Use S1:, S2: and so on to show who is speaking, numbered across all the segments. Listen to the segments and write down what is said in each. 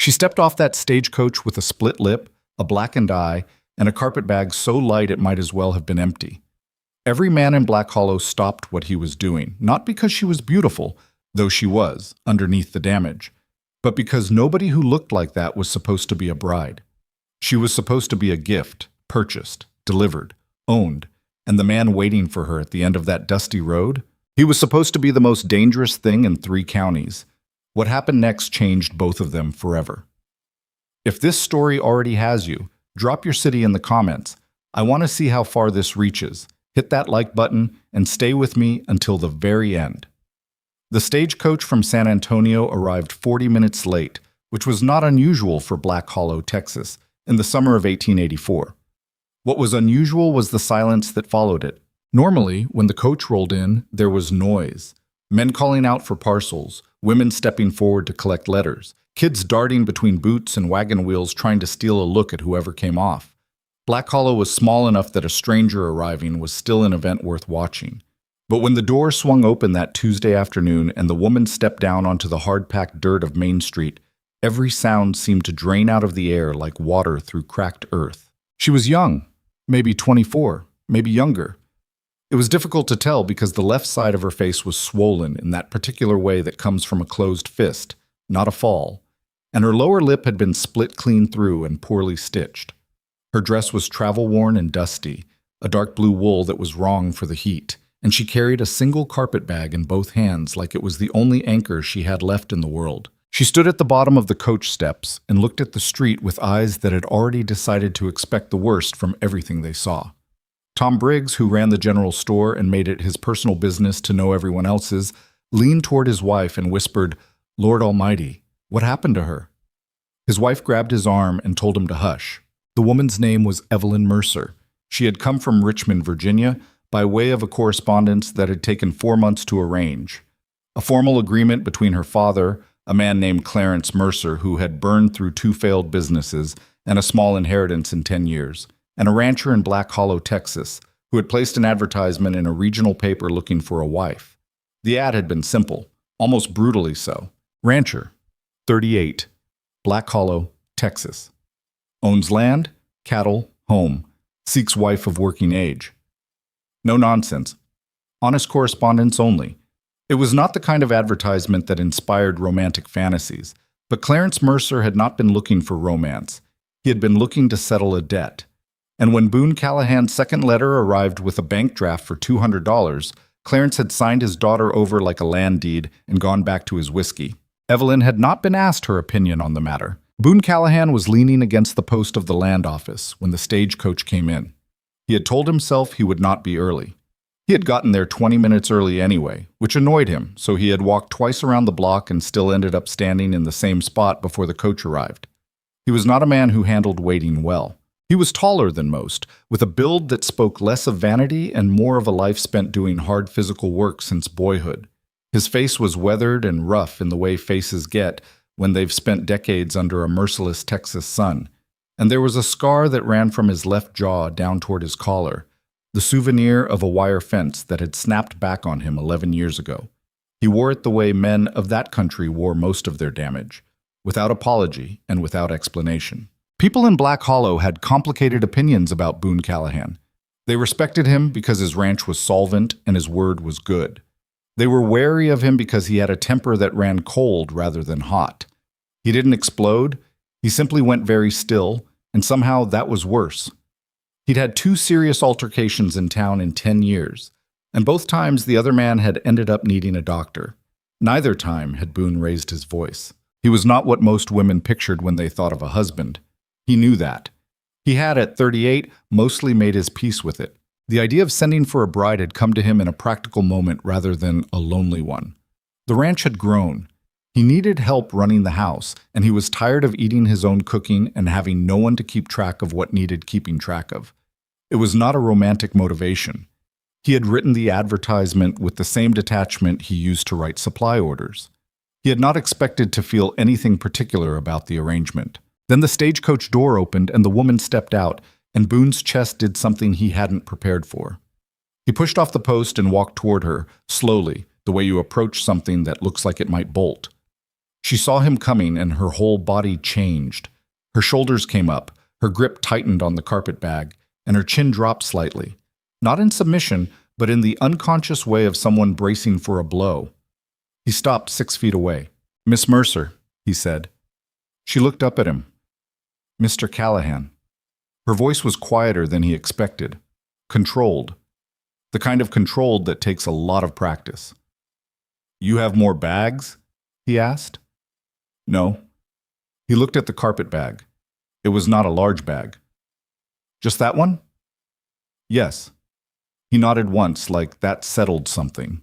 S1: She stepped off that stagecoach with a split lip, a blackened eye, and a carpet bag so light it might as well have been empty. Every man in Black Hollow stopped what he was doing, not because she was beautiful, though she was, underneath the damage, but because nobody who looked like that was supposed to be a bride. She was supposed to be a gift, purchased, delivered, owned, and the man waiting for her at the end of that dusty road? He was supposed to be the most dangerous thing in 3 counties. What happened next changed both of them forever. If this story already has you, drop your city in the comments. I want to see how far this reaches. Hit that like button and stay with me until the very end. The stagecoach from San Antonio arrived 40 minutes late, which was not unusual for Black Hollow, Texas, in the summer of 1884. What was unusual was the silence that followed it. Normally, when the coach rolled in, there was noise. Men calling out for parcels, women stepping forward to collect letters, kids darting between boots and wagon wheels trying to steal a look at whoever came off. Black Hollow was small enough that a stranger arriving was still an event worth watching. But when the door swung open that Tuesday afternoon and the woman stepped down onto the hard-packed dirt of Main Street, every sound seemed to drain out of the air like water through cracked earth. She was young, maybe 24, maybe younger. It was difficult to tell because the left side of her face was swollen in that particular way that comes from a closed fist, not a fall, and her lower lip had been split clean through and poorly stitched. Her dress was travel-worn and dusty, a dark blue wool that was wrong for the heat, and she carried a single carpet bag in both hands like it was the only anchor she had left in the world. She stood at the bottom of the coach steps and looked at the street with eyes that had already decided to expect the worst from everything they saw. Tom Briggs, who ran the general store and made it his personal business to know everyone else's, leaned toward his wife and whispered, "Lord Almighty, what happened to her?" His wife grabbed his arm and told him to hush. The woman's name was Evelyn Mercer. She had come from Richmond, Virginia, by way of a correspondence that had taken 4 months to arrange. A formal agreement between her father, a man named Clarence Mercer who had burned through 2 failed businesses and a small inheritance in 10 years, and a rancher in Black Hollow, Texas, who had placed an advertisement in a regional paper looking for a wife. The ad had been simple, almost brutally so. Rancher, 38, Black Hollow, Texas. Owns land, cattle, home, seeks wife of working age. No nonsense. Honest correspondence only. It was not the kind of advertisement that inspired romantic fantasies, but Clarence Mercer had not been looking for romance. He had been looking to settle a debt. And when Boone Callahan's second letter arrived with a bank draft for $200, Clarence had signed his daughter over like a land deed and gone back to his whiskey. Evelyn had not been asked her opinion on the matter. Boone Callahan was leaning against the post of the land office when the stagecoach came in. He had told himself he would not be early. He had gotten there 20 minutes early anyway, which annoyed him, so he had walked twice around the block and still ended up standing in the same spot before the coach arrived. He was not a man who handled waiting well. He was taller than most, with a build that spoke less of vanity and more of a life spent doing hard physical work since boyhood. His face was weathered and rough in the way faces get when they've spent decades under a merciless Texas sun, and there was a scar that ran from his left jaw down toward his collar, the souvenir of a wire fence that had snapped back on him 11 years ago. He wore it the way men of that country wore most of their damage, without apology and without explanation. People in Black Hollow had complicated opinions about Boone Callahan. They respected him because his ranch was solvent and his word was good. They were wary of him because he had a temper that ran cold rather than hot. He didn't explode, he simply went very still, and somehow that was worse. He'd had 2 serious altercations in town in 10 years, and both times the other man had ended up needing a doctor. Neither time had Boone raised his voice. He was not what most women pictured when they thought of a husband. He knew that. He had, at 38, mostly made his peace with it. The idea of sending for a bride had come to him in a practical moment rather than a lonely one. The ranch had grown. He needed help running the house, and he was tired of eating his own cooking and having no one to keep track of what needed keeping track of. It was not a romantic motivation. He had written the advertisement with the same detachment he used to write supply orders. He had not expected to feel anything particular about the arrangement. Then the stagecoach door opened and the woman stepped out, and Boone's chest did something he hadn't prepared for. He pushed off the post and walked toward her, slowly, the way you approach something that looks like it might bolt. She saw him coming and her whole body changed. Her shoulders came up, her grip tightened on the carpet bag, and her chin dropped slightly. Not in submission, but in the unconscious way of someone bracing for a blow. He stopped 6 feet away. "Miss Mercer," he said. She looked up at him. "Mr. Callahan." Her voice was quieter than he expected. Controlled. The kind of controlled that takes a lot of practice. "You have more bags?" he asked. "No." He looked at the carpet bag. It was not a large bag. "Just that one?" "Yes." He nodded once, like that settled something.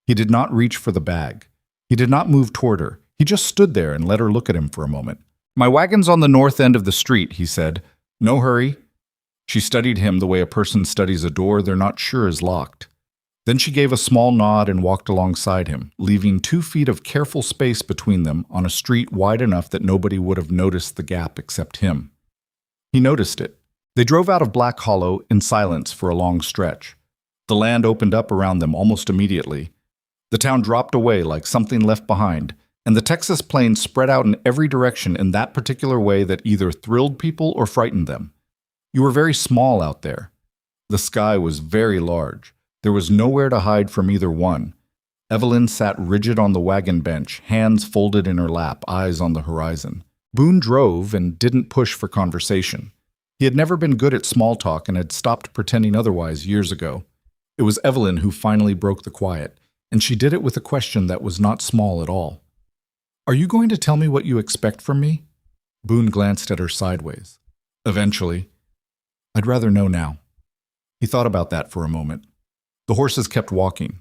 S1: He did not reach for the bag. He did not move toward her. He just stood there and let her look at him for a moment. "My wagon's on the north end of the street," he said. "No hurry." She studied him the way a person studies a door they're not sure is locked. Then she gave a small nod and walked alongside him, leaving 2 feet of careful space between them on a street wide enough that nobody would have noticed the gap except him. He noticed it. They drove out of Black Hollow in silence for a long stretch. The land opened up around them almost immediately. The town dropped away like something left behind, and the Texas plains spread out in every direction in that particular way that either thrilled people or frightened them. You were very small out there. The sky was very large. There was nowhere to hide from either one. Evelyn sat rigid on the wagon bench, hands folded in her lap, eyes on the horizon. Boone drove and didn't push for conversation. He had never been good at small talk and had stopped pretending otherwise years ago. It was Evelyn who finally broke the quiet, and she did it with a question that was not small at all. "Are you going to tell me what you expect from me?" Boone glanced at her sideways. "Eventually." "I'd rather know now." He thought about that for a moment. The horses kept walking.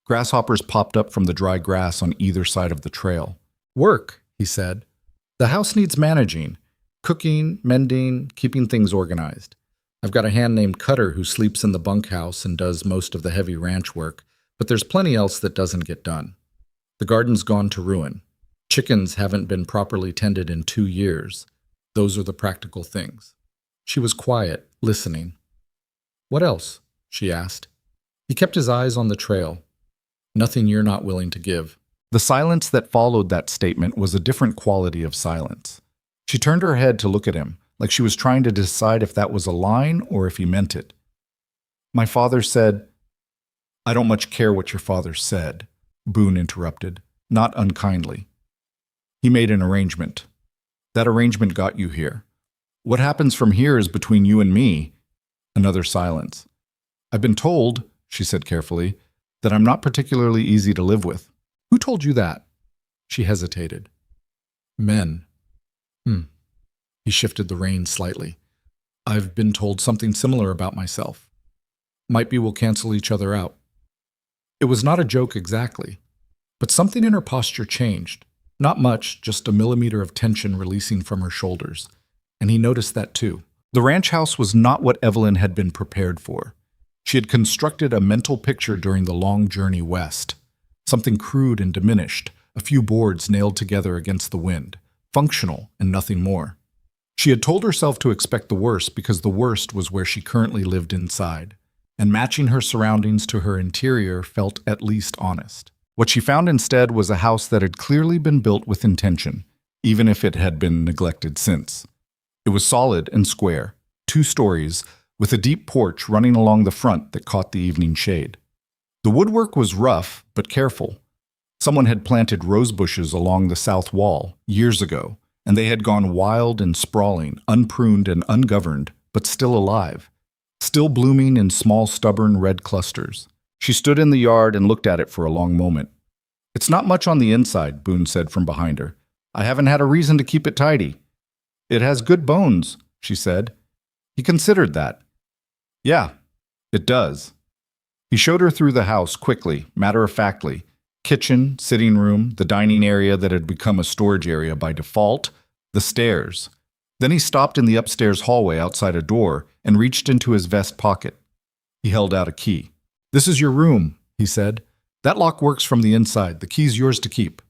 S1: Grasshoppers popped up from the dry grass on either side of the trail. "Work," he said. "The house needs managing. Cooking, mending, keeping things organized. I've got a hand named Cutter who sleeps in the bunkhouse and does most of the heavy ranch work, but there's plenty else that doesn't get done. The garden's gone to ruin. Chickens haven't been properly tended in 2 years. Those are the practical things." She was quiet, listening. "What else?" she asked. He kept his eyes on the trail. "Nothing you're not willing to give." The silence that followed that statement was a different quality of silence. She turned her head to look at him, like she was trying to decide if that was a line or if he meant it. "My father said—" "I don't much care what your father said," Boone interrupted, not unkindly. "He made an arrangement. That arrangement got you here. What happens from here is between you and me." Another silence. "I've been told," she said carefully, "that I'm not particularly easy to live with." "Who told you that?" She hesitated. "Men." He shifted the reins slightly. "I've been told something similar about myself. Might be we'll cancel each other out." It was not a joke exactly, but something in her posture changed. Not much, just a millimeter of tension releasing from her shoulders, and he noticed that too. The ranch house was not what Evelyn had been prepared for. She had constructed a mental picture during the long journey west. Something crude and diminished, a few boards nailed together against the wind, functional and nothing more. She had told herself to expect the worst because the worst was where she currently lived inside, and matching her surroundings to her interior felt at least honest. What she found instead was a house that had clearly been built with intention, even if it had been neglected since. It was solid and square, 2 stories, with a deep porch running along the front that caught the evening shade. The woodwork was rough but careful. Someone had planted rose bushes along the south wall years ago, and they had gone wild and sprawling, unpruned and ungoverned, but still alive, still blooming in small, stubborn red clusters. She stood in the yard and looked at it for a long moment. "It's not much on the inside," Boone said from behind her. "I haven't had a reason to keep it tidy." "It has good bones," she said. He considered that. "Yeah, it does." He showed her through the house quickly, matter-of-factly. Kitchen, sitting room, the dining area that had become a storage area by default, the stairs. Then he stopped in the upstairs hallway outside a door and reached into his vest pocket. He held out a key. "This is your room," he said. "That lock works from the inside. The key's yours to keep."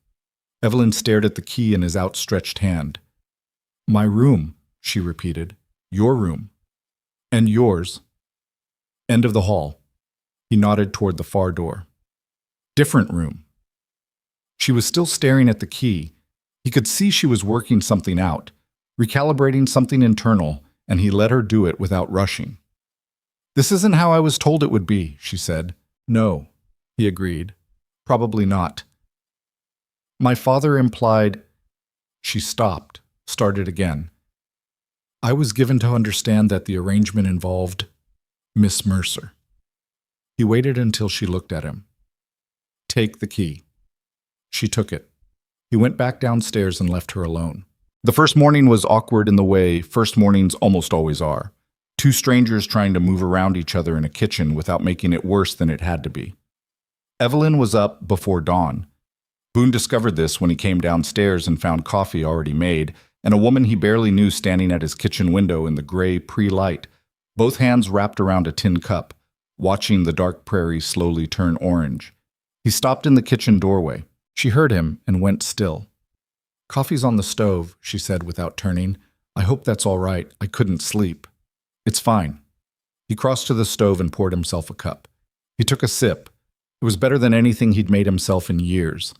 S1: Evelyn stared at the key in his outstretched hand. "My room," she repeated. "Your room. And yours." End of the hall. He nodded toward the far door. "Different room." She was still staring at the key, He could see she was working something out, recalibrating something internal, and he let her do it without rushing. "This isn't how I was told it would be," she said. "No," he agreed. "Probably not." "My father implied—" She stopped, started again. "I was given to understand that the arrangement involved Miss Mercer." He waited until she looked at him. "Take the key." She took it. He went back downstairs and left her alone. The first morning was awkward in the way first mornings almost always are. Two strangers trying to move around each other in a kitchen without making it worse than it had to be. Evelyn was up before dawn. Boone discovered this when he came downstairs and found coffee already made, and a woman he barely knew standing at his kitchen window in the gray pre-light, both hands wrapped around a tin cup, watching the dark prairie slowly turn orange. He stopped in the kitchen doorway. She heard him and went still. "Coffee's on the stove," she said without turning. "I hope that's all right. I couldn't sleep." "It's fine." He crossed to the stove and poured himself a cup. He took a sip. It was better than anything he'd made himself in years.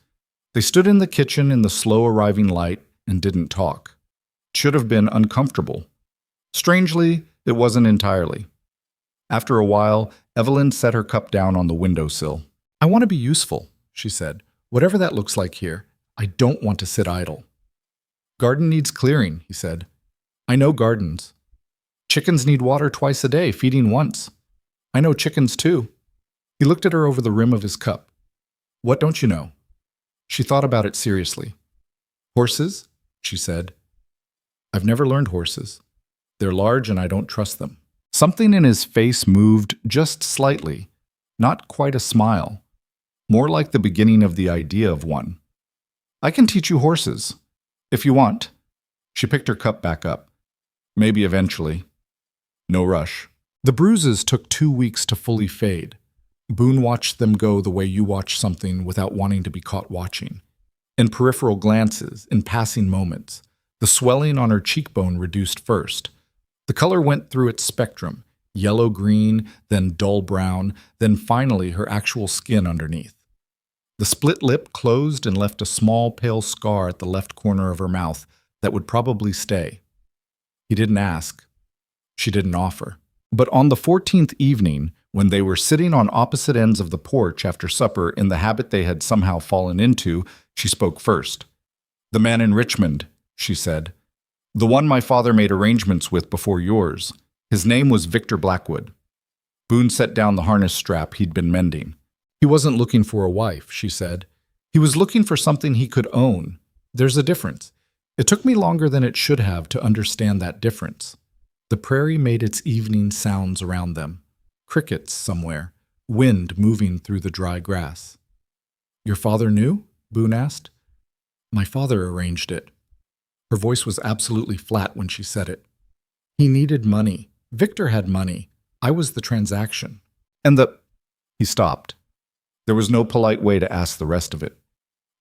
S1: They stood in the kitchen in the slow-arriving light and didn't talk. It should have been uncomfortable. Strangely, it wasn't entirely. After a while, Evelyn set her cup down on the windowsill. "I want to be useful," she said. "Whatever that looks like here, I don't want to sit idle." "Garden needs clearing," he said. "I know gardens. Chickens need water twice a day, feeding once. I know chickens too." He looked at her over the rim of his cup. "What don't you know?" She thought about it seriously. "Horses," she said. "I've never learned horses. They're large and I don't trust them." Something in his face moved just slightly, not quite a smile, more like the beginning of the idea of one. "I can teach you horses, if you want." She picked her cup back up. "Maybe eventually. No rush." The bruises took 2 weeks to fully fade. Boone watched them go the way you watch something without wanting to be caught watching. In peripheral glances, in passing moments. The swelling on her cheekbone reduced first. The color went through its spectrum, yellow-green, then dull brown, then finally her actual skin underneath. The split lip closed and left a small pale scar at the left corner of her mouth that would probably stay. He didn't ask. She didn't offer. But on the 14th evening, when they were sitting on opposite ends of the porch after supper in the habit they had somehow fallen into, she spoke first. "The man in Richmond," she said. "The one my father made arrangements with before yours. His name was Victor Blackwood." Boone set down the harness strap he'd been mending. "He wasn't looking for a wife," she said. "He was looking for something he could own. There's a difference. It took me longer than it should have to understand that difference." The prairie made its evening sounds around them. Crickets somewhere, wind moving through the dry grass. "Your father knew?" Boone asked. "My father arranged it." Her voice was absolutely flat when she said it. "He needed money. Victor had money. I was the transaction." "And the—" He stopped. There was no polite way to ask the rest of it.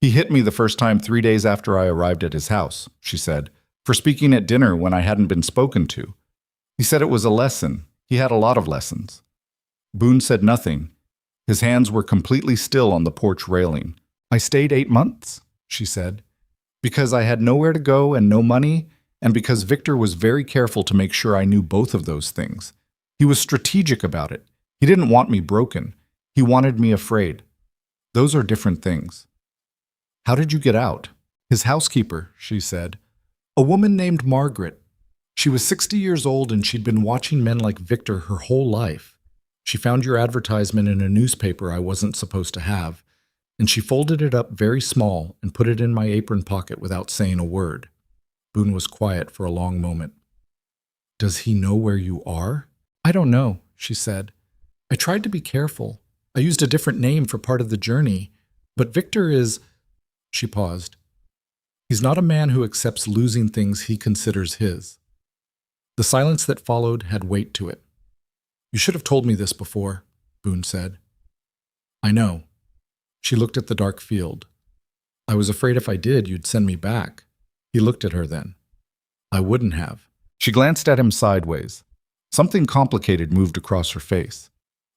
S1: "He hit me the first time 3 days after I arrived at his house," she said, "for speaking at dinner when I hadn't been spoken to. He said it was a lesson. He had a lot of lessons." Boone said nothing. His hands were completely still on the porch railing. "I stayed 8 months," she said, "because I had nowhere to go and no money, and because Victor was very careful to make sure I knew both of those things. He was strategic about it. He didn't want me broken. He wanted me afraid. Those are different things." "How did you get out?" "His housekeeper," she said. "A woman named Margaret. She was 60 years old and she'd been watching men like Victor her whole life. She found your advertisement in a newspaper I wasn't supposed to have, and she folded it up very small and put it in my apron pocket without saying a word." Boone was quiet for a long moment. "Does he know where you are?" "I don't know," she said. "I tried to be careful. I used a different name for part of the journey, but Victor is—" She paused. "He's not a man who accepts losing things he considers his." The silence that followed had weight to it. "You should have told me this before," Boone said. "I know." She looked at the dark field. "I was afraid if I did, you'd send me back." He looked at her then. "I wouldn't have." She glanced at him sideways. Something complicated moved across her face.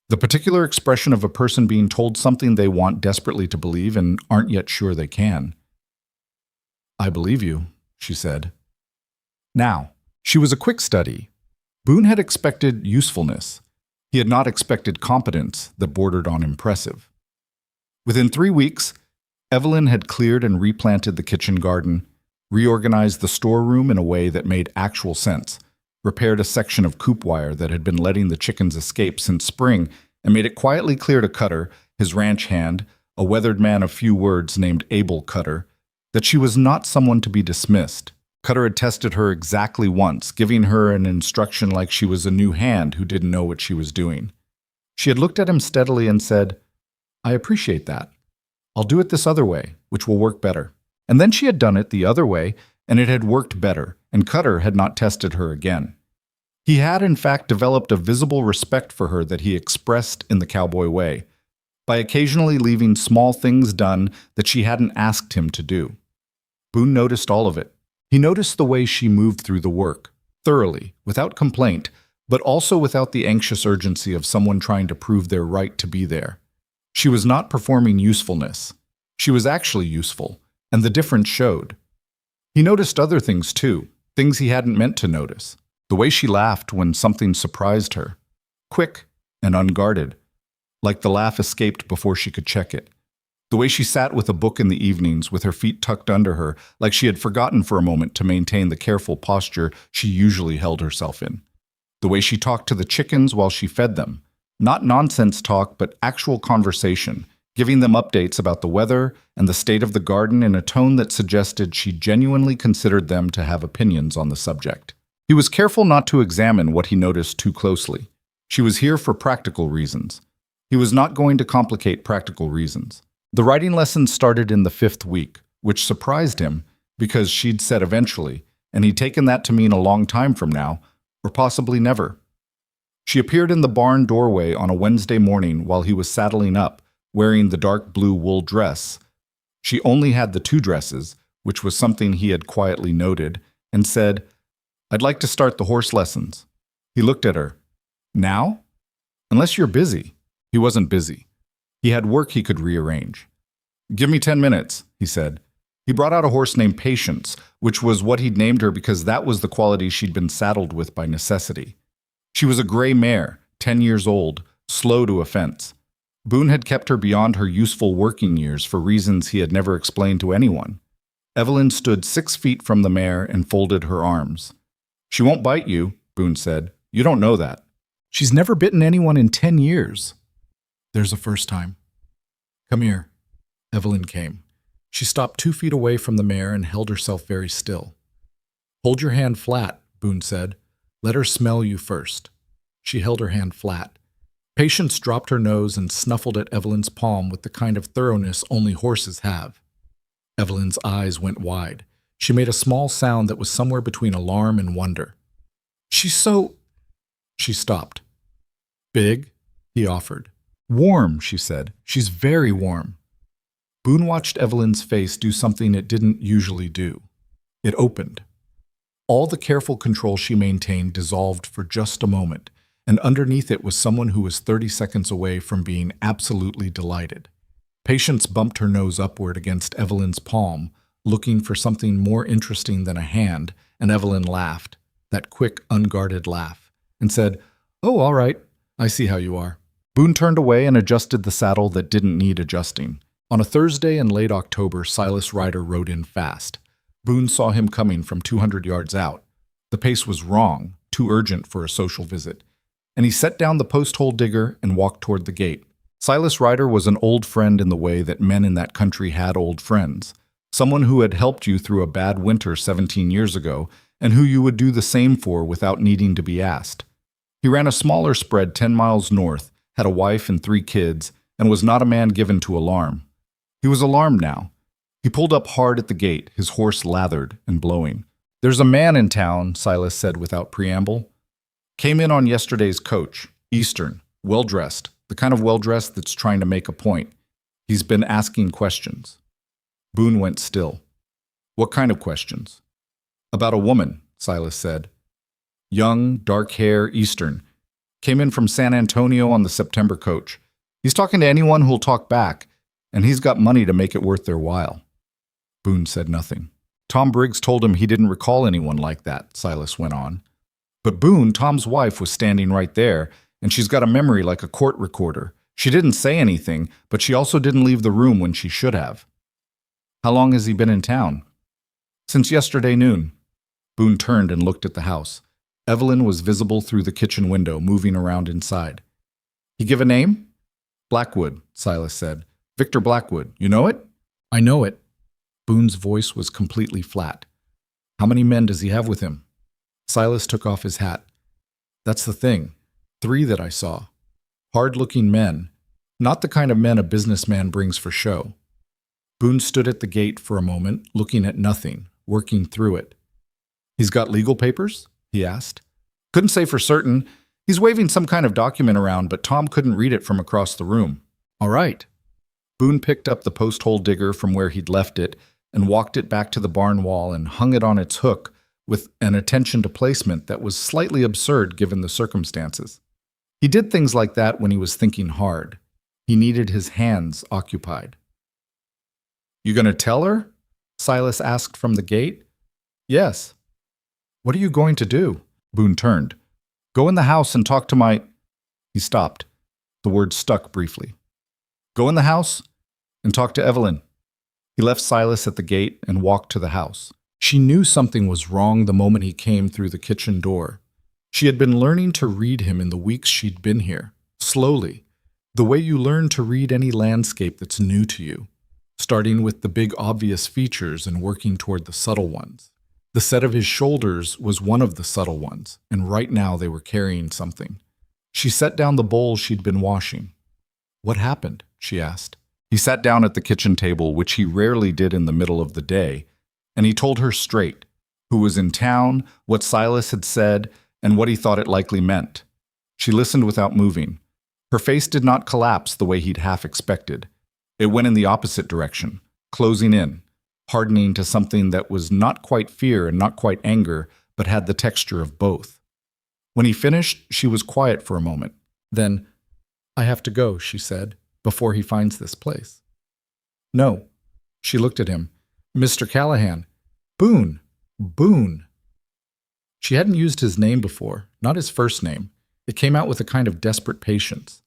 S1: The particular expression of a person being told something they want desperately to believe and aren't yet sure they can. I believe you, she said. Now, she was a quick study. Boone had expected usefulness. He had not expected competence that bordered on impressive. Within 3 weeks, Evelyn had cleared and replanted the kitchen garden, reorganized the storeroom in a way that made actual sense, repaired a section of coop wire that had been letting the chickens escape since spring, and made it quietly clear to Cutter, his ranch hand, a weathered man of few words named Abel Cutter, that she was not someone to be dismissed. Cutter had tested her exactly once, giving her an instruction like she was a new hand who didn't know what she was doing. She had looked at him steadily and said, "I appreciate that. I'll do it this other way, which will work better." And then she had done it the other way, and it had worked better, and Cutter had not tested her again. He had, in fact, developed a visible respect for her that he expressed in the cowboy way, by occasionally leaving small things done that she hadn't asked him to do. Boone noticed all of it. He noticed the way she moved through the work, thoroughly, without complaint, but also without the anxious urgency of someone trying to prove their right to be there. She was not performing usefulness. She was actually useful, and the difference showed. He noticed other things too, things he hadn't meant to notice. The way she laughed when something surprised her. Quick and unguarded, like the laugh escaped before she could check it. The way she sat with a book in the evenings with her feet tucked under her, like she had forgotten for a moment to maintain the careful posture she usually held herself in. The way she talked to the chickens while she fed them. Not nonsense talk, but actual conversation, giving them updates about the weather and the state of the garden in a tone that suggested she genuinely considered them to have opinions on the subject. He was careful not to examine what he noticed too closely. She was here for practical reasons. He was not going to complicate practical reasons. The writing lessons started in the 5th week, which surprised him because she'd said eventually, and he'd taken that to mean a long time from now, or possibly never. She appeared in the barn doorway on a Wednesday morning while he was saddling up, wearing the dark blue wool dress. She only had the 2 dresses, which was something he had quietly noted, and said, "I'd like to start the horse lessons." He looked at her. "Now? Unless you're busy." He wasn't busy. He had work he could rearrange. "Give me 10 minutes, he said. He brought out a horse named Patience, which was what he'd named her because that was the quality she'd been saddled with by necessity. She was a gray mare, 10 years old, slow to a fence. Boone had kept her beyond her useful working years for reasons he had never explained to anyone. Evelyn stood 6 feet from the mare and folded her arms. "She won't bite you," Boone said. "You don't know that." "She's never bitten anyone in 10 years. "There's a first time." "Come here." Evelyn came. She stopped 2 feet away from the mare and held herself very still. "Hold your hand flat," Boone said. "Let her smell you first." She held her hand flat. Patience dropped her nose and snuffled at Evelyn's palm with the kind of thoroughness only horses have. Evelyn's eyes went wide. She made a small sound that was somewhere between alarm and wonder. "She's so—" She stopped. "Big?" he offered. "Warm," she said. "She's very warm." Boone watched Evelyn's face do something it didn't usually do. It opened. All the careful control she maintained dissolved for just a moment, and underneath it was someone who was 30 seconds away from being absolutely delighted. Patience bumped her nose upward against Evelyn's palm, looking for something more interesting than a hand, and Evelyn laughed, that quick, unguarded laugh, and said, "Oh, all right, I see how you are." Boone turned away and adjusted the saddle that didn't need adjusting. On a Thursday in late October, Silas Ryder rode in fast. Boone saw him coming from 200 yards out. The pace was wrong, too urgent for a social visit, and he set down the post-hole digger and walked toward the gate. Silas Ryder was an old friend in the way that men in that country had old friends, someone who had helped you through a bad winter 17 years ago and who you would do the same for without needing to be asked. He ran a smaller spread 10 miles north, had a wife and 3 kids, and was not a man given to alarm. He was alarmed now. He pulled up hard at the gate, his horse lathered and blowing. "There's a man in town," Silas said without preamble. "Came in on yesterday's coach, Eastern, well-dressed, the kind of well-dressed that's trying to make a point. He's been asking questions." Boone went still. "What kind of questions?" "About a woman," Silas said. "Young, dark hair, Eastern. Came in from San Antonio on the September coach. He's talking to anyone who'll talk back, and he's got money to make it worth their while." Boone said nothing. Tom Briggs told him he didn't recall anyone like that, Silas went on. But Boone, Tom's wife, was standing right there, and she's got a memory like a court recorder. She didn't say anything, but she also didn't leave the room when she should have. How long has he been in town? Since yesterday noon. Boone turned and looked at the house. Evelyn was visible through the kitchen window, moving around inside. He give a name? Blackwood, Silas said. Victor Blackwood. You know it? I know it. Boone's voice was completely flat. How many men does he have with him? Silas took off his hat. That's the thing. 3 that I saw. Hard-looking men. Not the kind of men a businessman brings for show. Boone stood at the gate for a moment, looking at nothing, working through it. He's got legal papers? He asked. Couldn't say for certain. He's waving some kind of document around, but Tom couldn't read it from across the room. All right. Boone picked up the post-hole digger from where he'd left it and walked it back to the barn wall and hung it on its hook with an attention to placement that was slightly absurd given the circumstances. He did things like that when he was thinking hard. He needed his hands occupied. You gonna tell her? Silas asked from the gate. Yes. What are you going to do? Boone turned. Go in the house and talk to my... He stopped. The word stuck briefly. Go in the house and talk to Evelyn. He left Silas at the gate and walked to the house. She knew something was wrong the moment he came through the kitchen door. She had been learning to read him in the weeks she'd been here, slowly, the way you learn to read any landscape that's new to you, starting with the big obvious features and working toward the subtle ones. The set of his shoulders was one of the subtle ones, and right now they were carrying something. She set down the bowl she'd been washing. What happened? She asked. He sat down at the kitchen table, which he rarely did in the middle of the day, and he told her straight, who was in town, what Silas had said, and what he thought it likely meant. She listened without moving. Her face did not collapse the way he'd half expected. It went in the opposite direction, closing in, hardening to something that was not quite fear and not quite anger, but had the texture of both. When he finished, she was quiet for a moment. Then, I have to go, she said, before he finds this place. No. She looked at him. Mr. Callahan. Boone. Boone. She hadn't used his name before, not his first name. It came out with a kind of desperate patience.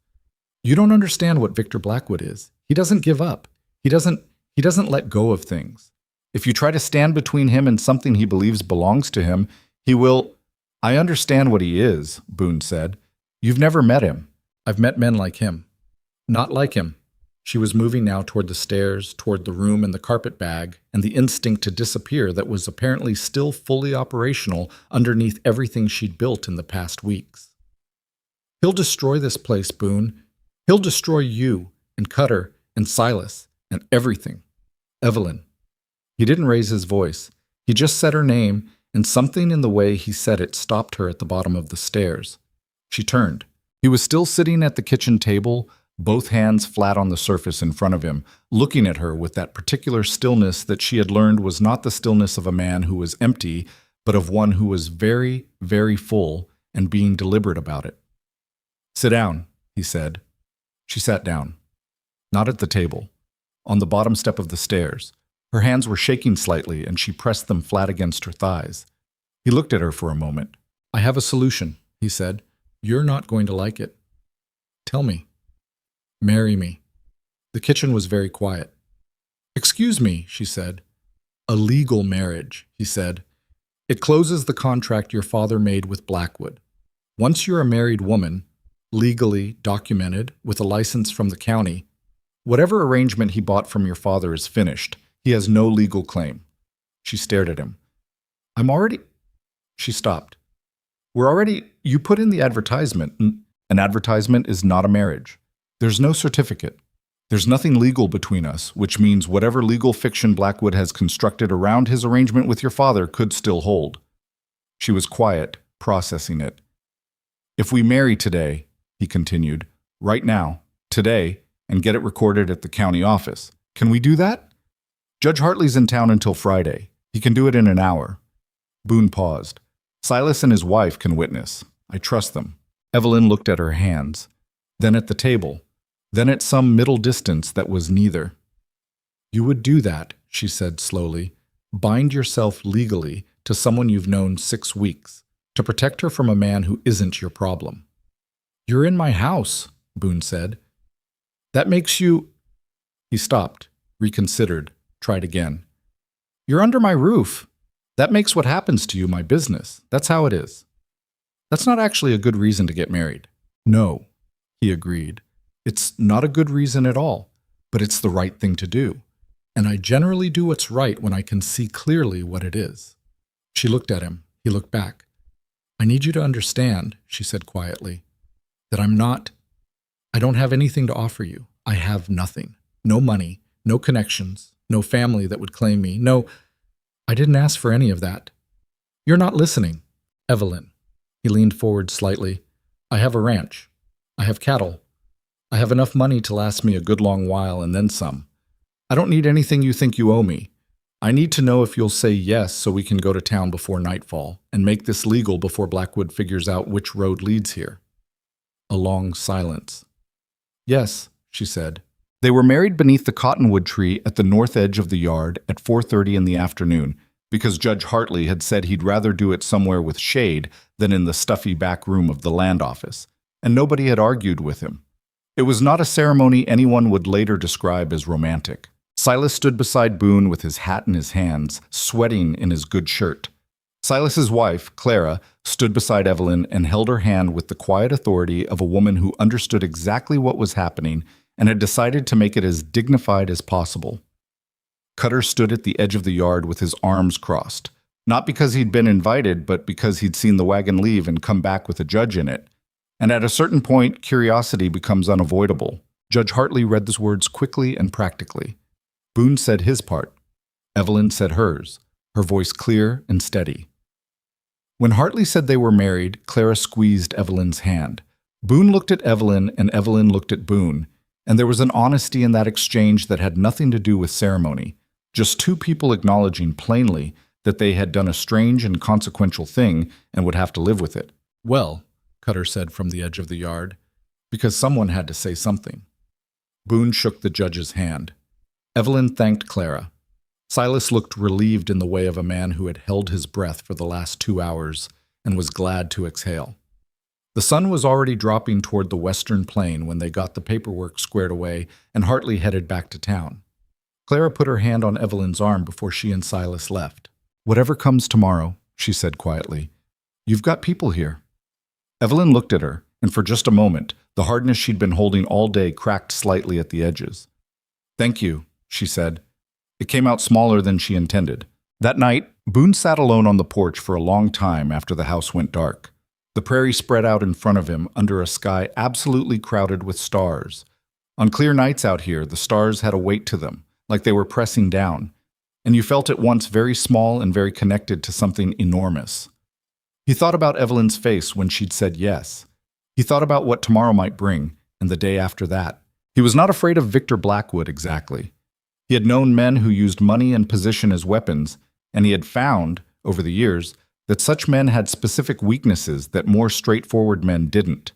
S1: You don't understand what Victor Blackwood is. He doesn't give up. He doesn't let go of things. If you try to stand between him and something he believes belongs to him, he will... I understand what he is, Boone said. You've never met him. I've met men like him. Not like him. She was moving now toward the stairs, toward the room and the carpet bag, and the instinct to disappear that was apparently still fully operational underneath everything she'd built in the past weeks. He'll destroy this place, Boone. He'll destroy you, and Cutter, and Silas, and everything. Evelyn. He didn't raise his voice. He just said her name, and something in the way he said it stopped her at the bottom of the stairs. She turned. He was still sitting at the kitchen table, both hands flat on the surface in front of him, looking at her with that particular stillness that she had learned was not the stillness of a man who was empty, but of one who was very, very full and being deliberate about it. Sit down, he said. She sat down. Not at the table. On the bottom step of the stairs. Her hands were shaking slightly, and she pressed them flat against her thighs. He looked at her for a moment. I have a solution, he said. You're not going to like it. Tell me. Marry me. The kitchen was very quiet. Excuse me, she said. A legal marriage, he said. It closes the contract your father made with Blackwood. Once you're a married woman, legally documented, with a license from the county, whatever arrangement he bought from your father is finished. He has no legal claim. She stared at him. She stopped. You put in the advertisement. An advertisement is not a marriage. There's no certificate. There's nothing legal between us, which means whatever legal fiction Blackwood has constructed around his arrangement with your father could still hold. She was quiet, processing it. If we marry today, he continued, right now, today, and get it recorded at the county office, can we do that? Judge Hartley's in town until Friday. He can do it in an hour. Boone paused. Silas and his wife can witness. I trust them. Evelyn looked at her hands, then at the table, then at some middle distance that was neither. You would do that, she said slowly, Bind yourself legally to someone you've known 6 weeks to protect her from a man who isn't your problem. You're in my house, Boone said. That makes you... He stopped, reconsidered, tried again. You're under my roof. That makes what happens to you my business. That's how it is. That's not actually a good reason to get married. No, he agreed. It's not a good reason at all, but it's the right thing to do. And I generally do what's right when I can see clearly what it is. She looked at him. He looked back. I need you to understand, she said quietly, that I don't have anything to offer you. I have nothing. No money, no connections, no family that would claim me. No, I didn't ask for any of that. You're not listening. Evelyn. He leaned forward slightly. I have a ranch. I have cattle. I have enough money to last me a good long while and then some. I don't need anything you think you owe me. I need to know if you'll say yes so we can go to town before nightfall and make this legal before Blackwood figures out which road leads here. A long silence. Yes, she said. They were married beneath the cottonwood tree at the north edge of the yard at 4:30 in the afternoon because Judge Hartley had said he'd rather do it somewhere with shade than in the stuffy back room of the land office, and nobody had argued with him. It was not a ceremony anyone would later describe as romantic. Silas stood beside Boone with his hat in his hands, sweating in his good shirt. Silas's wife, Clara, stood beside Evelyn and held her hand with the quiet authority of a woman who understood exactly what was happening and had decided to make it as dignified as possible. Cutter stood at the edge of the yard with his arms crossed, not because he'd been invited, but because he'd seen the wagon leave and come back with a judge in it. And at a certain point, curiosity becomes unavoidable. Judge Hartley read those words quickly and practically. Boone said his part. Evelyn said hers, her voice clear and steady. When Hartley said they were married, Clara squeezed Evelyn's hand. Boone looked at Evelyn and Evelyn looked at Boone, and there was an honesty in that exchange that had nothing to do with ceremony, just two people acknowledging plainly that they had done a strange and consequential thing and would have to live with it. Well, Cutter said from the edge of the yard, because someone had to say something. Boone shook the judge's hand. Evelyn thanked Clara. Silas looked relieved in the way of a man who had held his breath for the last 2 hours and was glad to exhale. The sun was already dropping toward the western plain when they got the paperwork squared away and Hartley headed back to town. Clara put her hand on Evelyn's arm before she and Silas left. Whatever comes tomorrow, she said quietly, you've got people here. Evelyn looked at her, and for just a moment, the hardness she'd been holding all day cracked slightly at the edges. Thank you, she said. It came out smaller than she intended. That night, Boone sat alone on the porch for a long time after the house went dark. The prairie spread out in front of him under a sky absolutely crowded with stars. On clear nights out here, the stars had a weight to them, like they were pressing down, and you felt at once very small and very connected to something enormous. He thought about Evelyn's face when she'd said yes. He thought about what tomorrow might bring, and the day after that. He was not afraid of Victor Blackwood exactly. He had known men who used money and position as weapons, and he had found, over the years, that such men had specific weaknesses that more straightforward men didn't.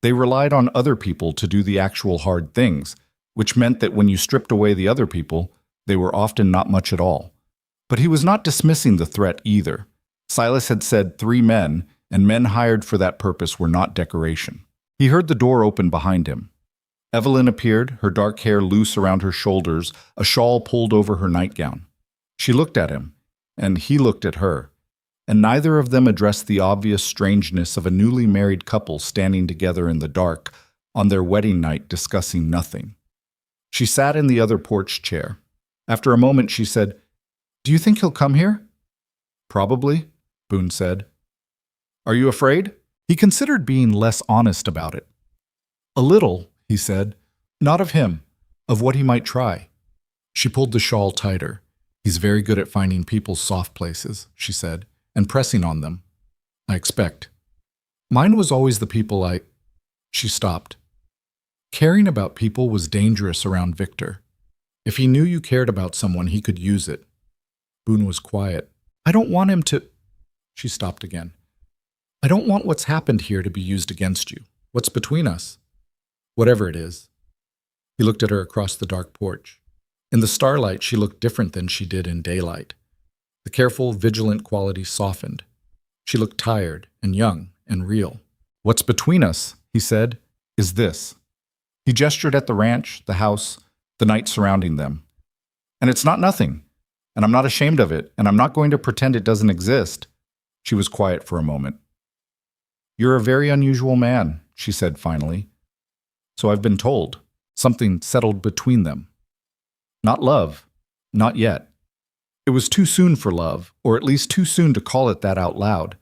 S1: They relied on other people to do the actual hard things, which meant that when you stripped away the other people, they were often not much at all. But he was not dismissing the threat either. Silas had said 3 men, and men hired for that purpose were not decoration. He heard the door open behind him. Evelyn appeared, her dark hair loose around her shoulders, a shawl pulled over her nightgown. She looked at him, and he looked at her, and neither of them addressed the obvious strangeness of a newly married couple standing together in the dark on their wedding night discussing nothing. She sat in the other porch chair. After a moment she said, "Do you think he'll come here?" "Probably," Boone said. "Are you afraid?" He considered being less honest about it. "A little," he said. "Not of him, of what he might try." She pulled the shawl tighter. "He's very good at finding people's soft places," she said, "and pressing on them, I expect. Mine was always the people She stopped. Caring about people was dangerous around Victor. If he knew you cared about someone, he could use it. Boone was quiet. "I don't want him to—" She stopped again. "I don't want what's happened here to be used against you. What's between us? Whatever it is." He looked at her across the dark porch. In the starlight, she looked different than she did in daylight. The careful, vigilant quality softened. She looked tired and young and real. "What's between us," he said, "is this." He gestured at the ranch, the house, the night surrounding them. "And it's not nothing. And I'm not ashamed of it, and I'm not going to pretend it doesn't exist." She was quiet for a moment. "You're a very unusual man," she said finally. "So I've been told." Something settled between them. Not love. Not yet. It was too soon for love, or at least too soon to call it that out loud.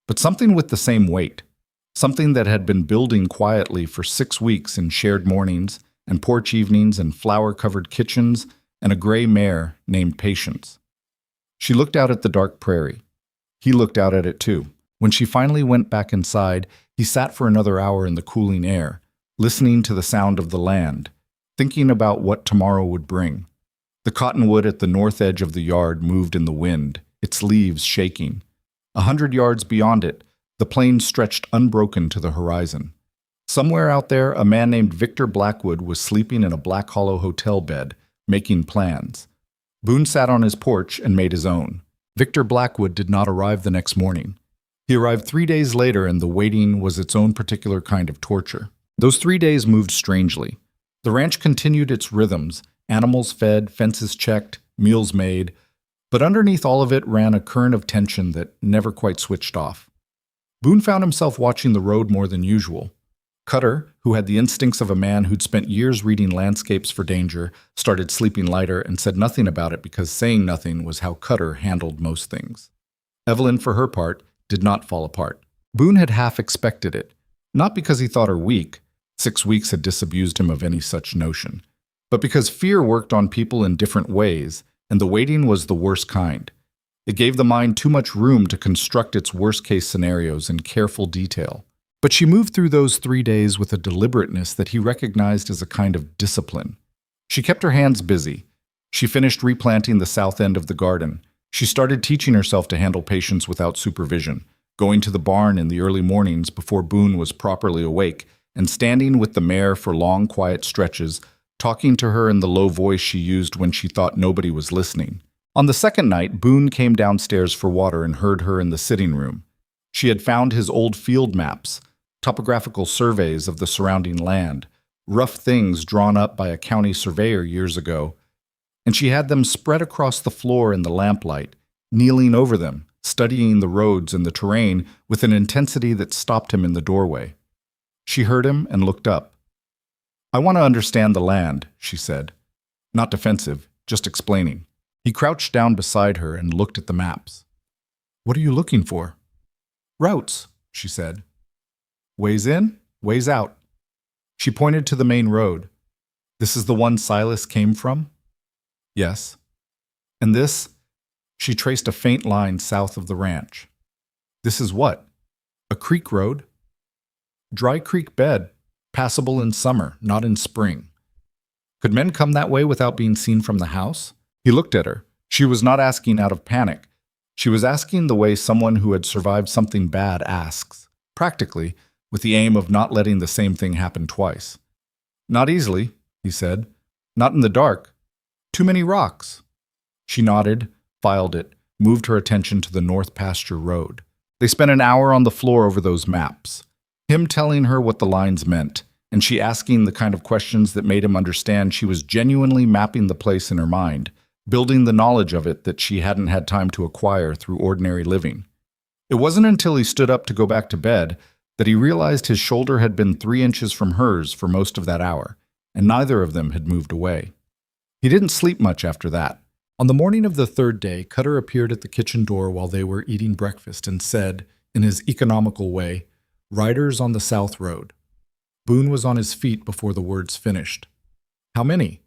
S1: But something with the same weight. Something that had been building quietly for 6 weeks in shared mornings and porch evenings and flower-covered kitchens and a gray mare named Patience. She looked out at the dark prairie. He looked out at it too. When she finally went back inside, he sat for another hour in the cooling air, listening to the sound of the land, thinking about what tomorrow would bring. The cottonwood at the north edge of the yard moved in the wind, its leaves shaking. 100 yards beyond it, the plain stretched unbroken to the horizon. Somewhere out there, a man named Victor Blackwood was sleeping in a Black Hollow hotel bed, making plans. Boone sat on his porch and made his own. Victor Blackwood did not arrive the next morning. He arrived 3 days later, and the waiting was its own particular kind of torture. Those 3 days moved strangely. The ranch continued its rhythms, animals fed, fences checked, meals made, but underneath all of it ran a current of tension that never quite switched off. Boone found himself watching the road more than usual. Cutter, who had the instincts of a man who'd spent years reading landscapes for danger, started sleeping lighter and said nothing about it because saying nothing was how Cutter handled most things. Evelyn, for her part, did not fall apart. Boone had half expected it, not because he thought her weak, 6 weeks had disabused him of any such notion, but because fear worked on people in different ways, and the waiting was the worst kind. It gave the mind too much room to construct its worst-case scenarios in careful detail. But she moved through those 3 days with a deliberateness that he recognized as a kind of discipline. She kept her hands busy. She finished replanting the south end of the garden. She started teaching herself to handle Patience without supervision, going to the barn in the early mornings before Boone was properly awake, and standing with the mare for long, quiet stretches, talking to her in the low voice she used when she thought nobody was listening. On the second night, Boone came downstairs for water and heard her in the sitting room. She had found his old field maps, topographical surveys of the surrounding land, rough things drawn up by a county surveyor years ago, and she had them spread across the floor in the lamplight, kneeling over them, studying the roads and the terrain with an intensity that stopped him in the doorway. She heard him and looked up. "I want to understand the land," she said. Not defensive, just explaining. He crouched down beside her and looked at the maps. "What are you looking for?" "Routes," she said. "Ways in, ways out." She pointed to the main road. "This is the one Silas came from?" "Yes." "And this?" She traced a faint line south of the ranch. "This is what? A creek road?" "Dry creek bed, passable in summer, not in spring." Could men come that way without being seen from the house? He looked at her. She was not asking out of panic. She was asking the way someone who had survived something bad asks, practically, with the aim of not letting the same thing happen twice. "Not easily," he said. "Not in the dark. Too many rocks." She nodded, filed it, moved her attention to the North Pasture Road. They spent an hour on the floor over those maps, him telling her what the lines meant, and she asking the kind of questions that made him understand she was genuinely mapping the place in her mind, building the knowledge of it that she hadn't had time to acquire through ordinary living. It wasn't until he stood up to go back to bed that he realized his shoulder had been 3 inches from hers for most of that hour, and neither of them had moved away. He didn't sleep much after that. On the morning of the 3rd day, Cutter appeared at the kitchen door while they were eating breakfast and said, in his economical way, "Riders on the South Road." Boone was on his feet before the words finished. "How many?"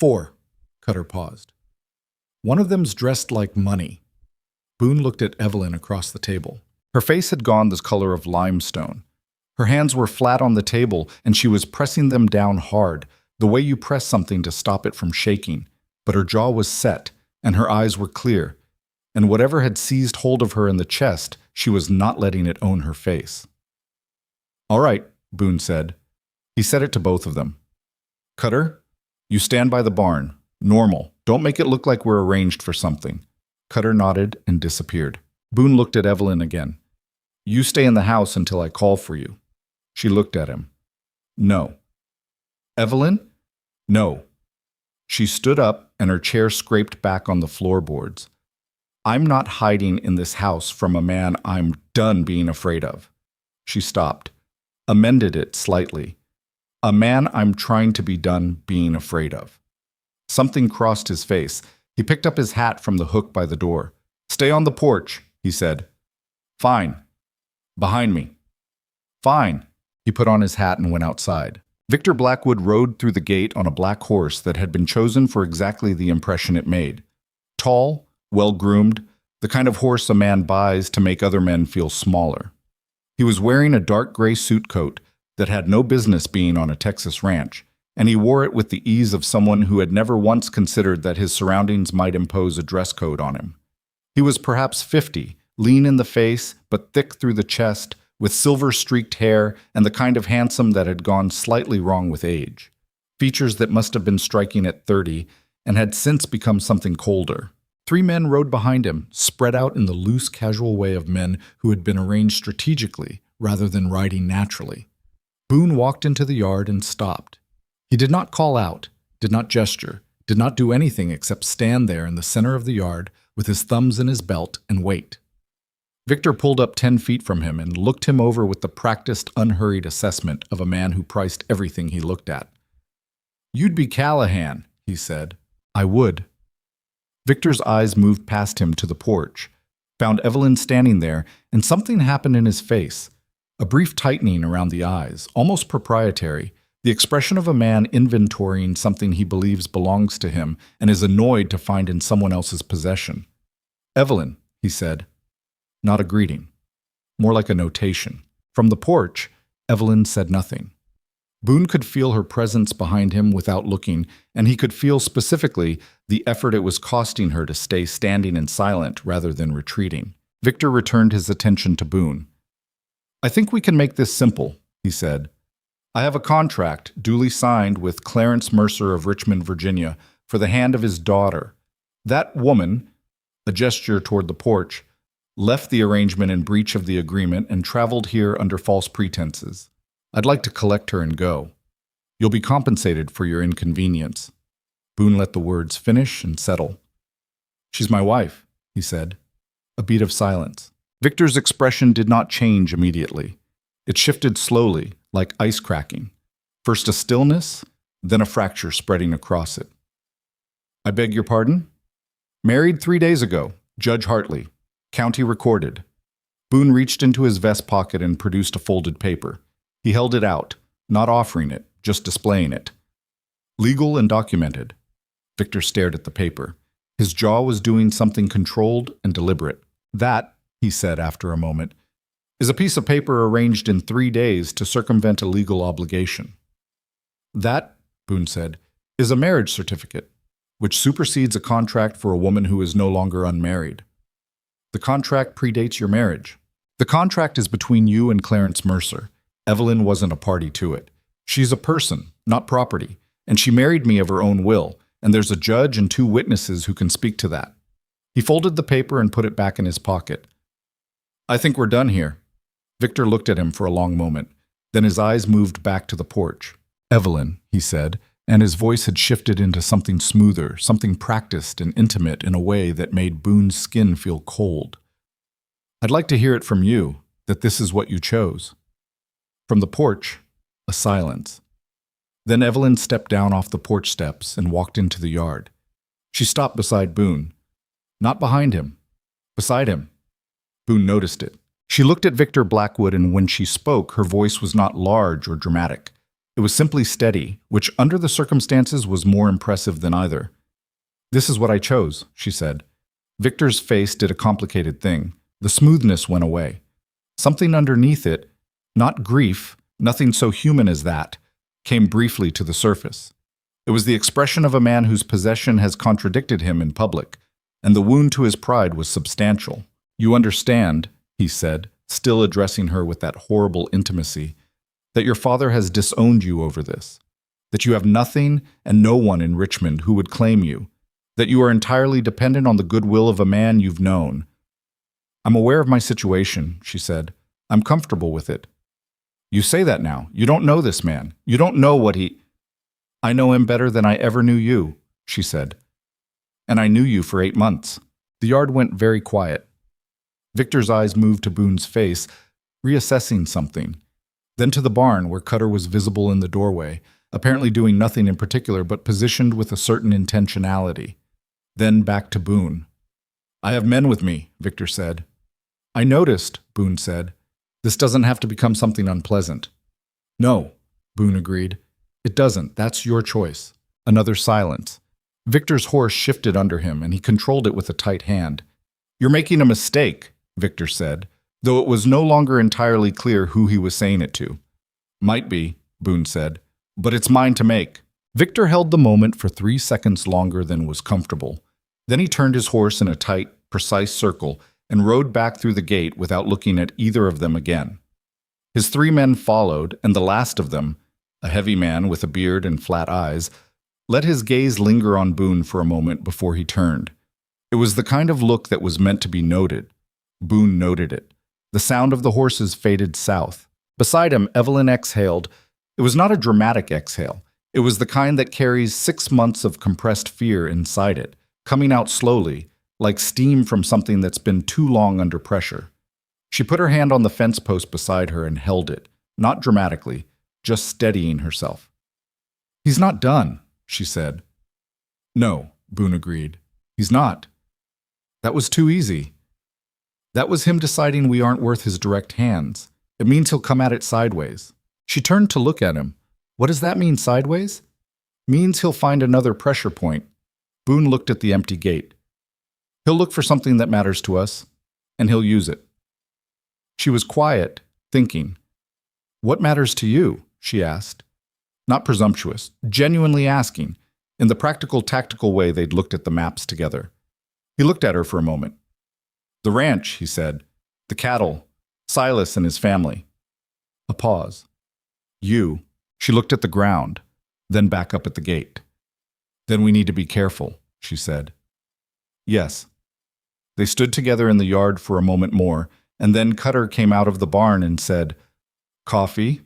S1: "4." Cutter paused. "One of them's dressed like money." Boone looked at Evelyn across the table. Her face had gone the color of limestone. Her hands were flat on the table, and she was pressing them down hard, the way you press something to stop it from shaking. But her jaw was set, and her eyes were clear, and whatever had seized hold of her in the chest, she was not letting it own her face. "All right," Boone said. He said it to both of them. "Cutter, you stand by the barn. Normal. Don't make it look like we're arranged for something. Cutter nodded and disappeared. Boone looked at Evelyn again. You stay in the house until I call for you. She looked at him. No. Evelyn? No. She stood up and her chair scraped back on the floorboards. I'm not hiding in this house from a man I'm done being afraid of. She stopped, amended it slightly. A man I'm trying to be done being afraid of. Something crossed his face. He picked up his hat from the hook by the door. Stay on the porch, he said. Fine. Behind me. Fine. He put on his hat and went outside. Victor Blackwood rode through the gate on a black horse that had been chosen for exactly the impression it made. Tall, well-groomed, the kind of horse a man buys to make other men feel smaller. He was wearing a dark gray suit coat that had no business being on a Texas ranch, and he wore it with the ease of someone who had never once considered that his surroundings might impose a dress code on him. He was perhaps 50, lean in the face but thick through the chest, with silver-streaked hair and the kind of handsome that had gone slightly wrong with age. Features that must have been striking at 30 and had since become something colder. 3 men rode behind him, spread out in the loose, casual way of men who had been arranged strategically rather than riding naturally. Boone walked into the yard and stopped. He did not call out, did not gesture, did not do anything except stand there in the center of the yard with his thumbs in his belt and wait. Victor pulled up 10 feet from him and looked him over with the practiced, unhurried assessment of a man who priced everything he looked at. You'd be Callahan, he said. I would. Victor's eyes moved past him to the porch, found Evelyn standing there, and something happened in his face. A brief tightening around the eyes, almost proprietary, the expression of a man inventorying something he believes belongs to him and is annoyed to find in someone else's possession. Evelyn, he said. Not a greeting. More like a notation. From the porch, Evelyn said nothing. Boone could feel her presence behind him without looking, and he could feel specifically the effort it was costing her to stay standing and silent rather than retreating. Victor returned his attention to Boone. I think we can make this simple, he said. I have a contract duly signed with Clarence Mercer of Richmond, Virginia, for the hand of his daughter. That woman, a gesture toward the porch, left the arrangement in breach of the agreement and traveled here under false pretenses. I'd like to collect her and go. You'll be compensated for your inconvenience. Boone let the words finish and settle. She's my wife, he said. A beat of silence. Victor's expression did not change immediately. It shifted slowly, like ice cracking. First a stillness, then a fracture spreading across it. I beg your pardon? Married 3 days ago, Judge Hartley. County recorded. Boone reached into his vest pocket and produced a folded paper. He held it out, not offering it, just displaying it. Legal and documented. Victor stared at the paper. His jaw was doing something controlled and deliberate. That, he said after a moment, is a piece of paper arranged in 3 days to circumvent a legal obligation. That, Boone said, is a marriage certificate, which supersedes a contract for a woman who is no longer unmarried. The contract predates your marriage. The contract is between you and Clarence Mercer. Evelyn wasn't a party to it. She's a person, not property, and she married me of her own will, and there's a judge and 2 witnesses who can speak to that. He folded the paper and put it back in his pocket. I think we're done here. Victor looked at him for a long moment. Then his eyes moved back to the porch. Evelyn, he said, and his voice had shifted into something smoother, something practiced and intimate in a way that made Boone's skin feel cold. I'd like to hear it from you, that this is what you chose. From the porch, a silence. Then Evelyn stepped down off the porch steps and walked into the yard. She stopped beside Boone. Not behind him. Beside him. Boone noticed it. She looked at Victor Blackwood, and when she spoke, her voice was not large or dramatic. It was simply steady, which under the circumstances was more impressive than either. This is what I chose, she said. Victor's face did a complicated thing. The smoothness went away. Something underneath it, not grief, nothing so human as that, came briefly to the surface. It was the expression of a man whose possession has contradicted him in public, and the wound to his pride was substantial. You understand, he said, still addressing her with that horrible intimacy, that your father has disowned you over this, that you have nothing and no one in Richmond who would claim you, that you are entirely dependent on the goodwill of a man you've known. I'm aware of my situation, she said. I'm comfortable with it. You say that now. You don't know this man. You don't know what he... I know him better than I ever knew you, she said. And I knew you for 8 months. The yard went very quiet. Victor's eyes moved to Boone's face, reassessing something. Then to the barn, where Cutter was visible in the doorway, apparently doing nothing in particular but positioned with a certain intentionality. Then back to Boone. I have men with me, Victor said. I noticed, Boone said. This doesn't have to become something unpleasant. No, Boone agreed. It doesn't. That's your choice. Another silence. Victor's horse shifted under him, and he controlled it with a tight hand. You're making a mistake, Victor said, though it was no longer entirely clear who he was saying it to. Might be, Boone said, but it's mine to make. Victor held the moment for 3 seconds longer than was comfortable. Then he turned his horse in a tight, precise circle and rode back through the gate without looking at either of them again. His 3 men followed, and the last of them, a heavy man with a beard and flat eyes, let his gaze linger on Boone for a moment before he turned. It was the kind of look that was meant to be noted. Boone noted it. The sound of the horses faded south. Beside him, Evelyn exhaled. It was not a dramatic exhale. It was the kind that carries 6 months of compressed fear inside it, coming out slowly, like steam from something that's been too long under pressure. She put her hand on the fence post beside her and held it, not dramatically, just steadying herself. He's not done, she said. No, Boone agreed. He's not. That was too easy. That was him deciding we aren't worth his direct hands. It means he'll come at it sideways. She turned to look at him. What does that mean, sideways? Means he'll find another pressure point. Boone looked at the empty gate. He'll look for something that matters to us, and he'll use it. She was quiet, thinking. What matters to you? She asked. Not presumptuous, genuinely asking, in the practical, tactical way they'd looked at the maps together. He looked at her for a moment. The ranch, he said. The cattle. Silas and his family. A pause. You. She looked at the ground, then back up at the gate. Then we need to be careful, she said. Yes. They stood together in the yard for a moment more, and then Cutter came out of the barn and said, Coffee?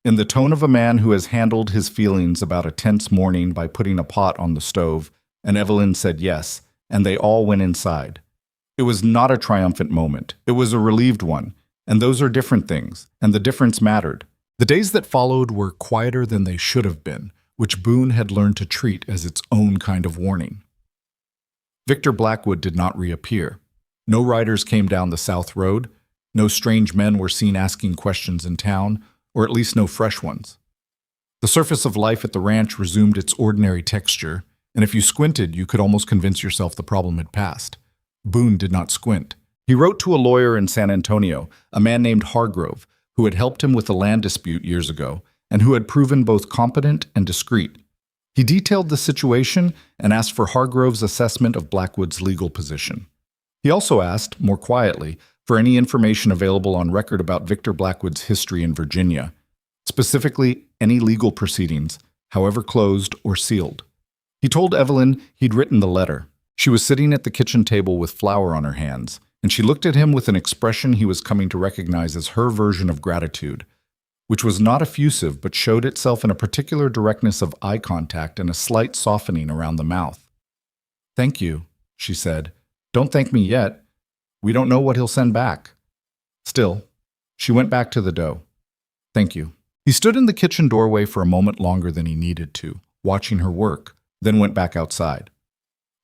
S1: In the tone of a man who has handled his feelings about a tense morning by putting a pot on the stove, and Evelyn said yes, and they all went inside. It was not a triumphant moment. It was a relieved one, and those are different things, and the difference mattered. The days that followed were quieter than they should have been, which Boone had learned to treat as its own kind of warning. Victor Blackwood did not reappear. No riders came down the south road. No strange men were seen asking questions in town, or at least no fresh ones. The surface of life at the ranch resumed its ordinary texture, and if you squinted, you could almost convince yourself the problem had passed. Boone did not squint. He wrote to a lawyer in San Antonio, a man named Hargrove, who had helped him with a land dispute years ago, and who had proven both competent and discreet. He detailed the situation and asked for Hargrove's assessment of Blackwood's legal position. He also asked, more quietly, for any information available on record about Victor Blackwood's history in Virginia, specifically any legal proceedings, however closed or sealed. He told Evelyn he'd written the letter. She was sitting at the kitchen table with flour on her hands, and she looked at him with an expression he was coming to recognize as her version of gratitude, which was not effusive but showed itself in a particular directness of eye contact and a slight softening around the mouth. Thank you, she said. Don't thank me yet. We don't know what he'll send back. Still, she went back to the dough. Thank you. He stood in the kitchen doorway for a moment longer than he needed to, watching her work, then went back outside.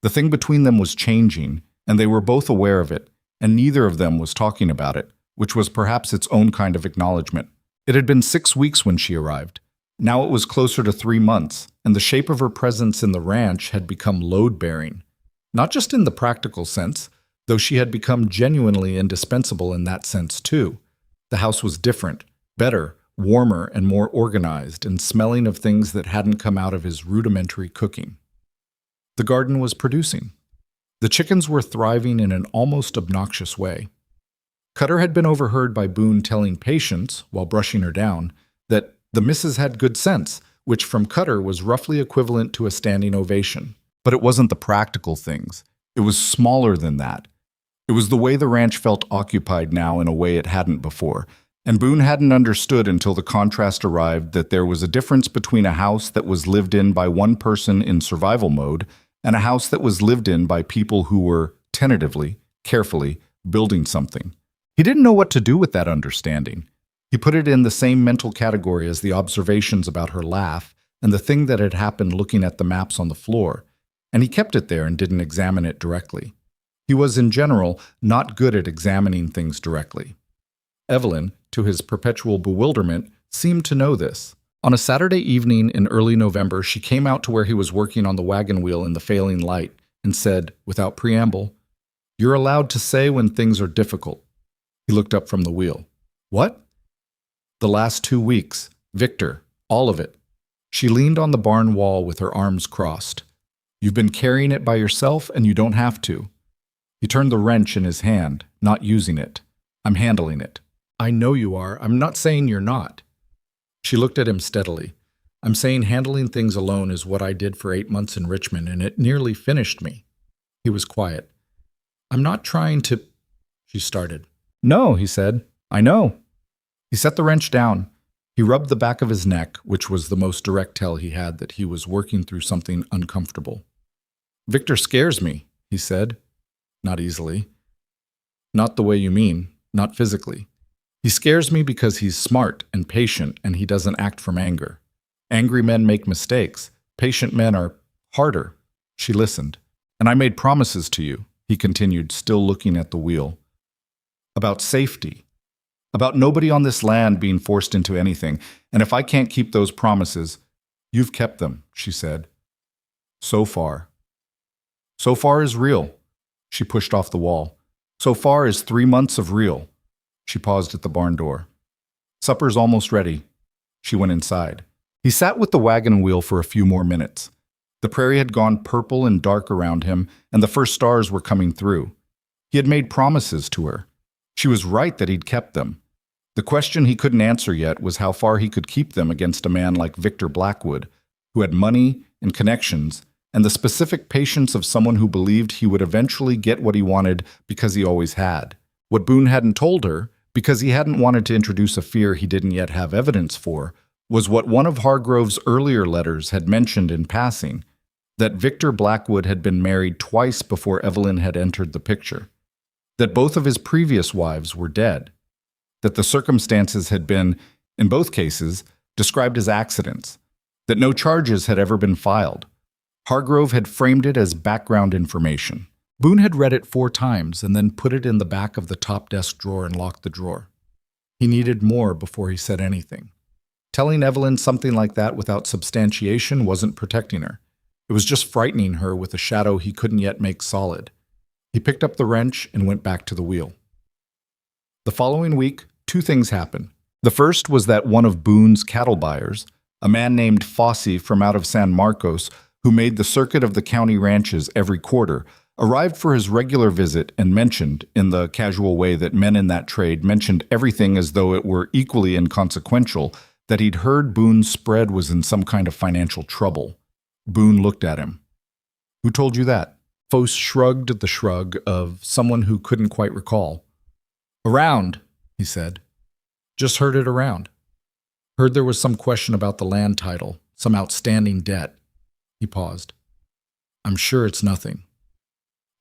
S1: The thing between them was changing, and they were both aware of it, and neither of them was talking about it, which was perhaps its own kind of acknowledgement. It had been 6 weeks when she arrived. Now it was closer to 3 months, and the shape of her presence in the ranch had become load-bearing. Not just in the practical sense, though she had become genuinely indispensable in that sense too. The house was different, better, warmer, and more organized, and smelling of things that hadn't come out of his rudimentary cooking. The garden was producing. The chickens were thriving in an almost obnoxious way. Cutter had been overheard by Boone telling Patience, while brushing her down, that the missus had good sense, which from Cutter was roughly equivalent to a standing ovation. But it wasn't the practical things. It was smaller than that. It was the way the ranch felt occupied now in a way it hadn't before. And Boone hadn't understood until the contrast arrived that there was a difference between a house that was lived in by one person in survival mode and a house that was lived in by people who were, tentatively, carefully, building something. He didn't know what to do with that understanding. He put it in the same mental category as the observations about her laugh and the thing that had happened looking at the maps on the floor, and he kept it there and didn't examine it directly. He was, in general, not good at examining things directly. Evelyn, to his perpetual bewilderment, seemed to know this. On a Saturday evening in early November, she came out to where he was working on the wagon wheel in the failing light and said, without preamble, "You're allowed to say when things are difficult." He looked up from the wheel. "What?" "The last 2 weeks. Victor. All of it." She leaned on the barn wall with her arms crossed. "You've been carrying it by yourself, and you don't have to." He turned the wrench in his hand, not using it. "I'm handling it." "I know you are. I'm not saying you're not." She looked at him steadily. "I'm saying handling things alone is what I did for 8 months in Richmond, and it nearly finished me." He was quiet. "I'm not trying to—" she started. "No," he said. "I know." He set the wrench down. He rubbed the back of his neck, which was the most direct tell he had that he was working through something uncomfortable. "Victor scares me," he said. Not easily. "Not the way you mean. Not physically. He scares me because he's smart and patient and he doesn't act from anger. Angry men make mistakes. Patient men are harder." She listened. "And I made promises to you," he continued, still looking at the wheel. "About safety. About nobody on this land being forced into anything. And if I can't keep those promises—" "You've kept them," she said. "So far." "So far is real." She pushed off the wall. "So far is 3 months of real." She paused at the barn door. "Supper's almost ready." She went inside. He sat with the wagon wheel for a few more minutes. The prairie had gone purple and dark around him, and the first stars were coming through. He had made promises to her. She was right that he'd kept them. The question he couldn't answer yet was how far he could keep them against a man like Victor Blackwood, who had money and connections, and the specific patience of someone who believed he would eventually get what he wanted because he always had. What Boone hadn't told her, because he hadn't wanted to introduce a fear he didn't yet have evidence for, was what one of Hargrove's earlier letters had mentioned in passing, that Victor Blackwood had been married twice before Evelyn had entered the picture, that both of his previous wives were dead, that the circumstances had been, in both cases, described as accidents, that no charges had ever been filed. Hargrove had framed it as background information. Boone had read it 4 times and then put it in the back of the top desk drawer and locked the drawer. He needed more before he said anything. Telling Evelyn something like that without substantiation wasn't protecting her. It was just frightening her with a shadow he couldn't yet make solid. He picked up the wrench and went back to the wheel. The following week, 2 things happened. The first was that one of Boone's cattle buyers, a man named Fossey from out of San Marcos, who made the circuit of the county ranches every quarter, arrived for his regular visit and mentioned, in the casual way that men in that trade mentioned everything as though it were equally inconsequential, that he'd heard Boone's spread was in some kind of financial trouble. Boone looked at him. "Who told you that?" Foss shrugged the shrug of someone who couldn't quite recall. "Around," he said. "Just heard it around. Heard there was some question about the land title, some outstanding debt." He paused. "I'm sure it's nothing."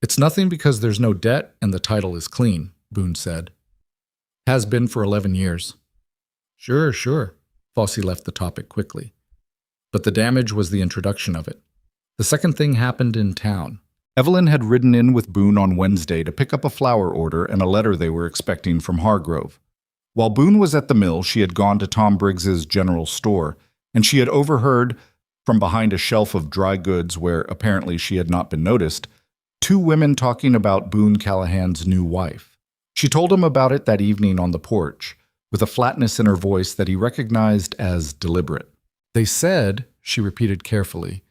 S1: "It's nothing because there's no debt and the title is clean," Boone said. "Has been for 11 years. Sure. Fossey left the topic quickly. But the damage was the introduction of it. The second thing happened in town. Evelyn had ridden in with Boone on Wednesday to pick up a flour order and a letter they were expecting from Hargrove. While Boone was at the mill, she had gone to Tom Briggs's general store, and she had overheard, from behind a shelf of dry goods where apparently she had not been noticed, 2 women talking about Boone Callahan's new wife. She told him about it that evening on the porch, with a flatness in her voice that he recognized as deliberate. "They said," she repeated carefully,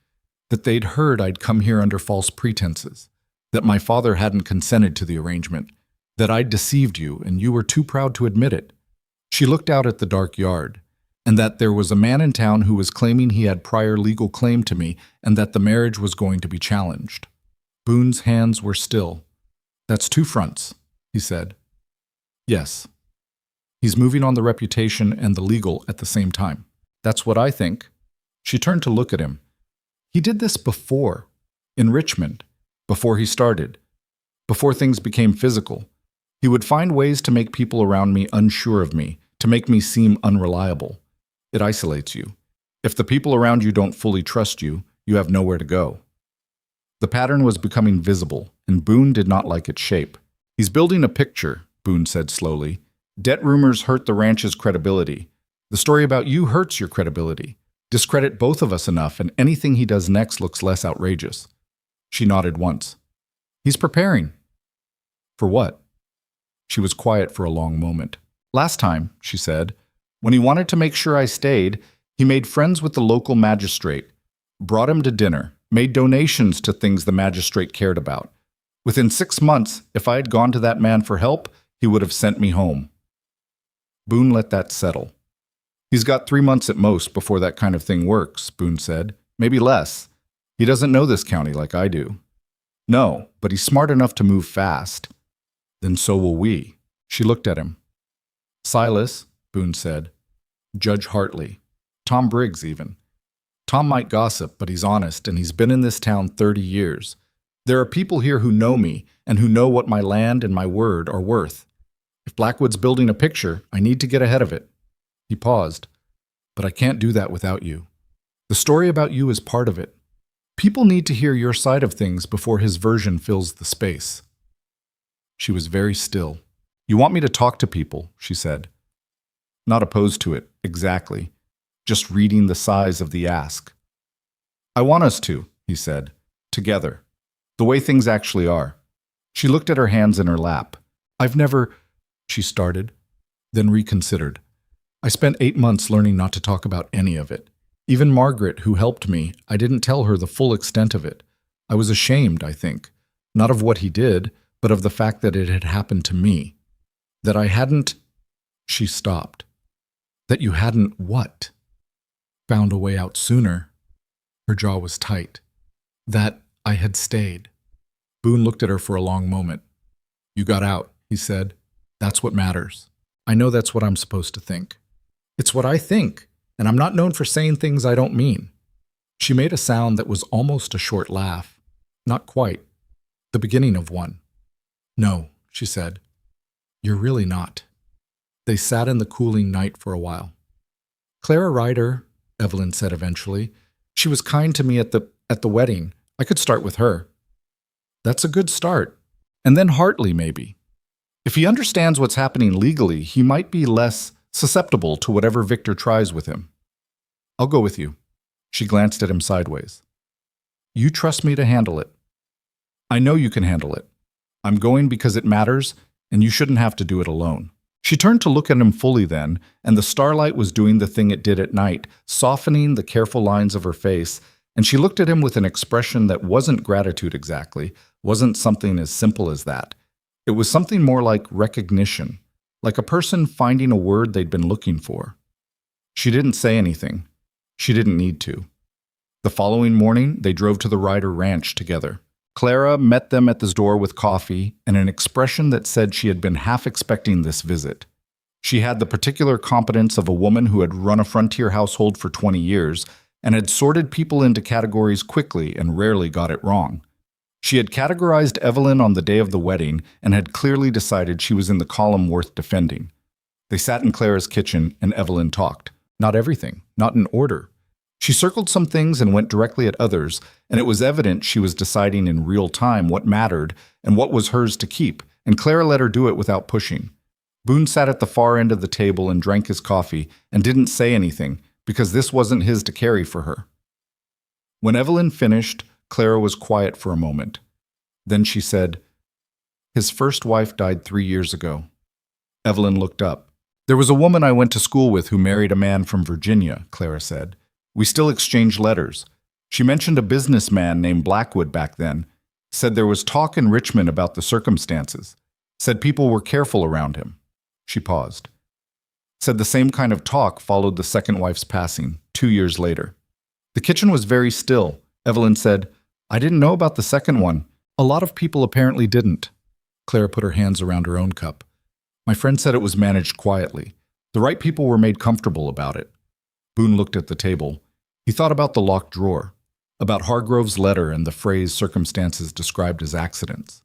S1: "that they'd heard I'd come here under false pretenses, that my father hadn't consented to the arrangement, that I'd deceived you and you were too proud to admit it." She looked out at the dark yard. and that there was a man in town who was claiming he had prior legal claim to me and that the marriage was going to be challenged. Boone's hands were still. That's two fronts, he said. Yes. He's moving on the reputation and the legal at the same time. That's what I think. She turned to look at him. He did this before, in Richmond, before he started, before things became physical. He would find ways to make people around me unsure of me, to make me seem unreliable. It isolates you. If the people around you don't fully trust you, you have nowhere to go. The pattern was becoming visible, and Boone did not like its shape. He's building a picture, Boone said slowly. Debt rumors hurt the ranch's credibility. The story about you hurts your credibility. Discredit both of us enough, and anything he does next looks less outrageous. She nodded once. He's preparing. For what? She was quiet for a long moment. Last time, she said, when he wanted to make sure I stayed, he made friends with the local magistrate, brought him to dinner, made donations to things the magistrate cared about. Within 6 months, if I had gone to that man for help, he would have sent me home. Boone let that settle. He's got 3 months at most before that kind of thing works, Boone said. Maybe less. He doesn't know this county like I do. No, but he's smart enough to move fast. Then so will we. She looked at him. Silas, Boone said. Judge Hartley. Tom Briggs, even. Tom might gossip, but he's honest, and he's been in this town 30 years. There are people here who know me, and who know what my land and my word are worth. If Blackwood's building a picture, I need to get ahead of it. He paused. But I can't do that without you. The story about you is part of it. People need to hear your side of things before his version fills the space. She was very still. You want me to talk to people, she said. Not opposed to it, exactly. Just reading the size of the ask. I want us to, he said. Together. The way things actually are. She looked at her hands in her lap. I've never, she started, then reconsidered. I spent 8 months learning not to talk about any of it. Even Margaret, who helped me, I didn't tell her the full extent of it. I was ashamed, I think. Not of what he did, but of the fact that it had happened to me. That I hadn't, she stopped. That you hadn't what? Found a way out sooner. Her jaw was tight. That I had stayed. Boone looked at her for a long moment. You got out, he said. That's what matters. I know that's what I'm supposed to think. It's what I think, and I'm not known for saying things I don't mean. She made a sound that was almost a short laugh. Not quite. The beginning of one. No, she said. You're really not. They sat in the cooling night for a while. Clara Ryder, Evelyn said eventually. She was kind to me at the wedding. I could start with her. That's a good start. And then Hartley, maybe. If he understands what's happening legally, he might be less susceptible to whatever Victor tries with him. I'll go with you. She glanced at him sideways. You trust me to handle it. I know you can handle it. I'm going because it matters, and you shouldn't have to do it alone. She turned to look at him fully then, and the starlight was doing the thing it did at night, softening the careful lines of her face, and she looked at him with an expression that wasn't gratitude exactly, wasn't something as simple as that. It was something more like recognition, like a person finding a word they'd been looking for. She didn't say anything. She didn't need to. The following morning, they drove to the Ryder Ranch together. Clara met them at the door with coffee and an expression that said she had been half expecting this visit. She had the particular competence of a woman who had run a frontier household for 20 years and had sorted people into categories quickly and rarely got it wrong. She had categorized Evelyn on the day of the wedding and had clearly decided she was in the column worth defending. They sat in Clara's kitchen and Evelyn talked. Not everything, not in order. She circled some things and went directly at others, and it was evident she was deciding in real time what mattered and what was hers to keep, and Clara let her do it without pushing. Boone sat at the far end of the table and drank his coffee and didn't say anything, because this wasn't his to carry for her. When Evelyn finished, Clara was quiet for a moment. Then she said, His first wife died 3 years ago. Evelyn looked up. There was a woman I went to school with who married a man from Virginia, Clara said. We still exchange letters. She mentioned a businessman named Blackwood back then. Said there was talk in Richmond about the circumstances. Said people were careful around him. She paused. said the same kind of talk followed the second wife's passing, 2 years later. The kitchen was very still. Evelyn said, "I didn't know about the second one. A lot of people apparently didn't." Clara put her hands around her own cup. "My friend said it was managed quietly. The right people were made comfortable about it." Boone looked at the table. He thought about the locked drawer, about Hargrove's letter and the phrase circumstances described as accidents.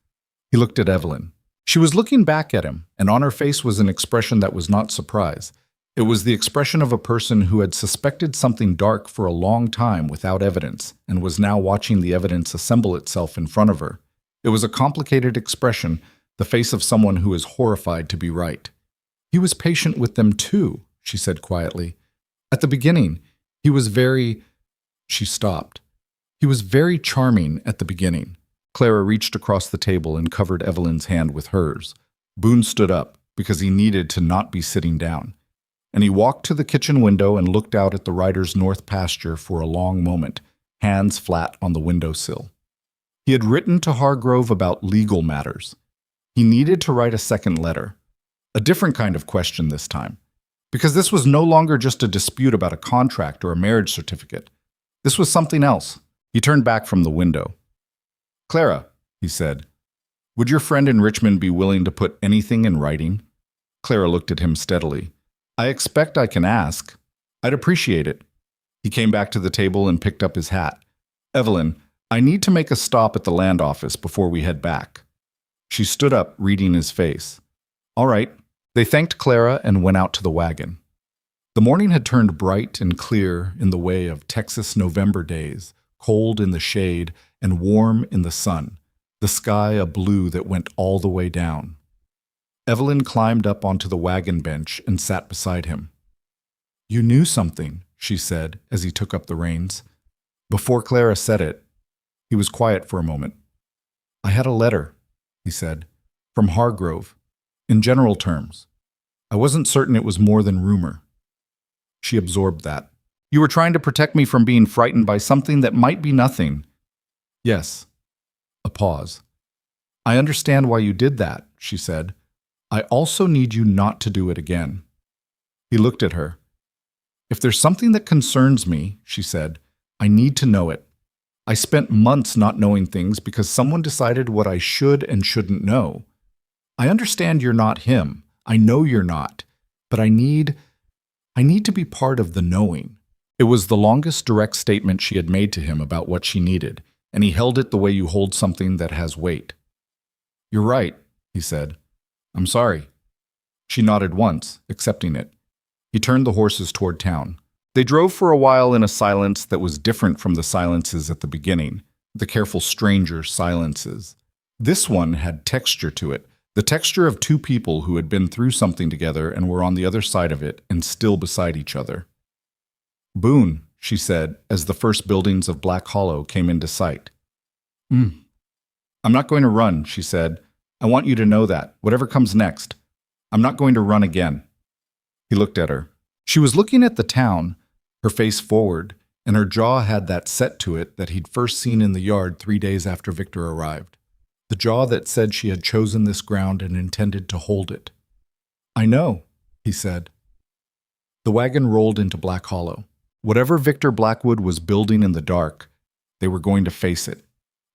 S1: He looked at Evelyn. She was looking back at him, and on her face was an expression that was not surprise. It was the expression of a person who had suspected something dark for a long time without evidence, and was now watching the evidence assemble itself in front of her. It was a complicated expression, the face of someone who is horrified to be right. "He was patient with them too," she said quietly. "At the beginning, he was very—" She stopped. "He was very charming at the beginning." Clara reached across the table and covered Evelyn's hand with hers. Boone stood up, because he needed to not be sitting down, and he walked to the kitchen window and looked out at the Riders' north pasture for a long moment, hands flat on the windowsill. He had written to Hargrove about legal matters. He needed to write a second letter. A different kind of question this time, because this was no longer just a dispute about a contract or a marriage certificate. This was something else. He turned back from the window. "Clara," he said, "would your friend in Richmond be willing to put anything in writing?" Clara looked at him steadily. "I expect I can ask. I'd appreciate it." He came back to the table and picked up his hat. "Evelyn, I need to make a stop at the land office before we head back." She stood up, reading his face. "All right." They thanked Clara and went out to the wagon. The morning had turned bright and clear in the way of Texas November days, cold in the shade and warm in the sun, the sky a blue that went all the way down. Evelyn climbed up onto the wagon bench and sat beside him. "You knew something," she said as he took up the reins. Before Clara said it, he was quiet for a moment. "I had a letter," he said, "from Hargrove, in general terms. I wasn't certain it was more than rumor." She absorbed that. "You were trying to protect me from being frightened by something that might be nothing." "Yes." A pause. "I understand why you did that," she said. "I also need you not to do it again." He looked at her. "If there's something that concerns me," she said, "I need to know it. I spent months not knowing things because someone decided what I should and shouldn't know. I understand you're not him. I know you're not. But I need to be part of the knowing." It was the longest direct statement she had made to him about what she needed, and he held it the way you hold something that has weight. "You're right," he said. "I'm sorry." She nodded once, accepting it. He turned the horses toward town. They drove for a while in a silence that was different from the silences at the beginning, the careful stranger silences. This one had texture to it, the texture of two people who had been through something together and were on the other side of it and still beside each other. "Boone," she said, as the first buildings of Black Hollow came into sight. I'm not going to run," she said. "I want you to know that, whatever comes next. I'm not going to run again." He looked at her. She was looking at the town, her face forward, and her jaw had that set to it that he'd first seen in the yard 3 days after Victor arrived. The jaw that said she had chosen this ground and intended to hold it. "I know," he said. The wagon rolled into Black Hollow. Whatever Victor Blackwood was building in the dark, they were going to face it.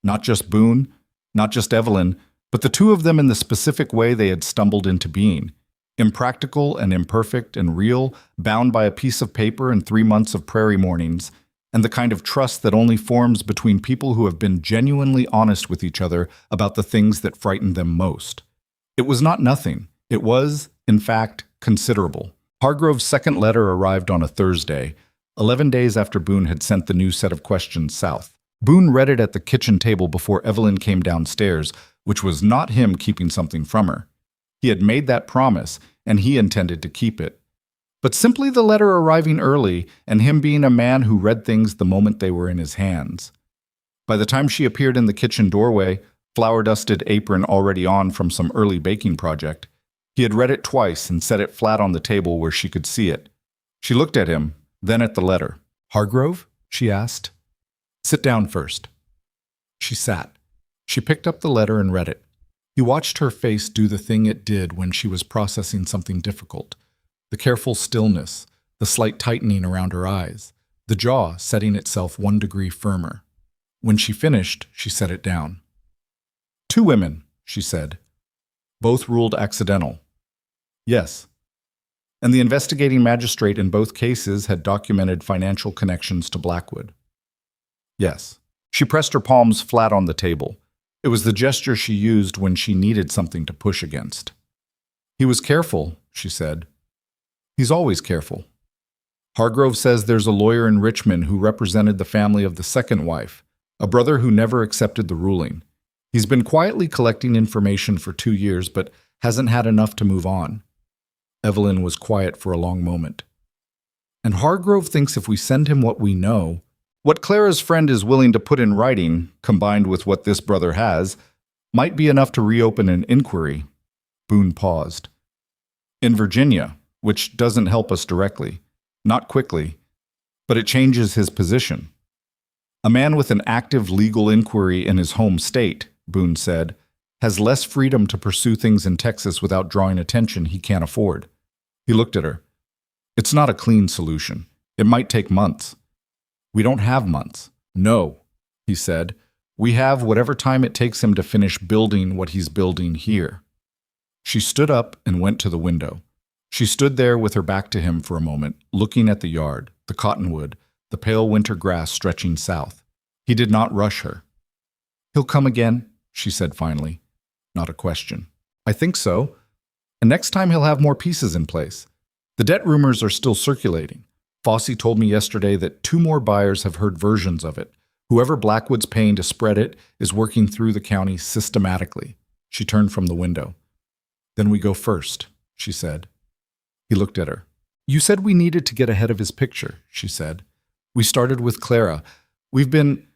S1: Not just Boone, not just Evelyn, but the two of them in the specific way they had stumbled into being. Impractical and imperfect and real, bound by a piece of paper and 3 months of prairie mornings, and the kind of trust that only forms between people who have been genuinely honest with each other about the things that frighten them most. It was not nothing. It was, in fact, considerable. Hargrove's second letter arrived on a Thursday, 11 days after Boone had sent the new set of questions south. Boone read it at the kitchen table before Evelyn came downstairs, which was not him keeping something from her. He had made that promise, and he intended to keep it. But simply the letter arriving early, and him being a man who read things the moment they were in his hands. By the time she appeared in the kitchen doorway, flour-dusted apron already on from some early baking project, he had read it twice and set it flat on the table where she could see it. She looked at him, then at the letter. "Hargrove?" she asked. "Sit down first." She sat. She picked up the letter and read it. He watched her face do the thing it did when she was processing something difficult. The careful stillness, the slight tightening around her eyes, the jaw setting itself 1 degree firmer. When she finished, she set it down. 2 women, she said. Both ruled accidental. Yes. And the investigating magistrate in both cases had documented financial connections to Blackwood. Yes. She pressed her palms flat on the table. It was the gesture she used when she needed something to push against. He was careful, she said. He's always careful. Hargrove says there's a lawyer in Richmond who represented the family of the second wife, a brother who never accepted the ruling. He's been quietly collecting information for 2 years, but hasn't had enough to move on. Evelyn was quiet for a long moment. And Hargrove thinks if we send him what we know, what Clara's friend is willing to put in writing, combined with what this brother has, might be enough to reopen an inquiry. Boone paused. In Virginia, which doesn't help us directly, not quickly, but it changes his position. A man with an active legal inquiry in his home state, Boone said, has less freedom to pursue things in Texas without drawing attention he can't afford. He looked at her. It's not a clean solution. It might take months. We don't have months. No, he said. We have whatever time it takes him to finish building what he's building here. She stood up and went to the window. She stood there with her back to him for a moment, looking at the yard, the cottonwood, the pale winter grass stretching south. He did not rush her. He'll come again, she said finally. Not a question. I think so. And next time he'll have more pieces in place. The debt rumors are still circulating. Fossey told me yesterday that 2 more buyers have heard versions of it. Whoever Blackwood's paying to spread it is working through the county systematically. She turned from the window. Then we go first, she said. He looked at her. You said we needed to get ahead of his picture, she said. We started with Clara. We've been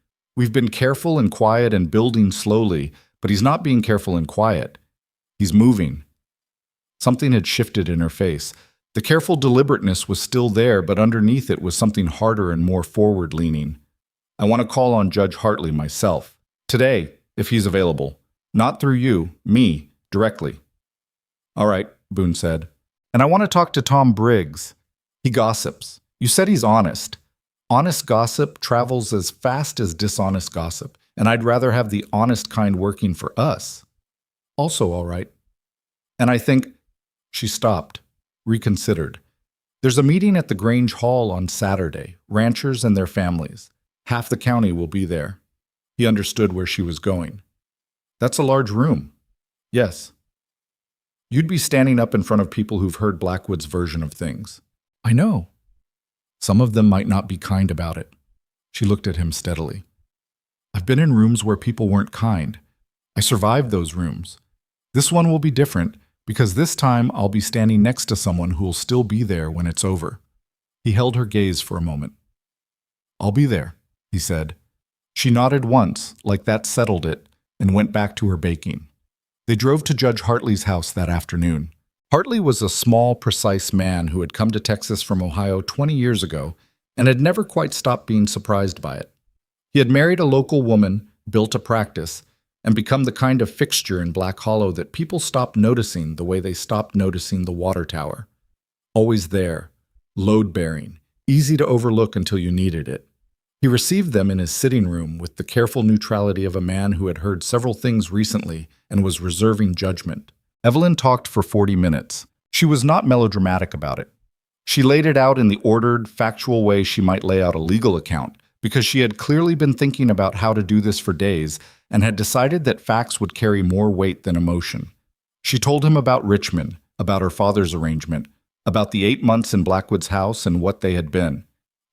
S1: careful and quiet and building slowly, but he's not being careful and quiet. He's moving. Something had shifted in her face. The careful deliberateness was still there, but underneath it was something harder and more forward-leaning. I want to call on Judge Hartley myself. Today, if he's available. Not through you, me, directly. All right, Boone said. And I want to talk to Tom Briggs. He gossips. You said he's honest. Honest gossip travels as fast as dishonest gossip, and I'd rather have the honest kind working for us. Also all right. And I think... She stopped, reconsidered. There's a meeting at the Grange Hall on Saturday, ranchers and their families. Half the county will be there. He understood where she was going. That's a large room. Yes. You'd be standing up in front of people who've heard Blackwood's version of things. I know. Some of them might not be kind about it. She looked at him steadily. I've been in rooms where people weren't kind. I survived those rooms. This one will be different because this time I'll be standing next to someone who'll still be there when it's over. He held her gaze for a moment. I'll be there, he said. She nodded once, like that settled it, and went back to her baking. They drove to Judge Hartley's house that afternoon. Hartley was a small, precise man who had come to Texas from Ohio 20 years ago and had never quite stopped being surprised by it. He had married a local woman, built a practice, and become the kind of fixture in Black Hollow that people stopped noticing the way they stopped noticing the water tower. Always there, load-bearing, easy to overlook until you needed it. He received them in his sitting room with the careful neutrality of a man who had heard several things recently and was reserving judgment. Evelyn talked for 40 minutes. She was not melodramatic about it. She laid it out in the ordered, factual way she might lay out a legal account, because she had clearly been thinking about how to do this for days and had decided that facts would carry more weight than emotion. She told him about Richmond, about her father's arrangement, about the 8 months in Blackwood's house and what they had been.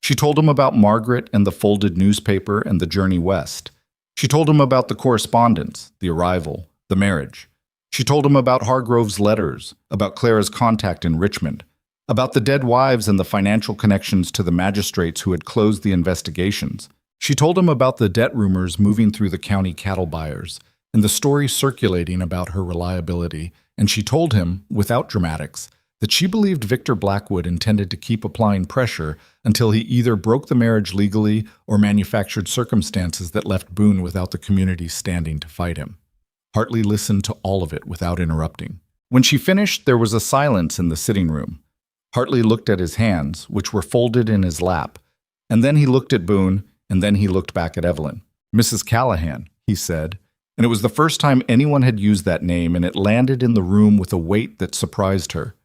S1: She told him about Margaret and the folded newspaper and the journey west. She told him about the correspondence, the arrival, the marriage. She told him about Hargrove's letters, about Clara's contact in Richmond, about the dead wives and the financial connections to the magistrates who had closed the investigations. She told him about the debt rumors moving through the county cattle buyers and the story circulating about her reliability, and she told him, without dramatics, that she believed Victor Blackwood intended to keep applying pressure until he either broke the marriage legally or manufactured circumstances that left Boone without the community standing to fight him. Hartley listened to all of it without interrupting. When she finished, there was a silence in the sitting room. Hartley looked at his hands, which were folded in his lap, and then he looked at Boone, and then he looked back at Evelyn. "Mrs. Callahan," he said, and it was the first time anyone had used that name, and it landed in the room with a weight that surprised her.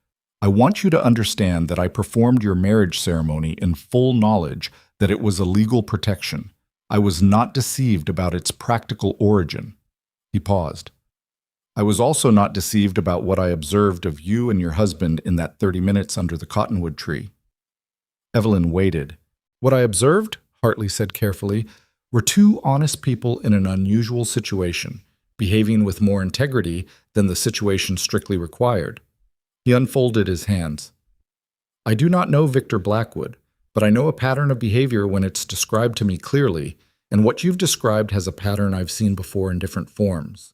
S1: "I want you to understand that I performed your marriage ceremony in full knowledge that it was a legal protection. I was not deceived about its practical origin." He paused. "I was also not deceived about what I observed of you and your husband in that 30 minutes under the cottonwood tree." Evelyn waited. "What I observed," Hartley said carefully, "were two honest people in an unusual situation, behaving with more integrity than the situation strictly required." He unfolded his hands. "I do not know Victor Blackwood, but I know a pattern of behavior when it's described to me clearly, and what you've described has a pattern I've seen before in different forms."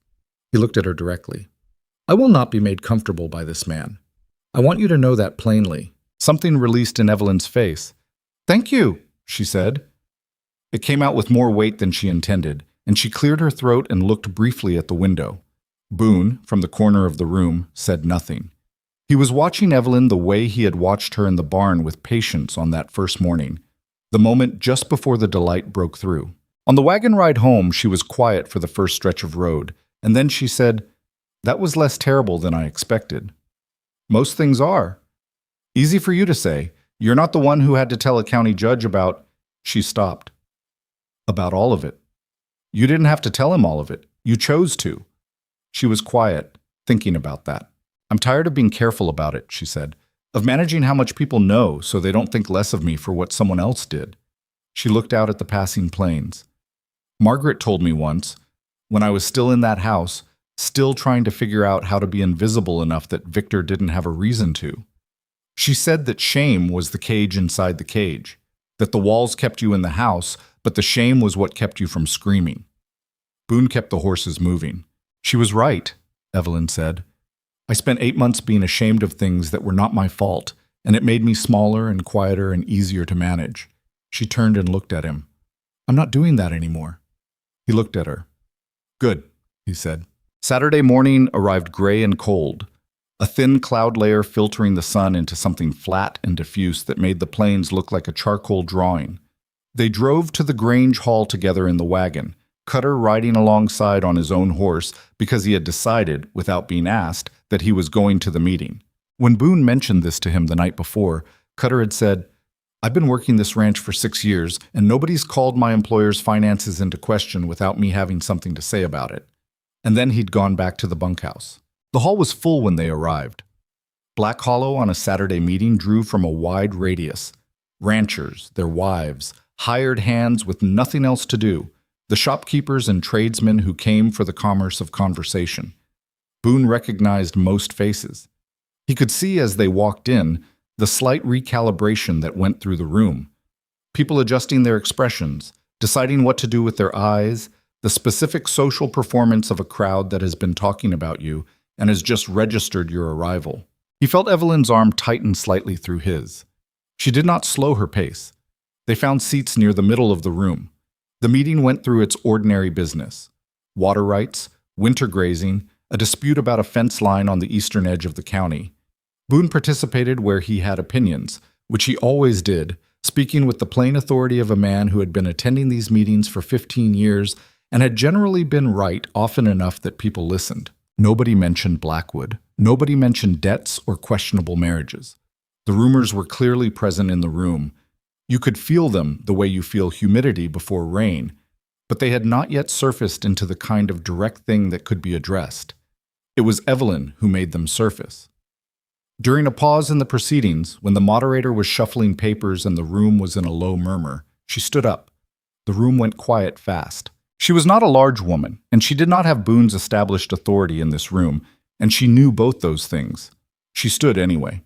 S1: He looked at her directly. "I will not be made comfortable by this man. I want you to know that plainly." Something released in Evelyn's face. "Thank you," she said. It came out with more weight than she intended, and she cleared her throat and looked briefly at the window. Boone, from the corner of the room, said nothing. He was watching Evelyn the way he had watched her in the barn with patience on that first morning, the moment just before the delight broke through. On the wagon ride home, she was quiet for the first stretch of road, and then she said, "That was less terrible than I expected." "Most things are." "Easy for you to say. You're not the one who had to tell a county judge about—" She stopped. "About all of it." "You didn't have to tell him all of it. You chose to." She was quiet, thinking about that. "I'm tired of being careful about it," she said, "of managing how much people know so they don't think less of me for what someone else did." She looked out at the passing planes. "Margaret told me once, when I was still in that house, still trying to figure out how to be invisible enough that Victor didn't have a reason to. She said that shame was the cage inside the cage, that the walls kept you in the house, but the shame was what kept you from screaming." Boone kept the horses moving. "She was right," Evelyn said. "I spent 8 months being ashamed of things that were not my fault, and it made me smaller and quieter and easier to manage." She turned and looked at him. "I'm not doing that anymore." He looked at her. "Good," he said. Saturday morning arrived gray and cold, a thin cloud layer filtering the sun into something flat and diffuse that made the plains look like a charcoal drawing. They drove to the Grange Hall together in the wagon, Cutter riding alongside on his own horse because he had decided, without being asked, that he was going to the meeting. When Boone mentioned this to him the night before, Cutter had said, "I've been working this ranch for 6 years, and nobody's called my employer's finances into question without me having something to say about it." And then he'd gone back to the bunkhouse. The hall was full when they arrived. Black Hollow on a Saturday meeting drew from a wide radius. Ranchers, their wives, hired hands with nothing else to do, the shopkeepers and tradesmen who came for the commerce of conversation. Boone recognized most faces. He could see as they walked in the slight recalibration that went through the room. People adjusting their expressions, deciding what to do with their eyes, the specific social performance of a crowd that has been talking about you and has just registered your arrival. He felt Evelyn's arm tighten slightly through his. She did not slow her pace. They found seats near the middle of the room. The meeting went through its ordinary business. Water rights, winter grazing, a dispute about a fence line on the eastern edge of the county. Boone participated where he had opinions, which he always did, speaking with the plain authority of a man who had been attending these meetings for 15 years and had generally been right often enough that people listened. Nobody mentioned Blackwood. Nobody mentioned debts or questionable marriages. The rumors were clearly present in the room. You could feel them the way you feel humidity before rain, but they had not yet surfaced into the kind of direct thing that could be addressed. It was Evelyn who made them surface. During a pause in the proceedings, when the moderator was shuffling papers and the room was in a low murmur, she stood up. The room went quiet fast. She was not a large woman, and she did not have Boone's established authority in this room, and she knew both those things. She stood anyway.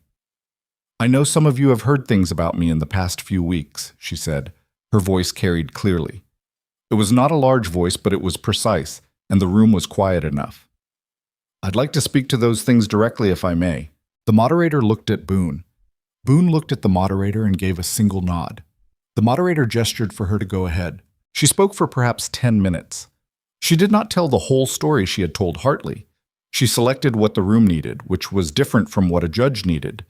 S1: "I know some of you have heard things about me in the past few weeks," she said. Her voice carried clearly. It was not a large voice, but it was precise, and the room was quiet enough. "I'd like to speak to those things directly if I may." The moderator looked at Boone. Boone looked at the moderator and gave a single nod. The moderator gestured for her to go ahead. She spoke for perhaps 10 minutes. She did not tell the whole story she had told Hartley. She selected what the room needed, which was different from what a judge needed.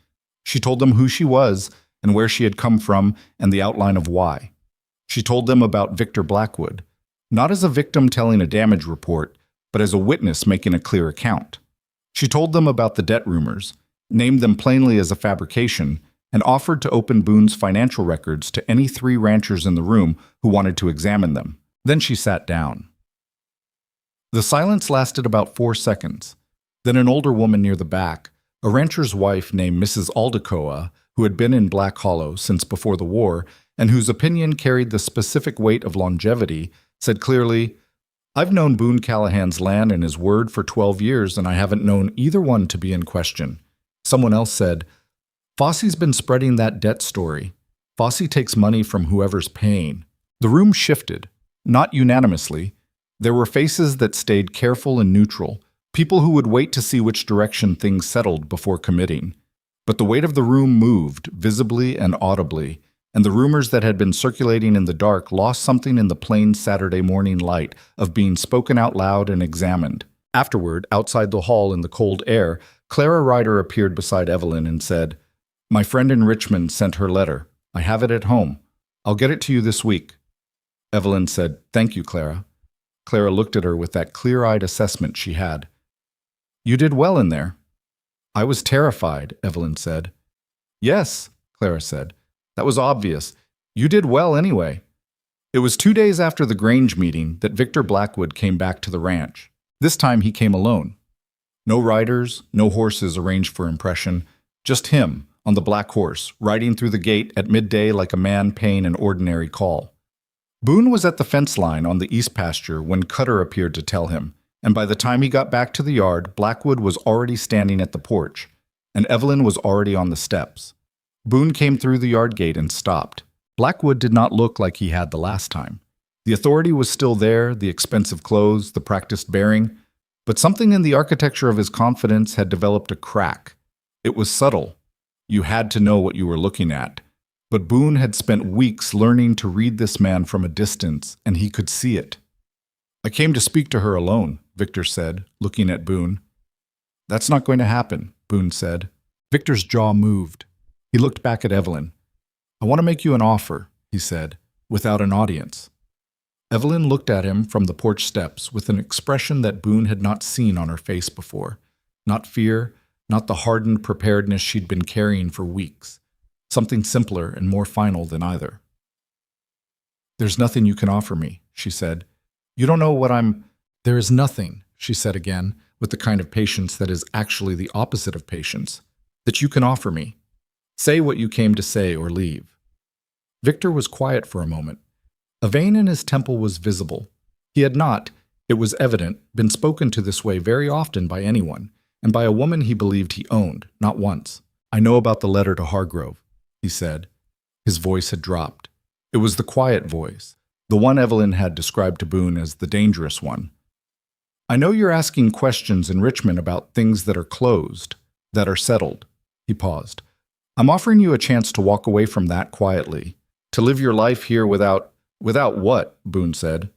S1: She told them who she was and where she had come from and the outline of why. She told them about Victor Blackwood, not as a victim telling a damage report, but as a witness making a clear account. She told them about the debt rumors, named them plainly as a fabrication, and offered to open Boone's financial records to any 3 ranchers in the room who wanted to examine them. Then she sat down. The silence lasted about 4 seconds. Then an older woman near the back, a rancher's wife named Mrs. Aldecoa, who had been in Black Hollow since before the war and whose opinion carried the specific weight of longevity, said clearly, "I've known Boone Callahan's land and his word for 12 years, and I haven't known either one to be in question." Someone else said, "Fosse's been spreading that debt story. Fosse takes money from whoever's paying." The room shifted, not unanimously. There were faces that stayed careful and neutral, people who would wait to see which direction things settled before committing. But the weight of the room moved, visibly and audibly, and the rumors that had been circulating in the dark lost something in the plain Saturday morning light of being spoken out loud and examined. Afterward, outside the hall in the cold air, Clara Ryder appeared beside Evelyn and said, "My friend in Richmond sent her letter. I have it at home. I'll get it to you this week." Evelyn said, "Thank you, Clara." Clara looked at her with that clear-eyed assessment she had. "You did well in there." "I was terrified," Evelyn said. "Yes," Clara said. "That was obvious. You did well anyway." It was 2 days after the Grange meeting that Victor Blackwood came back to the ranch. This time he came alone. No riders, no horses arranged for impression, just him on the black horse, riding through the gate at midday like a man paying an ordinary call. Boone was at the fence line on the east pasture when Cutter appeared to tell him, and by the time he got back to the yard, Blackwood was already standing at the porch, and Evelyn was already on the steps. Boone came through the yard gate and stopped. Blackwood did not look like he had the last time. The authority was still there, the expensive clothes, the practiced bearing, but something in the architecture of his confidence had developed a crack. It was subtle. You had to know what you were looking at. But Boone had spent weeks learning to read this man from a distance, and he could see it. "I came to speak to her alone," Victor said, looking at Boone. "That's not going to happen," Boone said. Victor's jaw moved. He looked back at Evelyn. "I want to make you an offer," he said, "without an audience." Evelyn looked at him from the porch steps with an expression that Boone had not seen on her face before. Not fear, not the hardened preparedness she'd been carrying for weeks. Something simpler and more final than either. "There's nothing you can offer me," she said. "You don't know what I'm—" "There is nothing," she said again, with the kind of patience that is actually the opposite of patience, "that you can offer me. Say what you came to say or leave." Victor was quiet for a moment. A vein in his temple was visible. He had not, it was evident, been spoken to this way very often by anyone, and by a woman he believed he owned, not once. "I know about the letter to Hargrove," he said. His voice had dropped. It was the quiet voice, the one Evelyn had described to Boone as the dangerous one. "I know you're asking questions in Richmond about things that are closed, that are settled." He paused. "I'm offering you a chance to walk away from that quietly, to live your life here without—" "Without what?" Boone said.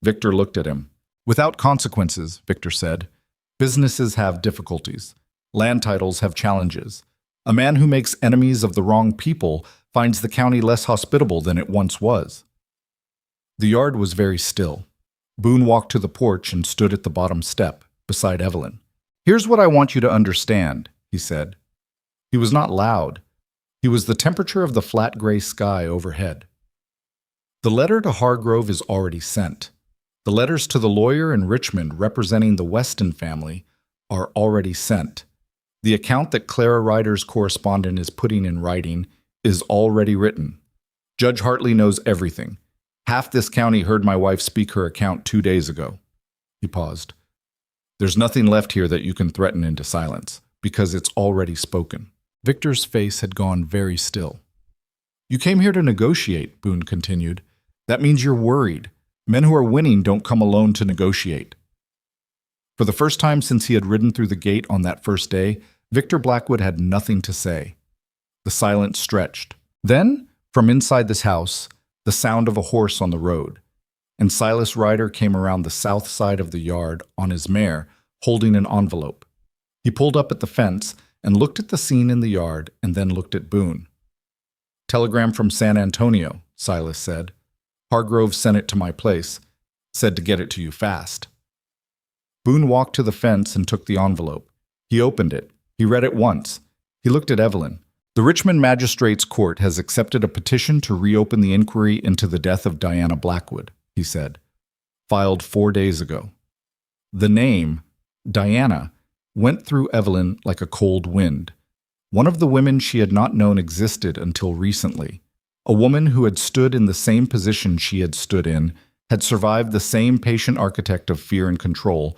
S1: Victor looked at him. "Without consequences," Victor said. "Businesses have difficulties. Land titles have challenges. A man who makes enemies of the wrong people finds the county less hospitable than it once was." The yard was very still. Boone walked to the porch and stood at the bottom step, beside Evelyn. "Here's what I want you to understand," he said. He was not loud. He was the temperature of the flat gray sky overhead. "The letter to Hargrove is already sent. The letters to the lawyer in Richmond representing the Weston family are already sent. The account that Clara Ryder's correspondent is putting in writing is already written. Judge Hartley knows everything. Half this county heard my wife speak her account 2 days ago." He paused. "There's nothing left here that you can threaten into silence, because it's already spoken." Victor's face had gone very still. "You came here to negotiate," Boone continued. "That means you're worried. Men who are winning don't come alone to negotiate." For the first time since he had ridden through the gate on that first day, Victor Blackwood had nothing to say. The silence stretched. Then, from inside this house, the sound of a horse on the road, and Silas Ryder came around the south side of the yard on his mare, holding an envelope. He pulled up at the fence, and looked at the scene in the yard and then looked at Boone. "Telegram from San Antonio," Silas said. "Hargrove sent it to my place. Said to get it to you fast." Boone walked to the fence and took the envelope. He opened it. He read it once. He looked at Evelyn. "The Richmond Magistrates Court has accepted a petition to reopen the inquiry into the death of Diana Blackwood," he said. "Filed 4 days ago." The name, Diana, went through Evelyn like a cold wind. One of the women she had not known existed until recently. A woman who had stood in the same position she had stood in, had survived the same patient architect of fear and control,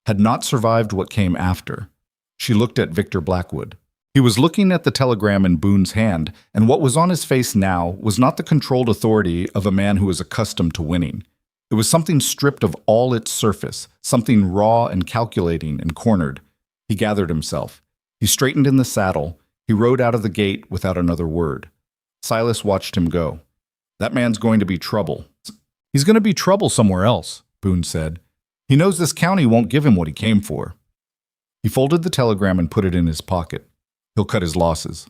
S1: had not survived what came after. She looked at Victor Blackwood. He was looking at the telegram in Boone's hand, and what was on his face now was not the controlled authority of a man who was accustomed to winning. It was something stripped of all its surface, something raw and calculating and cornered. He gathered himself. He straightened in the saddle. He rode out of the gate without another word. Silas watched him go. "That man's going to be trouble." "He's going to be trouble somewhere else," Boone said. "He knows this county won't give him what he came for." He folded the telegram and put it in his pocket. "He'll cut his losses."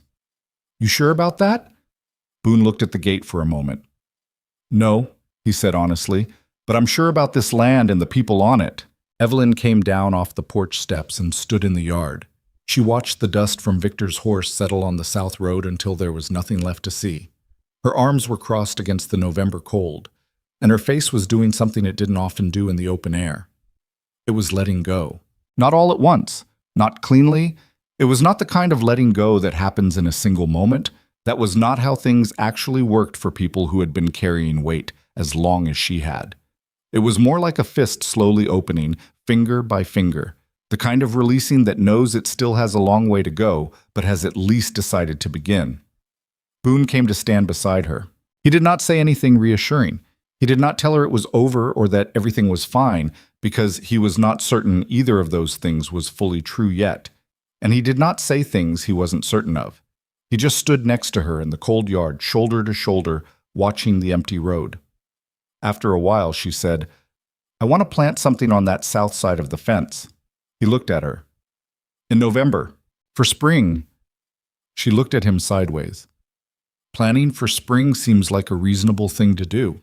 S1: "You sure about that?" Boone looked at the gate for a moment. "No," he said honestly, "but I'm sure about this land and the people on it." Evelyn came down off the porch steps and stood in the yard. She watched the dust from Victor's horse settle on the south road until there was nothing left to see. Her arms were crossed against the November cold, and her face was doing something it didn't often do in the open air. It was letting go. Not all at once, not cleanly. It was not the kind of letting go that happens in a single moment. That was not how things actually worked for people who had been carrying weight as long as she had. It was more like a fist slowly opening, finger by finger, the kind of releasing that knows it still has a long way to go, but has at least decided to begin. Boone came to stand beside her. He did not say anything reassuring. He did not tell her it was over or that everything was fine, because he was not certain either of those things was fully true yet. And he did not say things he wasn't certain of. He just stood next to her in the cold yard, shoulder to shoulder, watching the empty road. After a while, she said, "I want to plant something on that south side of the fence." He looked at her. "In November. For spring." She looked at him sideways. "Planning for spring seems like a reasonable thing to do."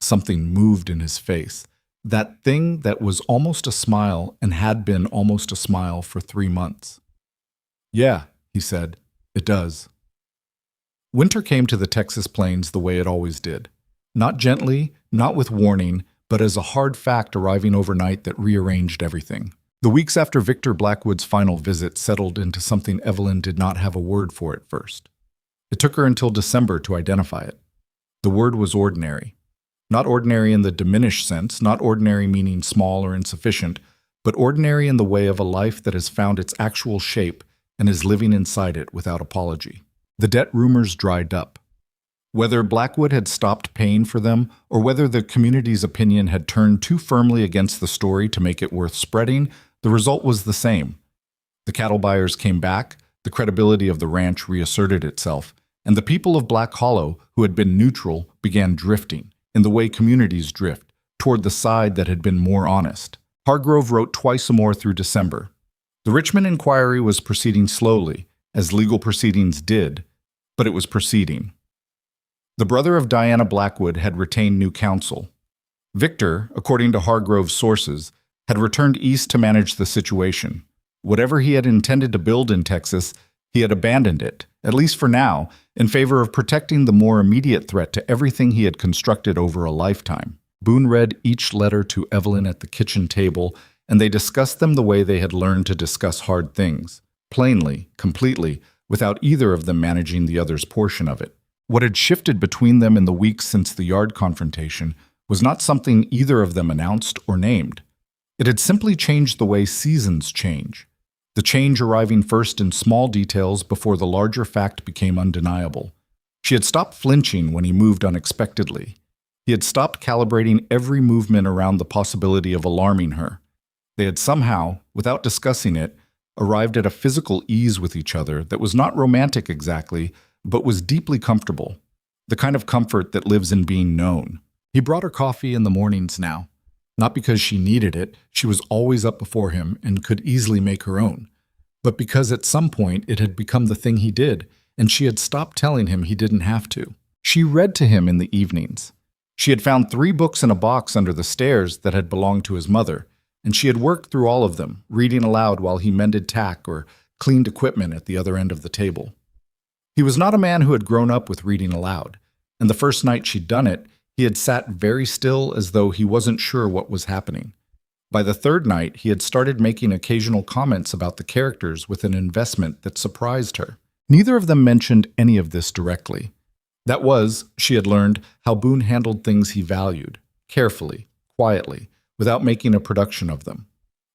S1: Something moved in his face. That thing that was almost a smile and had been almost a smile for 3 months. "Yeah," he said, "it does." Winter came to the Texas plains the way it always did. Not gently, not with warning, but as a hard fact arriving overnight that rearranged everything. The weeks after Victor Blackwood's final visit settled into something Evelyn did not have a word for at first. It took her until December to identify it. The word was ordinary. Not ordinary in the diminished sense, not ordinary meaning small or insufficient, but ordinary in the way of a life that has found its actual shape and is living inside it without apology. The debt rumors dried up. Whether Blackwood had stopped paying for them, or whether the community's opinion had turned too firmly against the story to make it worth spreading, the result was the same. The cattle buyers came back, the credibility of the ranch reasserted itself, and the people of Black Hollow, who had been neutral, began drifting, in the way communities drift, toward the side that had been more honest. Hargrove wrote twice more through December. The Richmond inquiry was proceeding slowly, as legal proceedings did, but it was proceeding. The brother of Diana Blackwood had retained new counsel. Victor, according to Hargrove's sources, had returned east to manage the situation. Whatever he had intended to build in Texas, he had abandoned it, at least for now, in favor of protecting the more immediate threat to everything he had constructed over a lifetime. Boone read each letter to Evelyn at the kitchen table, and they discussed them the way they had learned to discuss hard things, plainly, completely, without either of them managing the other's portion of it. What had shifted between them in the weeks since the yard confrontation was not something either of them announced or named. It had simply changed the way seasons change, the change arriving first in small details before the larger fact became undeniable. She had stopped flinching when he moved unexpectedly. He had stopped calibrating every movement around the possibility of alarming her. They had somehow, without discussing it, arrived at a physical ease with each other that was not romantic exactly, but was deeply comfortable, the kind of comfort that lives in being known. He brought her coffee in the mornings now. Not because she needed it, she was always up before him and could easily make her own, but because at some point it had become the thing he did, and she had stopped telling him he didn't have to. She read to him in the evenings. She had found 3 books in a box under the stairs that had belonged to his mother, and she had worked through all of them, reading aloud while he mended tack or cleaned equipment at the other end of the table. He was not a man who had grown up with reading aloud, and the first night she'd done it, he had sat very still as though he wasn't sure what was happening. By the 3rd night, he had started making occasional comments about the characters with an investment that surprised her. Neither of them mentioned any of this directly. That was, she had learned, how Boone handled things he valued, carefully, quietly, without making a production of them.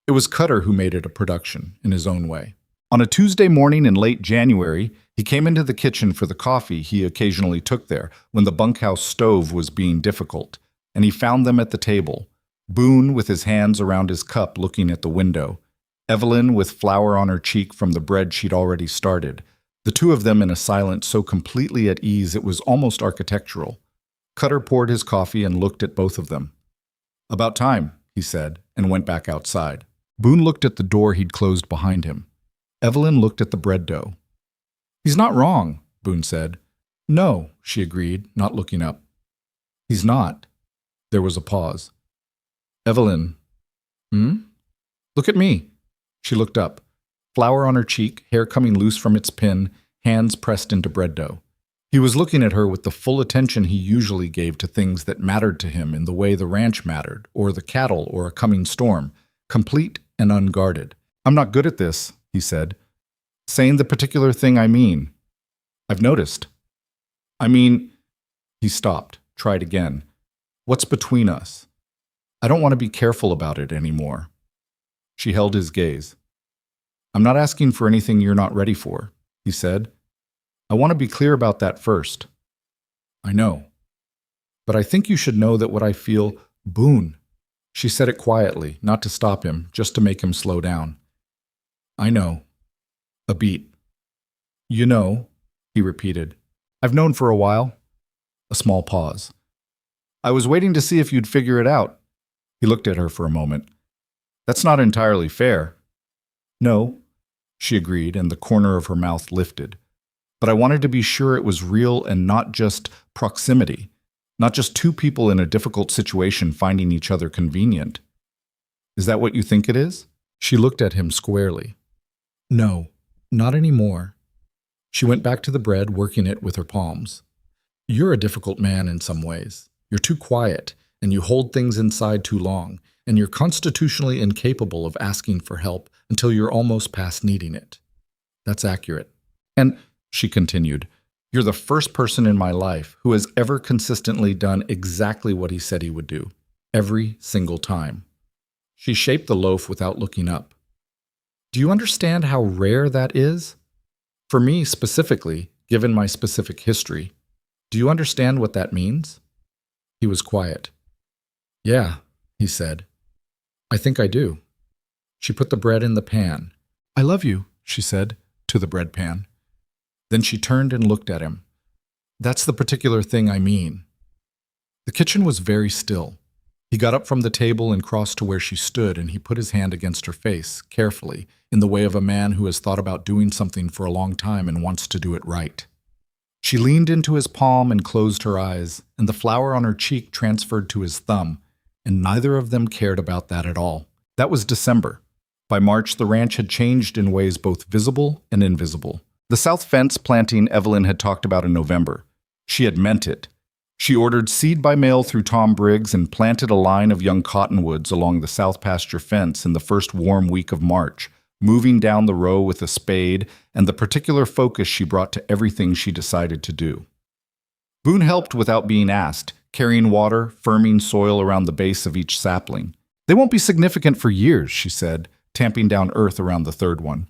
S1: It was Cutter who made it a production, in his own way. On a Tuesday morning in late January, he came into the kitchen for the coffee he occasionally took there when the bunkhouse stove was being difficult, and he found them at the table. Boone with his hands around his cup looking at the window, Evelyn with flour on her cheek from the bread she'd already started, the two of them in a silence so completely at ease it was almost architectural. Cutter poured his coffee and looked at both of them. "About time," he said, and went back outside. Boone looked at the door he'd closed behind him. Evelyn looked at the bread dough. "He's not wrong," Boone said. "No," she agreed, not looking up. "He's not." There was a pause. "Evelyn, Look at me." She looked up. Flour on her cheek, hair coming loose from its pin, hands pressed into bread dough. He was looking at her with the full attention he usually gave to things that mattered to him in the way the ranch mattered, or the cattle, or a coming storm, complete and unguarded. "I'm not good at this," he said. "Saying the particular thing I mean. I've noticed. I mean," he stopped, tried again. "What's between us? I don't want to be careful about it anymore." She held his gaze. "I'm not asking for anything you're not ready for," he said. "I want to be clear about that first." "I know. But I think you should know that what I feel—" "Boone." She said it quietly, not to stop him, just to make him slow down. "I know. A beat." "You know," he repeated. "I've known for a while." A small pause. "I was waiting to see if you'd figure it out." He looked at her for a moment. "That's not entirely fair." "No," she agreed, and the corner of her mouth lifted. "But I wanted to be sure it was real and not just proximity, not just two people in a difficult situation finding each other convenient." "Is that what you think it is?" She looked at him squarely. "No, not anymore." She went back to the bread, working it with her palms. "You're a difficult man in some ways. You're too quiet, and you hold things inside too long, and you're constitutionally incapable of asking for help until you're almost past needing it." "That's accurate." "And," she continued, "you're the first person in my life who has ever consistently done exactly what he said he would do, every single time." She shaped the loaf without looking up. "Do you understand how rare that is? For me specifically, given my specific history, do you understand what that means?" He was quiet. "Yeah," he said. "I think I do." She put the bread in the pan. "I love you," she said, to the bread pan. Then she turned and looked at him. "That's the particular thing I mean." The kitchen was very still. He got up from the table and crossed to where she stood, and he put his hand against her face, carefully, in the way of a man who has thought about doing something for a long time and wants to do it right. She leaned into his palm and closed her eyes, and the flour on her cheek transferred to his thumb, and neither of them cared about that at all. That was December. By March, the ranch had changed in ways both visible and invisible. The south fence planting Evelyn had talked about in November. She had meant it. She ordered seed by mail through Tom Briggs and planted a line of young cottonwoods along the south pasture fence in the first warm week of March, moving down the row with a spade and the particular focus she brought to everything she decided to do. Boone helped without being asked, carrying water, firming soil around the base of each sapling. "They won't be significant for years," she said, tamping down earth around the third one.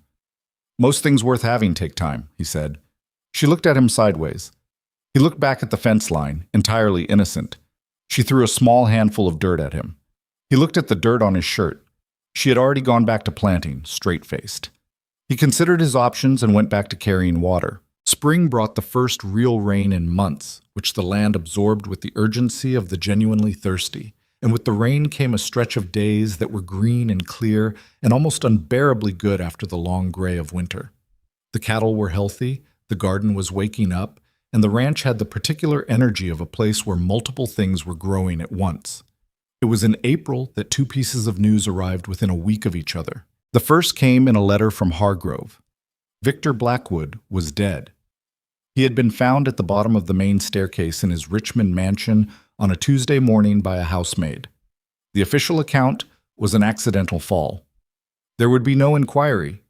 S1: "Most things worth having take time," he said. She looked at him sideways. He looked back at the fence line, entirely innocent. She threw a small handful of dirt at him. He looked at the dirt on his shirt. She had already gone back to planting, straight-faced. He considered his options and went back to carrying water. Spring brought the first real rain in months, which the land absorbed with the urgency of the genuinely thirsty, and with the rain came a stretch of days that were green and clear and almost unbearably good after the long gray of winter. The cattle were healthy, the garden was waking up, and the ranch had the particular energy of a place where multiple things were growing at once. It was in April that two pieces of news arrived within a week of each other. The first came in a letter from Hargrove. Victor Blackwood was dead. He had been found at the bottom of the main staircase in his Richmond mansion on a Tuesday morning by a housemaid. The official account was an accidental fall. There would be no inquiry.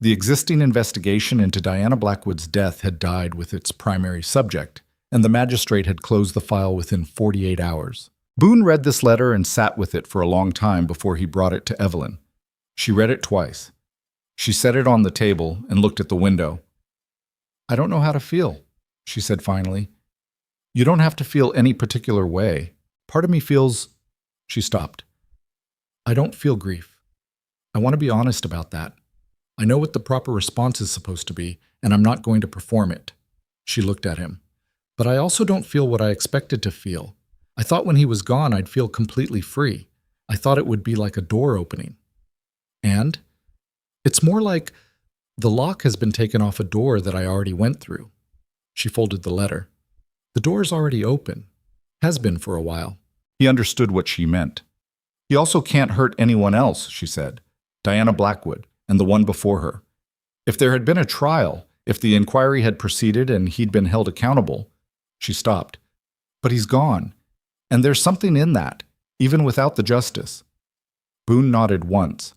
S1: The existing investigation into Diana Blackwood's death had died with its primary subject, and the magistrate had closed the file within 48 hours. Boone read this letter and sat with it for a long time before he brought it to Evelyn. She read it twice. She set it on the table and looked at the window. "I don't know how to feel," she said finally. "You don't have to feel any particular way. Part of me feels—" She stopped. "I don't feel grief. I want to be honest about that. I know what the proper response is supposed to be, and I'm not going to perform it." She looked at him. "But I also don't feel what I expected to feel. I thought when he was gone I'd feel completely free. I thought it would be like a door opening. And it's more like the lock has been taken off a door that I already went through." She folded the letter. "The door's already open. Has been for a while." He understood what she meant. "He also can't hurt anyone else," she said. "Diana Blackwood, and the one before her. If there had been a trial, if the inquiry had proceeded and he'd been held accountable—" She stopped. "But he's gone. And there's something in that, even without the justice." Boone nodded once.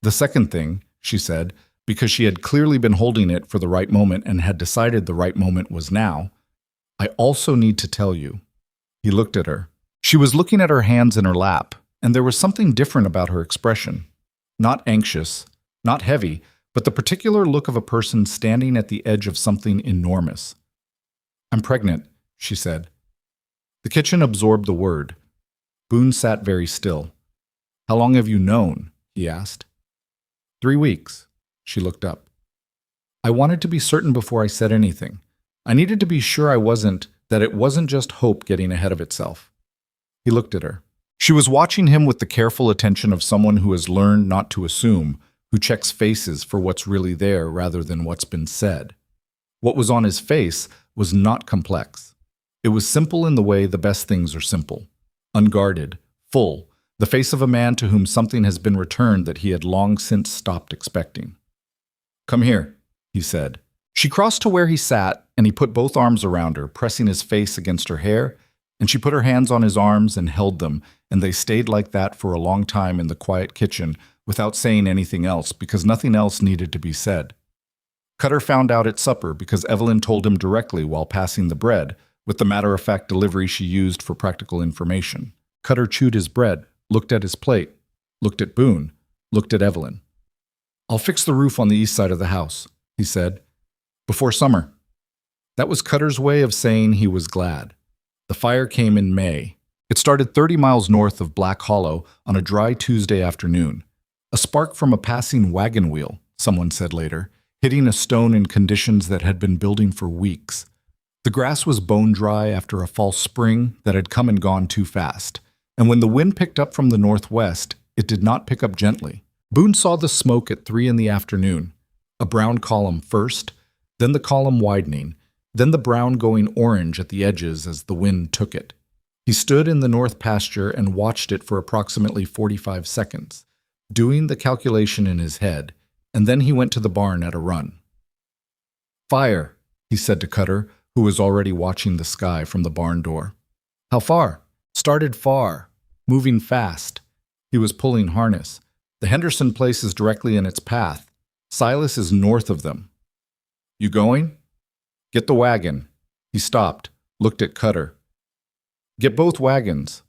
S1: "The second thing," she said, because she had clearly been holding it for the right moment and had decided the right moment was now, "I also need to tell you." He looked at her. She was looking at her hands in her lap, and there was something different about her expression. Not anxious, not heavy, but the particular look of a person standing at the edge of something enormous. "I'm pregnant," she said. The kitchen absorbed the word. Boone sat very still. "How long have you known?" he asked. 3 weeks. She looked up. "I wanted to be certain before I said anything. I needed to be sure that it wasn't just hope getting ahead of itself." He looked at her. She was watching him with the careful attention of someone who has learned not to assume, who checks faces for what's really there rather than what's been said. What was on his face was not complex. It was simple in the way the best things are simple. Unguarded, full, the face of a man to whom something has been returned that he had long since stopped expecting. "Come here," he said. She crossed to where he sat, and he put both arms around her, pressing his face against her hair, and she put her hands on his arms and held them, and they stayed like that for a long time in the quiet kitchen without saying anything else because nothing else needed to be said. Cutter found out at supper because Evelyn told him directly while passing the bread, with the matter-of-fact delivery she used for practical information. Cutter chewed his bread, looked at his plate, looked at Boone, looked at Evelyn. "I'll fix the roof on the east side of the house," he said. "Before summer." That was Cutter's way of saying he was glad. The fire came in May. It started 30 miles north of Black Hollow on a dry Tuesday afternoon. A spark from a passing wagon wheel, someone said later, hitting a stone in conditions that had been building for weeks. The grass was bone dry after a false spring that had come and gone too fast, and when the wind picked up from the northwest, it did not pick up gently. Boone saw the smoke at 3 in the afternoon, a brown column first, then the column widening, then the brown going orange at the edges as the wind took it. He stood in the north pasture and watched it for approximately 45 seconds, doing the calculation in his head, and then he went to the barn at a run. "Fire," he said to Cutter, who was already watching the sky from the barn door. "How far?" "Started far. Moving fast." He was pulling harness. "The Henderson place is directly in its path. Silas is north of them." "You going?" "Get the wagon." He stopped, looked at Cutter. "Get both wagons."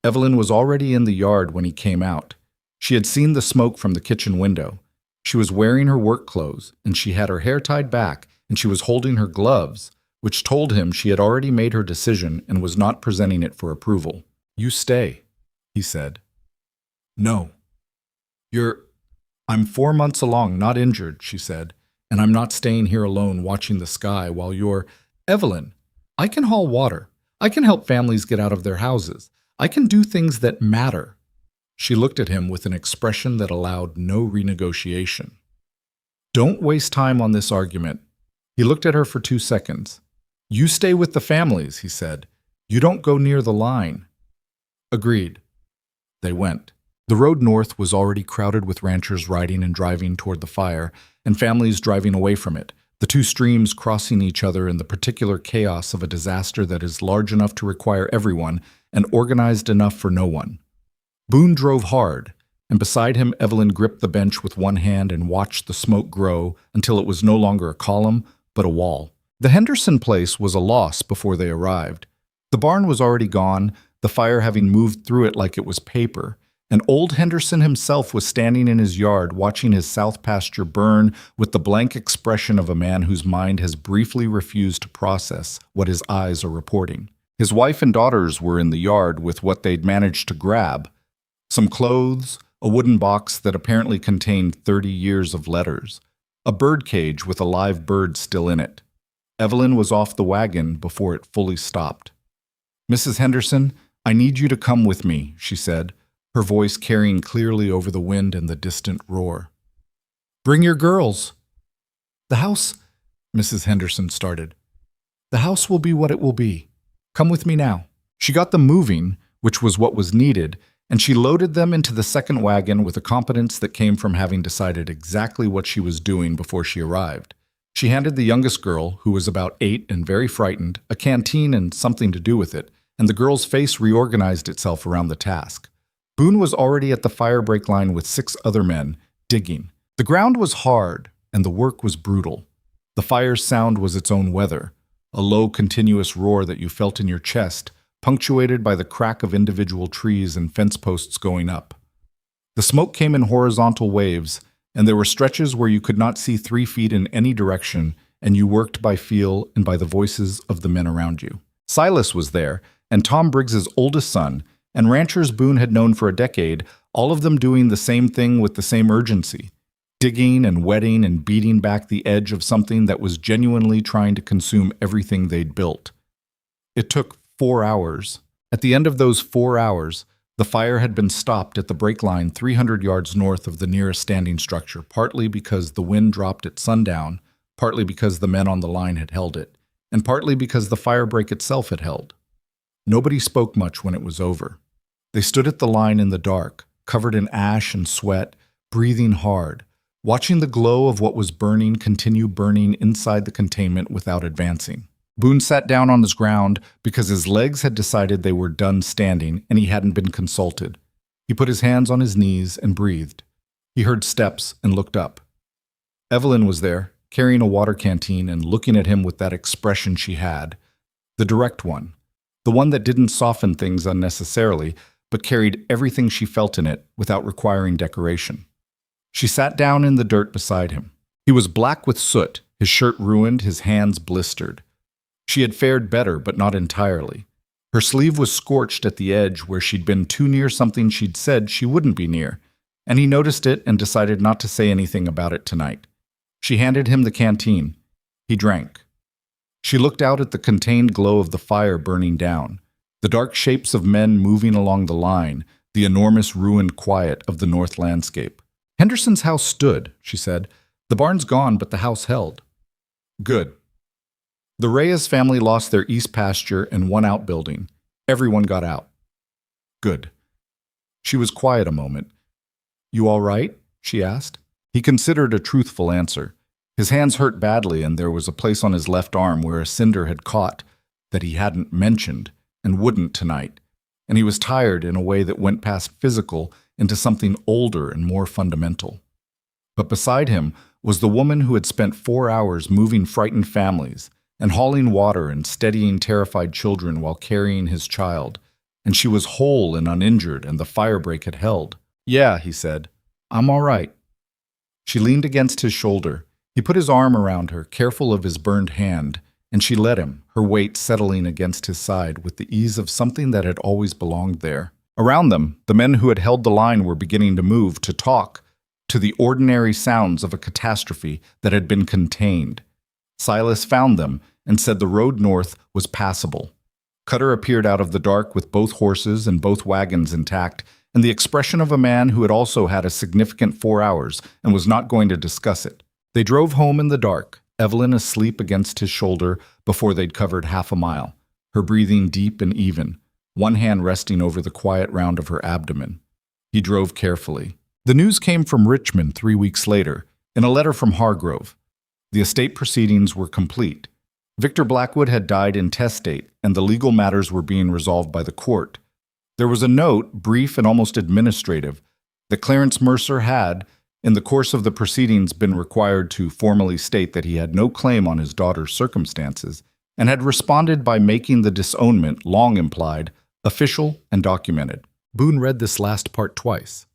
S1: Evelyn was already in the yard when he came out. She had seen the smoke from the kitchen window. She was wearing her work clothes, and she had her hair tied back, and she was holding her gloves, which told him she had already made her decision and was not presenting it for approval. "You stay," he said. "No." "I'm 4 months along, not injured," she said, "and I'm not staying here alone watching the sky while you're—" "Evelyn, I can haul water. I can help families get out of their houses. I can do things that matter." She looked at him with an expression that allowed no renegotiation. "Don't waste time on this argument." He looked at her for 2 seconds. "You stay with the families," he said. "You don't go near the line." Agreed. They went. The road north was already crowded with ranchers riding and driving toward the fire, and families driving away from it, the two streams crossing each other in the particular chaos of a disaster that is large enough to require everyone and organized enough for no one. Boone drove hard, and beside him Evelyn gripped the bench with one hand and watched the smoke grow until it was no longer a column, but a wall. The Henderson place was a loss before they arrived. The barn was already gone, the fire having moved through it like it was paper, and old Henderson himself was standing in his yard watching his south pasture burn with the blank expression of a man whose mind has briefly refused to process what his eyes are reporting. His wife and daughters were in the yard with what they'd managed to grab: some clothes, a wooden box that apparently contained 30 years of letters, a bird cage with a live bird still in it. Evelyn was off the wagon before it fully stopped. "Mrs. Henderson, I need you to come with me," she said, her voice carrying clearly over the wind and the distant roar. "Bring your girls." "The house," Mrs. Henderson started. "The house will be what it will be. Come with me now." She got them moving, which was what was needed, and she loaded them into the second wagon with a competence that came from having decided exactly what she was doing before she arrived. She handed the youngest girl, who was about 8 and very frightened, a canteen and something to do with it, and the girl's face reorganized itself around the task. Boone was already at the fire break line with 6 other men, digging. The ground was hard, and the work was brutal. The fire's sound was its own weather, a low, continuous roar that you felt in your chest, punctuated by the crack of individual trees and fence posts going up. The smoke came in horizontal waves, and there were stretches where you could not see 3 feet in any direction, and you worked by feel and by the voices of the men around you. Silas was there, and Tom Briggs's oldest son, and ranchers Boone had known for a decade, all of them doing the same thing with the same urgency, digging and wetting and beating back the edge of something that was genuinely trying to consume everything they'd built. It took 4 hours. At the end of those 4 hours, the fire had been stopped at the break line 300 yards north of the nearest standing structure, partly because the wind dropped at sundown, partly because the men on the line had held it, and partly because the fire break itself had held. Nobody spoke much when it was over. They stood at the line in the dark, covered in ash and sweat, breathing hard, watching the glow of what was burning continue burning inside the containment without advancing. Boone sat down on his ground because his legs had decided they were done standing and he hadn't been consulted. He put his hands on his knees and breathed. He heard steps and looked up. Evelyn was there, carrying a water canteen and looking at him with that expression she had, the direct one, the one that didn't soften things unnecessarily, but carried everything she felt in it without requiring decoration. She sat down in the dirt beside him. He was black with soot, his shirt ruined, his hands blistered. She had fared better, but not entirely. Her sleeve was scorched at the edge where she'd been too near something she'd said she wouldn't be near, and he noticed it and decided not to say anything about it tonight. She handed him the canteen. He drank. She looked out at the contained glow of the fire burning down, the dark shapes of men moving along the line, the enormous ruined quiet of the north landscape. "Henderson's house stood," she said. "The barn's gone, but the house held." "Good." The Reyes family lost their east pasture and one outbuilding. Everyone got out. "Good." She was quiet a moment. "You all right?" she asked. He considered a truthful answer. His hands hurt badly, and there was a place on his left arm where a cinder had caught that he hadn't mentioned and wouldn't tonight, and he was tired in a way that went past physical into something older and more fundamental. But beside him was the woman who had spent 4 hours moving frightened families and hauling water and steadying terrified children while carrying his child, and she was whole and uninjured, and the firebreak had held. "Yeah," he said. "I'm all right." She leaned against his shoulder. He put his arm around her, careful of his burned hand, and she let him, her weight settling against his side with the ease of something that had always belonged there. Around them, the men who had held the line were beginning to move, to talk, to the ordinary sounds of a catastrophe that had been contained. Silas found them and said the road north was passable. Cutter appeared out of the dark with both horses and both wagons intact, and the expression of a man who had also had a significant 4 hours and was not going to discuss it. They drove home in the dark, Evelyn asleep against his shoulder before they'd covered half a mile, her breathing deep and even, one hand resting over the quiet round of her abdomen. He drove carefully. The news came from Richmond 3 weeks later, in a letter from Hargrove. The estate proceedings were complete. Victor Blackwood had died intestate, and the legal matters were being resolved by the court. There was a note, brief and almost administrative, that Clarence Mercer had, in the course of the proceedings, been required to formally state that he had no claim on his daughter's circumstances, and had responded by making the disownment, long implied, official and documented. Boone read this last part twice.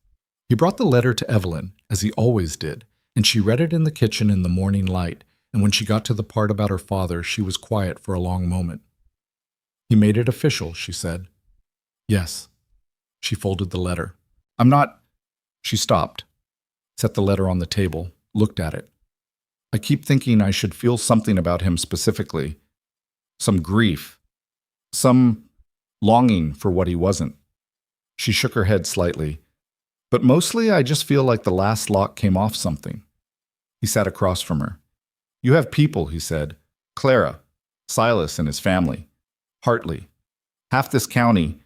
S1: He brought the letter to Evelyn, as he always did, and she read it in the kitchen in the morning light, and when she got to the part about her father, she was quiet for a long moment. "He made it official," she said. "Yes." She folded the letter. "I'm not—" She stopped, set the letter on the table, looked at it. "I keep thinking I should feel something about him specifically. Some grief. Some longing for what he wasn't." She shook her head slightly. "But mostly I just feel like the last lock came off something." He sat across from her. "You have people," he said. "Clara, Silas and his family, Hartley, half this county,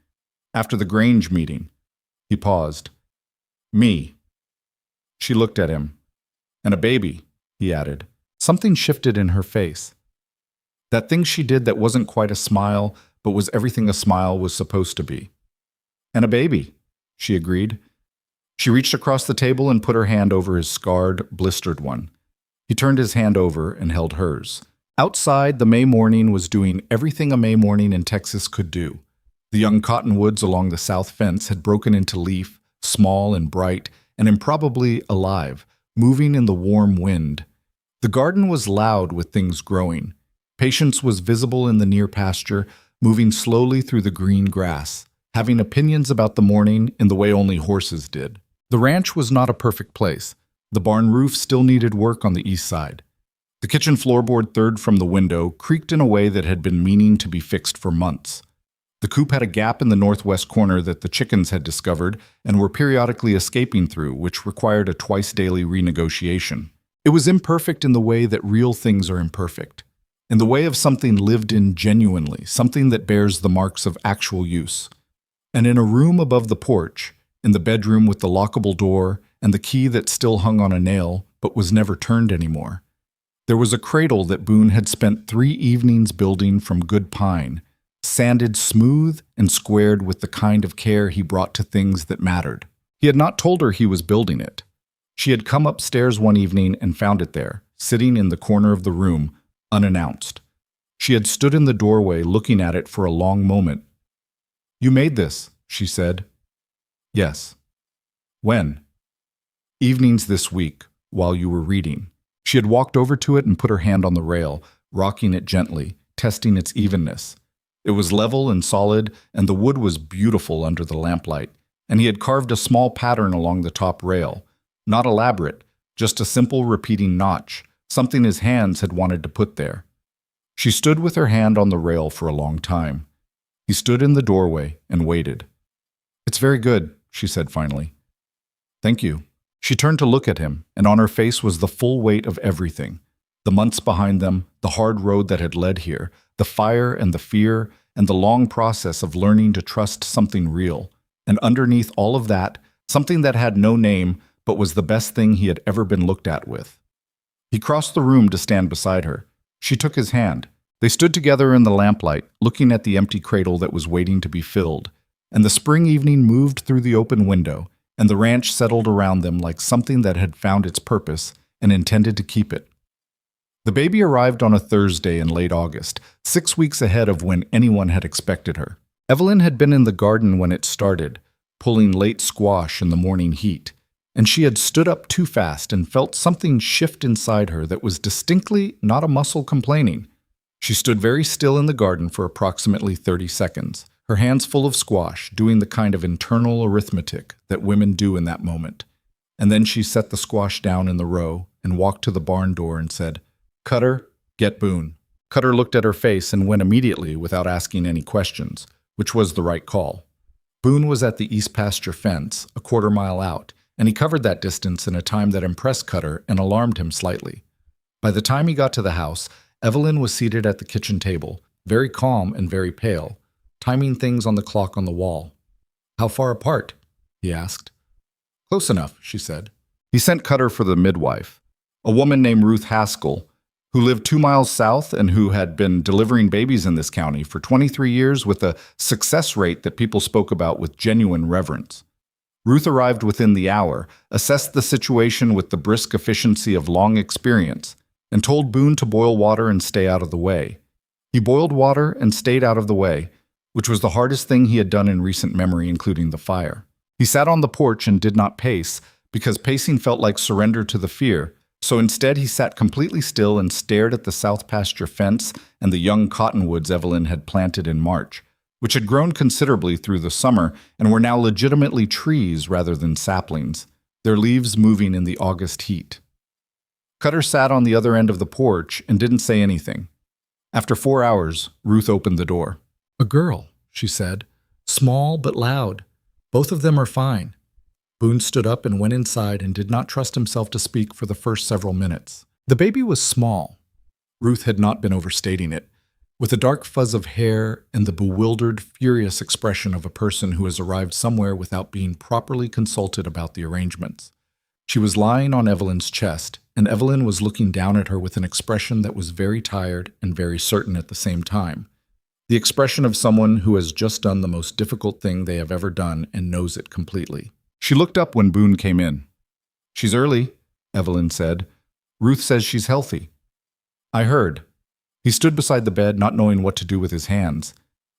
S1: after the Grange meeting." He paused. "Me." She looked at him. "And a baby," he added. Something shifted in her face. That thing she did that wasn't quite a smile, but was everything a smile was supposed to be. "And a baby," she agreed. She reached across the table and put her hand over his scarred, blistered one. He turned his hand over and held hers. Outside, the May morning was doing everything a May morning in Texas could do. The young cottonwoods along the south fence had broken into leaf, small and bright, and improbably alive, moving in the warm wind. The garden was loud with things growing. Patience was visible in the near pasture, moving slowly through the green grass, having opinions about the morning in the way only horses did. The ranch was not a perfect place. The barn roof still needed work on the east side. The kitchen floorboard third from the window creaked in a way that had been meaning to be fixed for months. The coop had a gap in the northwest corner that the chickens had discovered and were periodically escaping through, which required a twice-daily renegotiation. It was imperfect in the way that real things are imperfect, in the way of something lived in genuinely, something that bears the marks of actual use. And in a room above the porch, in the bedroom with the lockable door and the key that still hung on a nail but was never turned anymore, there was a cradle that Boone had spent 3 evenings building from good pine, sanded smooth and squared with the kind of care he brought to things that mattered. He had not told her he was building it. She had come upstairs one evening and found it there, sitting in the corner of the room, unannounced. She had stood in the doorway looking at it for a long moment. "You made this," she said. "Yes." "When?" "Evenings this week, while you were reading." She had walked over to it and put her hand on the rail, rocking it gently, testing its evenness. It was level and solid, and the wood was beautiful under the lamplight, and he had carved a small pattern along the top rail. Not elaborate, just a simple repeating notch, something his hands had wanted to put there. She stood with her hand on the rail for a long time. He stood in the doorway and waited. "It's very good," she said finally. "Thank you." She turned to look at him, and on her face was the full weight of everything. The months behind them, the hard road that had led here, the fire and the fear, and the long process of learning to trust something real. And underneath all of that, something that had no name, but was the best thing he had ever been looked at with. He crossed the room to stand beside her. She took his hand. They stood together in the lamplight, looking at the empty cradle that was waiting to be filled. And the spring evening moved through the open window, and the ranch settled around them like something that had found its purpose and intended to keep it. The baby arrived on a Thursday in late August, 6 weeks ahead of when anyone had expected her. Evelyn had been in the garden when it started, pulling late squash in the morning heat, and she had stood up too fast and felt something shift inside her that was distinctly not a muscle complaining. She stood very still in the garden for approximately 30 seconds, her hands full of squash, doing the kind of internal arithmetic that women do in that moment. And then she set the squash down in the row and walked to the barn door and said, "Cutter, get Boone. Cutter looked at her face and went immediately without asking any questions, which was the right call. Boone was at the east pasture fence, a quarter-mile out, and he covered that distance in a time that impressed Cutter and alarmed him slightly. By the time he got to the house, Evelyn was seated at the kitchen table, very calm and very pale, timing things on the clock on the wall. "How far apart?" he asked. "Close enough," she said. He sent Cutter for the midwife, a woman named Ruth Haskell, who lived 2 miles south and who had been delivering babies in this county for 23 years with a success rate that people spoke about with genuine reverence. Ruth arrived within the hour, assessed the situation with the brisk efficiency of long experience, and told Boone to boil water and stay out of the way. He boiled water and stayed out of the way, which was the hardest thing he had done in recent memory, including the fire. He sat on the porch and did not pace, because pacing felt like surrender to the fear, so instead he sat completely still and stared at the south pasture fence and the young cottonwoods Evelyn had planted in March, which had grown considerably through the summer and were now legitimately trees rather than saplings, their leaves moving in the August heat. Cutter sat on the other end of the porch and didn't say anything. After 4 hours, Ruth opened the door. "A girl," she said, "small but loud. Both of them are fine." Boone stood up and went inside and did not trust himself to speak for the first several minutes. The baby was small. Ruth had not been overstating it, with a dark fuzz of hair and the bewildered, furious expression of a person who has arrived somewhere without being properly consulted about the arrangements. She was lying on Evelyn's chest, and Evelyn was looking down at her with an expression that was very tired and very certain at the same time. The expression of someone who has just done the most difficult thing they have ever done and knows it completely. She looked up when Boone came in. "She's early," Evelyn said. "Ruth says she's healthy." "I heard." He stood beside the bed, not knowing what to do with his hands.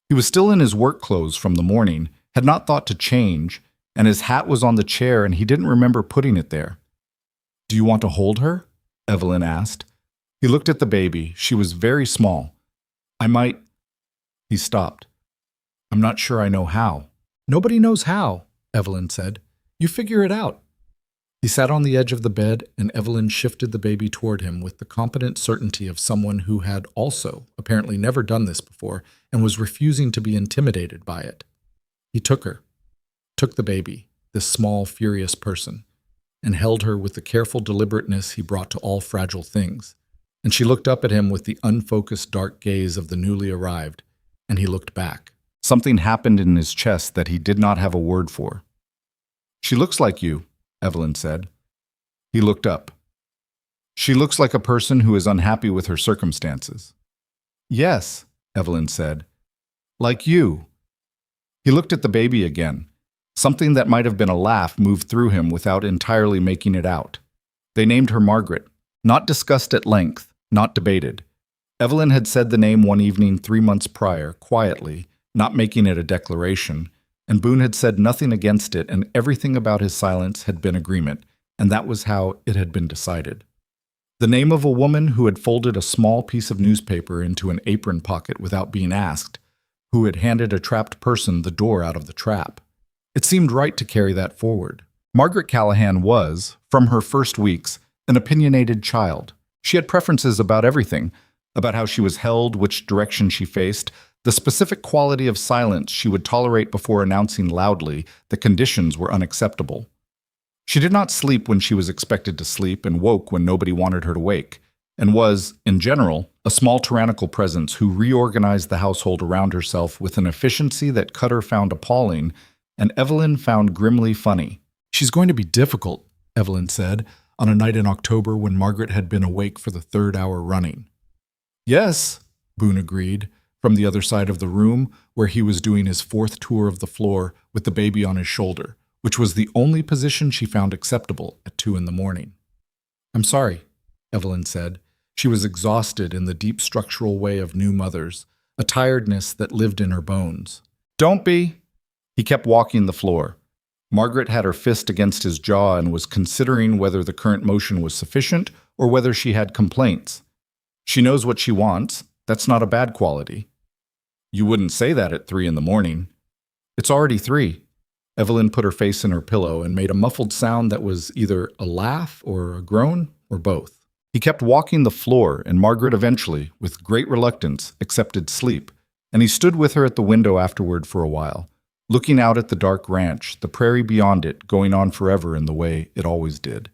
S1: He was still in his work clothes from the morning, had not thought to change, and his hat was on the chair and he didn't remember putting it there. "Do you want to hold her?" Evelyn asked. He looked at the baby. She was very small. "I might—" He stopped. "I'm not sure I know how." "Nobody knows how," Evelyn said. "You figure it out." He sat on the edge of the bed, and Evelyn shifted the baby toward him with the competent certainty of someone who had also apparently never done this before and was refusing to be intimidated by it. He took the baby, this small, furious person, and held her with the careful deliberateness he brought to all fragile things. And she looked up at him with the unfocused dark gaze of the newly arrived, and he looked back. Something happened in his chest that he did not have a word for. "She looks like you," Evelyn said. He looked up. "She looks like a person who is unhappy with her circumstances." "Yes," Evelyn said. "Like you." He looked at the baby again. Something that might have been a laugh moved through him without entirely making it out. They named her Margaret, not discussed at length, not debated. Evelyn had said the name one evening 3 months prior, quietly, not making it a declaration, and Boone had said nothing against it, and everything about his silence had been agreement, and that was how it had been decided. The name of a woman who had folded a small piece of newspaper into an apron pocket without being asked, who had handed a trapped person the door out of the trap. It seemed right to carry that forward. Margaret Callahan was, from her first weeks, an opinionated child. She had preferences about everything, about how she was held, which direction she faced, the specific quality of silence she would tolerate before announcing loudly that conditions were unacceptable. She did not sleep when she was expected to sleep and woke when nobody wanted her to wake, and was, in general, a small tyrannical presence who reorganized the household around herself with an efficiency that Cutter found appalling and Evelyn found grimly funny. "She's going to be difficult," Evelyn said, on a night in October when Margaret had been awake for the 3rd hour running. "Yes," Boone agreed, from the other side of the room, where he was doing his 4th tour of the floor with the baby on his shoulder, which was the only position she found acceptable at 2 a.m. "I'm sorry," Evelyn said. She was exhausted in the deep structural way of new mothers, a tiredness that lived in her bones. "Don't be." He kept walking the floor. Margaret had her fist against his jaw and was considering whether the current motion was sufficient or whether she had complaints. "She knows what she wants. That's not a bad quality." "You wouldn't say that at 3 a.m. "It's already 3. Evelyn put her face in her pillow and made a muffled sound that was either a laugh or a groan or both. He kept walking the floor, and Margaret eventually, with great reluctance, accepted sleep, and he stood with her at the window afterward for a while, looking out at the dark ranch, the prairie beyond it, going on forever in the way it always did,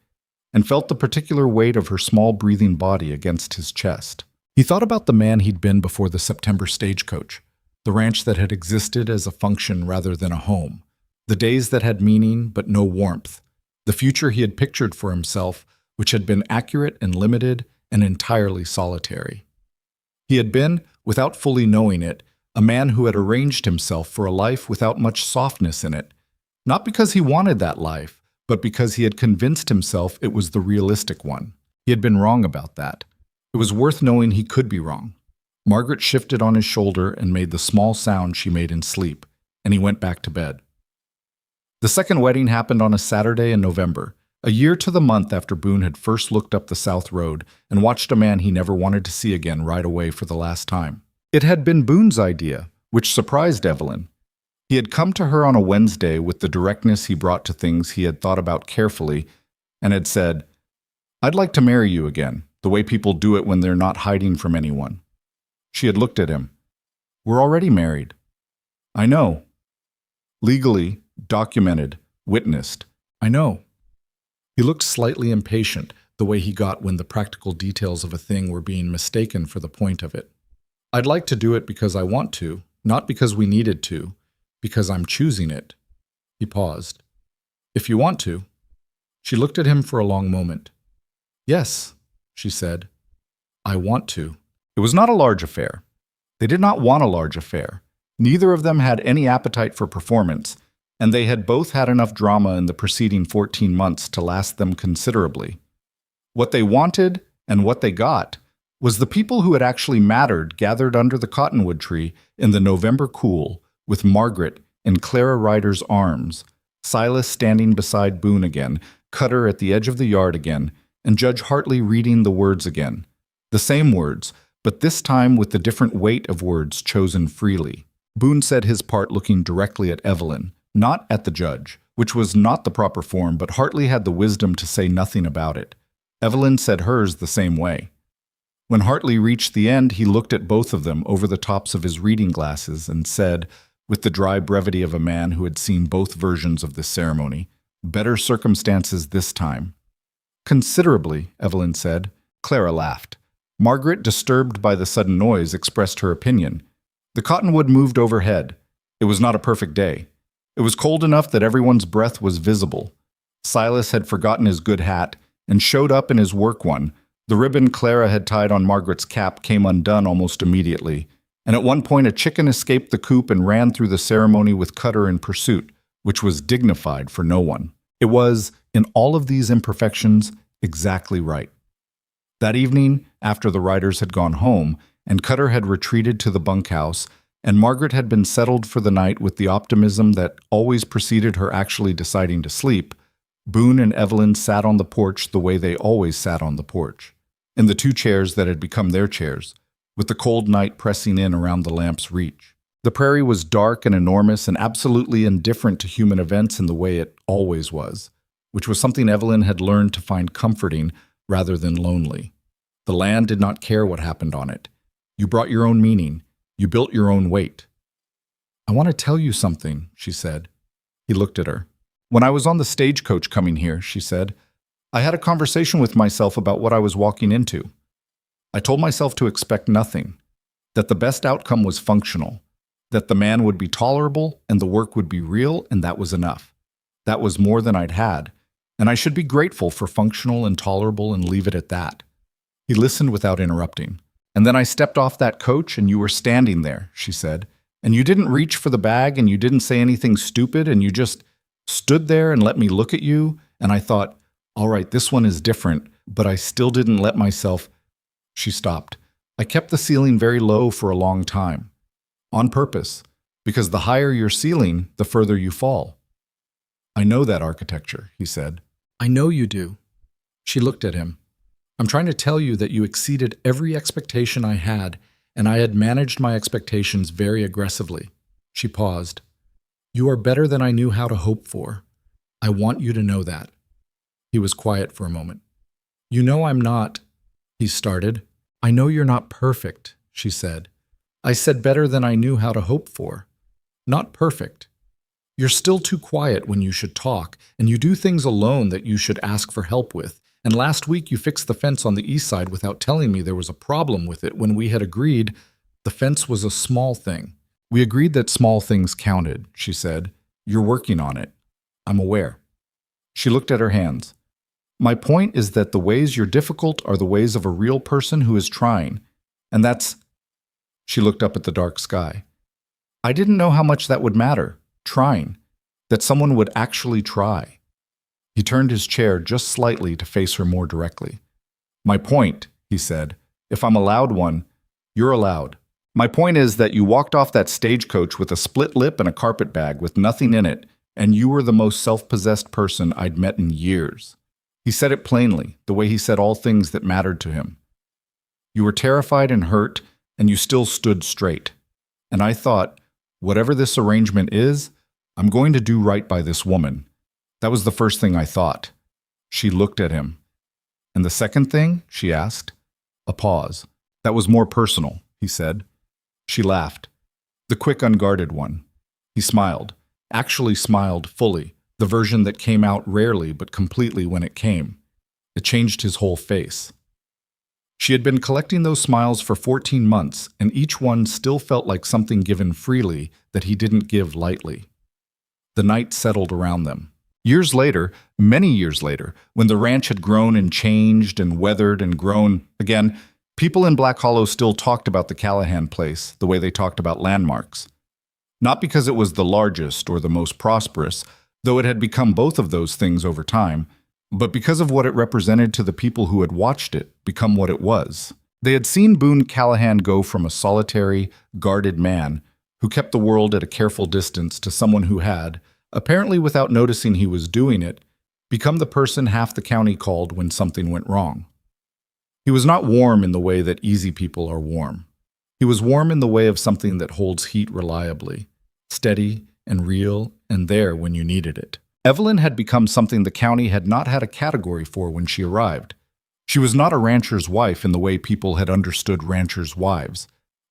S1: and felt the particular weight of her small breathing body against his chest. He thought about the man he'd been before the September stagecoach, the ranch that had existed as a function rather than a home, the days that had meaning but no warmth, the future he had pictured for himself, which had been accurate and limited and entirely solitary. He had been, without fully knowing it, a man who had arranged himself for a life without much softness in it, not because he wanted that life, but because he had convinced himself it was the realistic one. He had been wrong about that. It was worth knowing he could be wrong. Margaret shifted on his shoulder and made the small sound she made in sleep, and he went back to bed. The second wedding happened on a Saturday in November, a year to the month after Boone had first looked up the South Road and watched a man he never wanted to see again ride away for the last time. It had been Boone's idea, which surprised Evelyn. He had come to her on a Wednesday with the directness he brought to things he had thought about carefully and had said, "I'd like to marry you again, the way people do it when they're not hiding from anyone." She had looked at him. "We're already married." "I know." "Legally, documented, witnessed." "I know." He looked slightly impatient, the way he got when the practical details of a thing were being mistaken for the point of it. "I'd like to do it because I want to, not because we needed to, because I'm choosing it." He paused. "If you want to." She looked at him for a long moment. "Yes," she said. "I want to." It was not a large affair. They did not want a large affair. Neither of them had any appetite for performance, and they had both had enough drama in the preceding 14 months to last them considerably. What they wanted, and what they got, was the people who had actually mattered gathered under the cottonwood tree in the November cool, with Margaret in Clara Ryder's arms, Silas standing beside Boone again, Cutter at the edge of the yard again, and Judge Hartley reading the words again. The same words, but this time with the different weight of words chosen freely. Boone said his part looking directly at Evelyn, not at the judge, which was not the proper form, but Hartley had the wisdom to say nothing about it. Evelyn said hers the same way. When Hartley reached the end, he looked at both of them over the tops of his reading glasses and said, with the dry brevity of a man who had seen both versions of this ceremony, "Better circumstances this time." "Considerably," Evelyn said. Clara laughed. Margaret, disturbed by the sudden noise, expressed her opinion. The cottonwood moved overhead. It was not a perfect day. It was cold enough that everyone's breath was visible. Silas had forgotten his good hat and showed up in his work one. The ribbon Clara had tied on Margaret's cap came undone almost immediately, and at one point a chicken escaped the coop and ran through the ceremony with Cutter in pursuit, which was dignified for no one. It was, in all of these imperfections, exactly right. That evening, after the riders had gone home, and Cutter had retreated to the bunkhouse, and Margaret had been settled for the night with the optimism that always preceded her actually deciding to sleep, Boone and Evelyn sat on the porch the way they always sat on the porch, in the two chairs that had become their chairs, with the cold night pressing in around the lamp's reach. The prairie was dark and enormous and absolutely indifferent to human events in the way it always was, which was something Evelyn had learned to find comforting rather than lonely. The land did not care what happened on it. You brought your own meaning. You built your own weight. "I want to tell you something," she said. He looked at her. "When I was on the stagecoach coming here," she said, "I had a conversation with myself about what I was walking into. I told myself to expect nothing, that the best outcome was functional, that the man would be tolerable and the work would be real, and that was enough. That was more than I'd had, and I should be grateful for functional and tolerable and leave it at that." He listened without interrupting. "And then I stepped off that coach and you were standing there," she said, "and you didn't reach for the bag and you didn't say anything stupid and you just stood there and let me look at you, and I thought, all right, this one is different, but I still didn't let myself—" She stopped. "I kept the ceiling very low for a long time. On purpose, because the higher your ceiling, the further you fall." "I know that architecture," he said. "I know you do." She looked at him. "I'm trying to tell you that you exceeded every expectation I had, and I had managed my expectations very aggressively." She paused. "You are better than I knew how to hope for. I want you to know that." He was quiet for a moment. "You know I'm not—" he started. "I know you're not perfect," she said. "I said better than I knew how to hope for. Not perfect. You're still too quiet when you should talk, and you do things alone that you should ask for help with. And last week you fixed the fence on the east side without telling me there was a problem with it when we had agreed the fence was a small thing." "We agreed that small things counted," she said. "You're working on it. I'm aware." She looked at her hands. "My point is that the ways you're difficult are the ways of a real person who is trying. And that's—" She looked up at the dark sky. "I didn't know how much that would matter. Trying. That someone would actually try." He turned his chair just slightly to face her more directly. "My point," he said, "if I'm allowed one, you're allowed. My point is that you walked off that stagecoach with a split lip and a carpet bag with nothing in it, and you were the most self-possessed person I'd met in years." He said it plainly, the way he said all things that mattered to him. "You were terrified and hurt, and you still stood straight. And I thought, whatever this arrangement is, I'm going to do right by this woman. That was the first thing I thought." She looked at him. "And the second thing?" she asked. A pause. "That was more personal," he said. She laughed. The quick, unguarded one. He smiled. Actually smiled fully, the version that came out rarely but completely when it came. It changed his whole face. She had been collecting those smiles for 14 months, and each one still felt like something given freely that he didn't give lightly. The night settled around them. Years later, many years later, when the ranch had grown and changed and weathered and grown again, people in Black Hollow still talked about the Callahan place the way they talked about landmarks. Not because it was the largest or the most prosperous, though it had become both of those things over time, but because of what it represented to the people who had watched it become what it was. They had seen Boone Callahan go from a solitary, guarded man who kept the world at a careful distance to someone who had, apparently without noticing he was doing it, become the person half the county called when something went wrong. He was not warm in the way that easy people are warm. He was warm in the way of something that holds heat reliably, steady and real and there when you needed it. Evelyn had become something the county had not had a category for when she arrived. She was not a rancher's wife in the way people had understood ranchers' wives.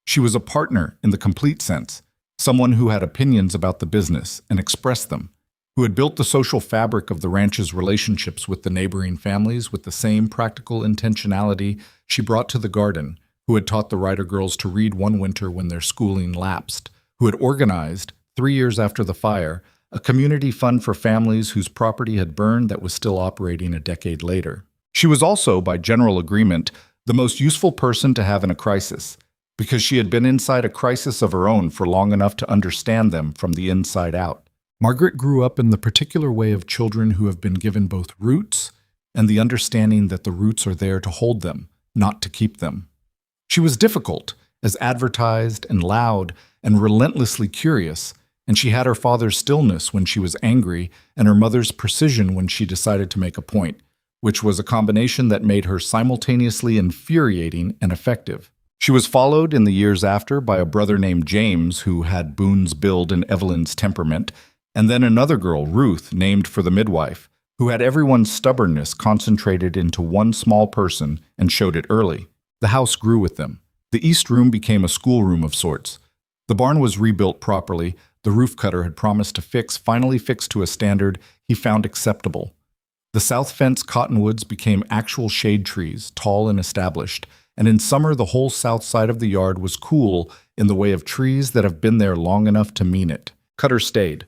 S1: She was a partner in the complete sense, someone who had opinions about the business and expressed them, who had built the social fabric of the ranch's relationships with the neighboring families with the same practical intentionality she brought to the garden, who had taught the Ryder girls to read one winter when their schooling lapsed, who had organized, 3 years after the fire, a community fund for families whose property had burned that was still operating a decade later. She was also, by general agreement, the most useful person to have in a crisis, because she had been inside a crisis of her own for long enough to understand them from the inside out. Margaret grew up in the particular way of children who have been given both roots and the understanding that the roots are there to hold them, not to keep them. She was difficult, as advertised and loud and relentlessly curious, and she had her father's stillness when she was angry and her mother's precision when she decided to make a point, which was a combination that made her simultaneously infuriating and effective. She was followed in the years after by a brother named James who had Boone's build and Evelyn's temperament, and then another girl, Ruth, named for the midwife, who had everyone's stubbornness concentrated into one small person and showed it early. The house grew with them. The east room became a schoolroom of sorts. The barn was rebuilt properly. The roof cutter had promised to finally fixed to a standard he found acceptable. The south fence cottonwoods became actual shade trees, tall and established, and in summer the whole south side of the yard was cool in the way of trees that have been there long enough to mean it. Cutter stayed.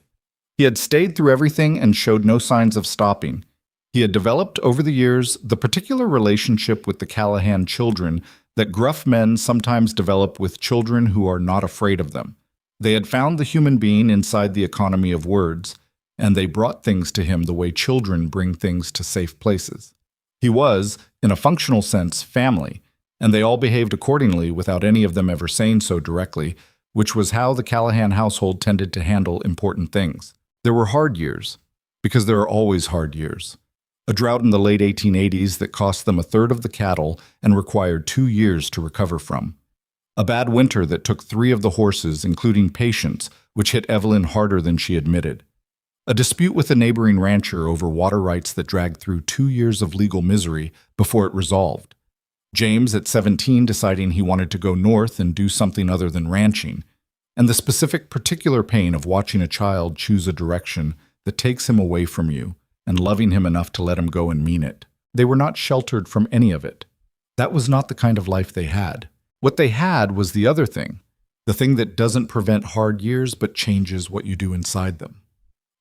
S1: He had stayed through everything and showed no signs of stopping. He had developed over the years the particular relationship with the Callahan children that gruff men sometimes develop with children who are not afraid of them. They had found the human being inside the economy of words, and they brought things to him the way children bring things to safe places. He was, in a functional sense, family, and they all behaved accordingly without any of them ever saying so directly, which was how the Callahan household tended to handle important things. There were hard years, because there are always hard years. A drought in the late 1880s that cost them a third of the cattle and required 2 years to recover from. A bad winter that took 3 of the horses, including Patience, which hit Evelyn harder than she admitted. A dispute with a neighboring rancher over water rights that dragged through 2 years of legal misery before it resolved. James, at 17, deciding he wanted to go north and do something other than ranching, and the specific particular pain of watching a child choose a direction that takes him away from you and loving him enough to let him go and mean it. They were not sheltered from any of it. That was not the kind of life they had. What they had was the other thing, the thing that doesn't prevent hard years but changes what you do inside them.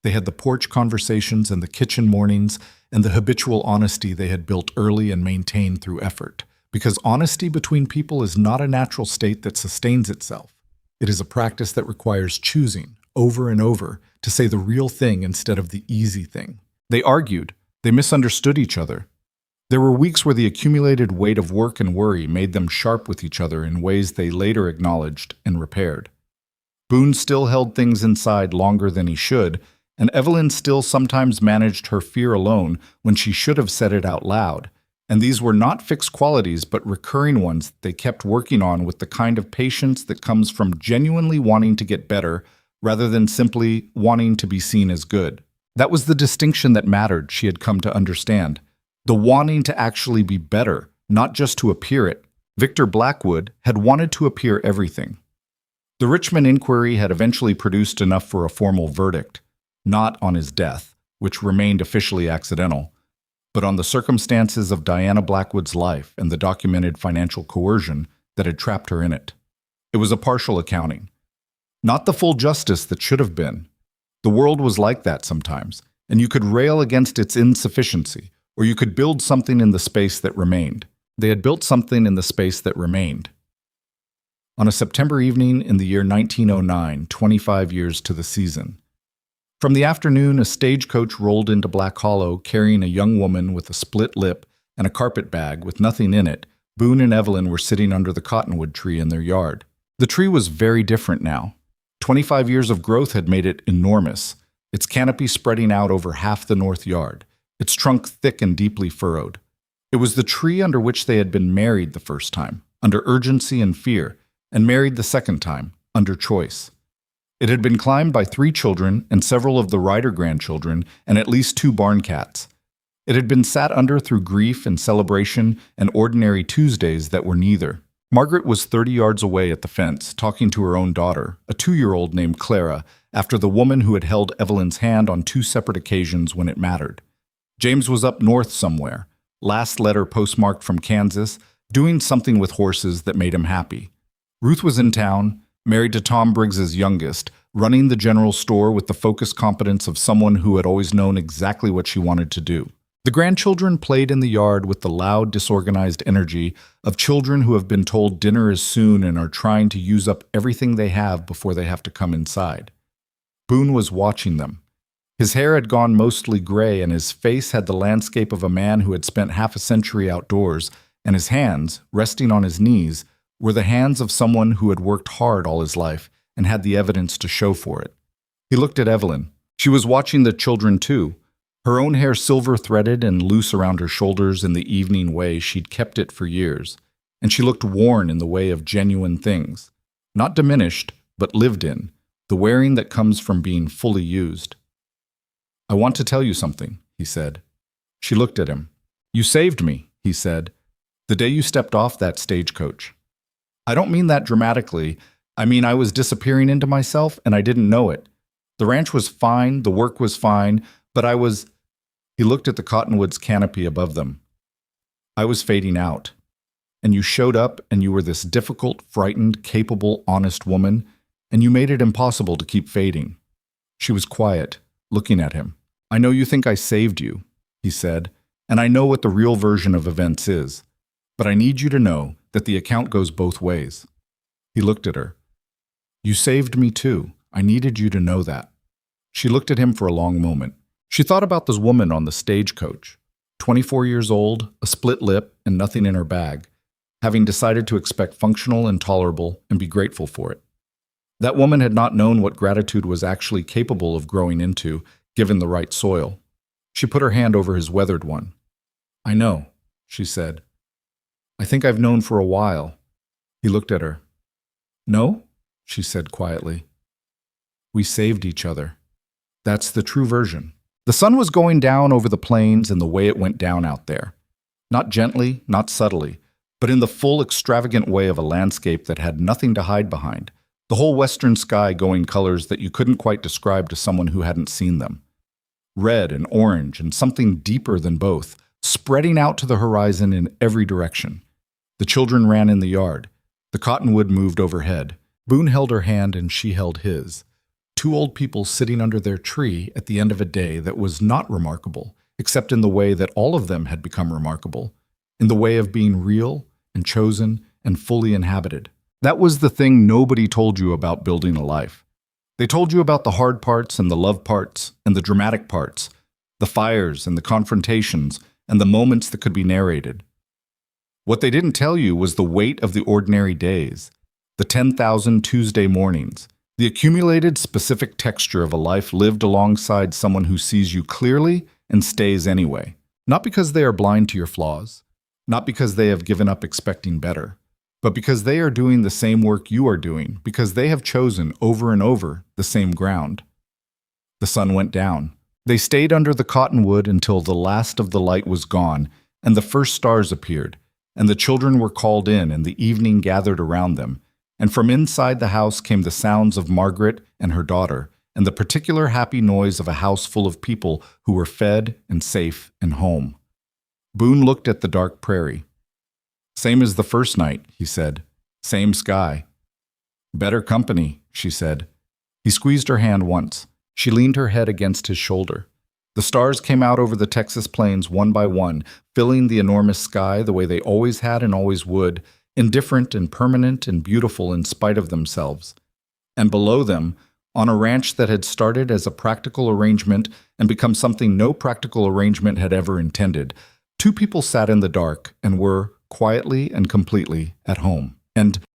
S1: They had the porch conversations and the kitchen mornings and the habitual honesty they had built early and maintained through effort. Because honesty between people is not a natural state that sustains itself. It is a practice that requires choosing, over and over, to say the real thing instead of the easy thing. They argued. They misunderstood each other. There were weeks where the accumulated weight of work and worry made them sharp with each other in ways they later acknowledged and repaired. Boone still held things inside longer than he should, and Evelyn still sometimes managed her fear alone when she should have said it out loud. And these were not fixed qualities, but recurring ones they kept working on with the kind of patience that comes from genuinely wanting to get better rather than simply wanting to be seen as good. That was the distinction that mattered, she had come to understand. The wanting to actually be better, not just to appear it. Victor Blackwood had wanted to appear everything. The Richmond inquiry had eventually produced enough for a formal verdict, not on his death, which remained officially accidental, but on the circumstances of Diana Blackwood's life and the documented financial coercion that had trapped her in it. It was a partial accounting, not the full justice that should have been. The world was like that sometimes, and you could rail against its insufficiency, or you could build something in the space that remained. They had built something in the space that remained. On a September evening in the year 1909, 25 years to the season, from the afternoon, a stagecoach rolled into Black Hollow carrying a young woman with a split lip and a carpet bag with nothing in it. Boone and Evelyn were sitting under the cottonwood tree in their yard. The tree was very different now. 25 years of growth had made it enormous, its canopy spreading out over half the north yard, its trunk thick and deeply furrowed. It was the tree under which they had been married the first time, under urgency and fear, and married the second time, under choice. It had been climbed by 3 children and several of the Ryder grandchildren and at least 2 barn cats. It had been sat under through grief and celebration and ordinary Tuesdays that were neither. Margaret was 30 yards away at the fence, talking to her own daughter, a 2-year-old named Clara, after the woman who had held Evelyn's hand on 2 separate occasions when it mattered. James was up north somewhere, last letter postmarked from Kansas, doing something with horses that made him happy. Ruth was in town, married to Tom Briggs's youngest, running the general store with the focused competence of someone who had always known exactly what she wanted to do. The grandchildren played in the yard with the loud, disorganized energy of children who have been told dinner is soon and are trying to use up everything they have before they have to come inside. Boone was watching them. His hair had gone mostly gray, and his face had the landscape of a man who had spent half a century outdoors, and his hands, resting on his knees, were the hands of someone who had worked hard all his life and had the evidence to show for it. He looked at Evelyn. She was watching the children too, her own hair silver-threaded and loose around her shoulders in the evening way she'd kept it for years, and she looked worn in the way of genuine things, not diminished, but lived in, the wearing that comes from being fully used. "I want to tell you something," he said. She looked at him. "You saved me," he said, "the day you stepped off that stagecoach. I don't mean that dramatically. I mean I was disappearing into myself and I didn't know it. The ranch was fine, the work was fine, but I was—" He looked at the cottonwood's canopy above them. "I was fading out. And you showed up and you were this difficult, frightened, capable, honest woman, and you made it impossible to keep fading." She was quiet, looking at him. "I know you think I saved you," he said, "and I know what the real version of events is. But I need you to know that the account goes both ways." He looked at her. "You saved me too. I needed you to know that." She looked at him for a long moment. She thought about this woman on the stagecoach, 24 years old, a split lip, and nothing in her bag, having decided to expect functional and tolerable and be grateful for it. That woman had not known what gratitude was actually capable of growing into, given the right soil. She put her hand over his weathered one. "I know," she said. "I think I've known for a while." He looked at her. "No?" she said quietly. "We saved each other. That's the true version." The sun was going down over the plains and the way it went down out there. Not gently, not subtly, but in the full extravagant way of a landscape that had nothing to hide behind, the whole western sky going colors that you couldn't quite describe to someone who hadn't seen them. Red and orange and something deeper than both, spreading out to the horizon in every direction. The children ran in the yard. The cottonwood moved overhead. Boone held her hand and she held his. Two old people sitting under their tree at the end of a day that was not remarkable, except in the way that all of them had become remarkable, in the way of being real and chosen and fully inhabited. That was the thing nobody told you about building a life. They told you about the hard parts and the love parts and the dramatic parts, the fires and the confrontations and the moments that could be narrated. What they didn't tell you was the weight of the ordinary days, the 10,000 Tuesday mornings, the accumulated specific texture of a life lived alongside someone who sees you clearly and stays anyway. Not because they are blind to your flaws, not because they have given up expecting better, but because they are doing the same work you are doing, because they have chosen over and over the same ground. The sun went down. They stayed under the cottonwood until the last of the light was gone and the first stars appeared, and the children were called in and the evening gathered around them, and from inside the house came the sounds of Margaret and her daughter, and the particular happy noise of a house full of people who were fed and safe and home. Boone looked at the dark prairie. "Same as the first night," he said. "Same sky." "Better company," she said. He squeezed her hand once. She leaned her head against his shoulder. The stars came out over the Texas plains one by one, filling the enormous sky the way they always had and always would, indifferent and permanent and beautiful in spite of themselves. And below them, on a ranch that had started as a practical arrangement and become something no practical arrangement had ever intended, two people sat in the dark and were, quietly and completely, at home. And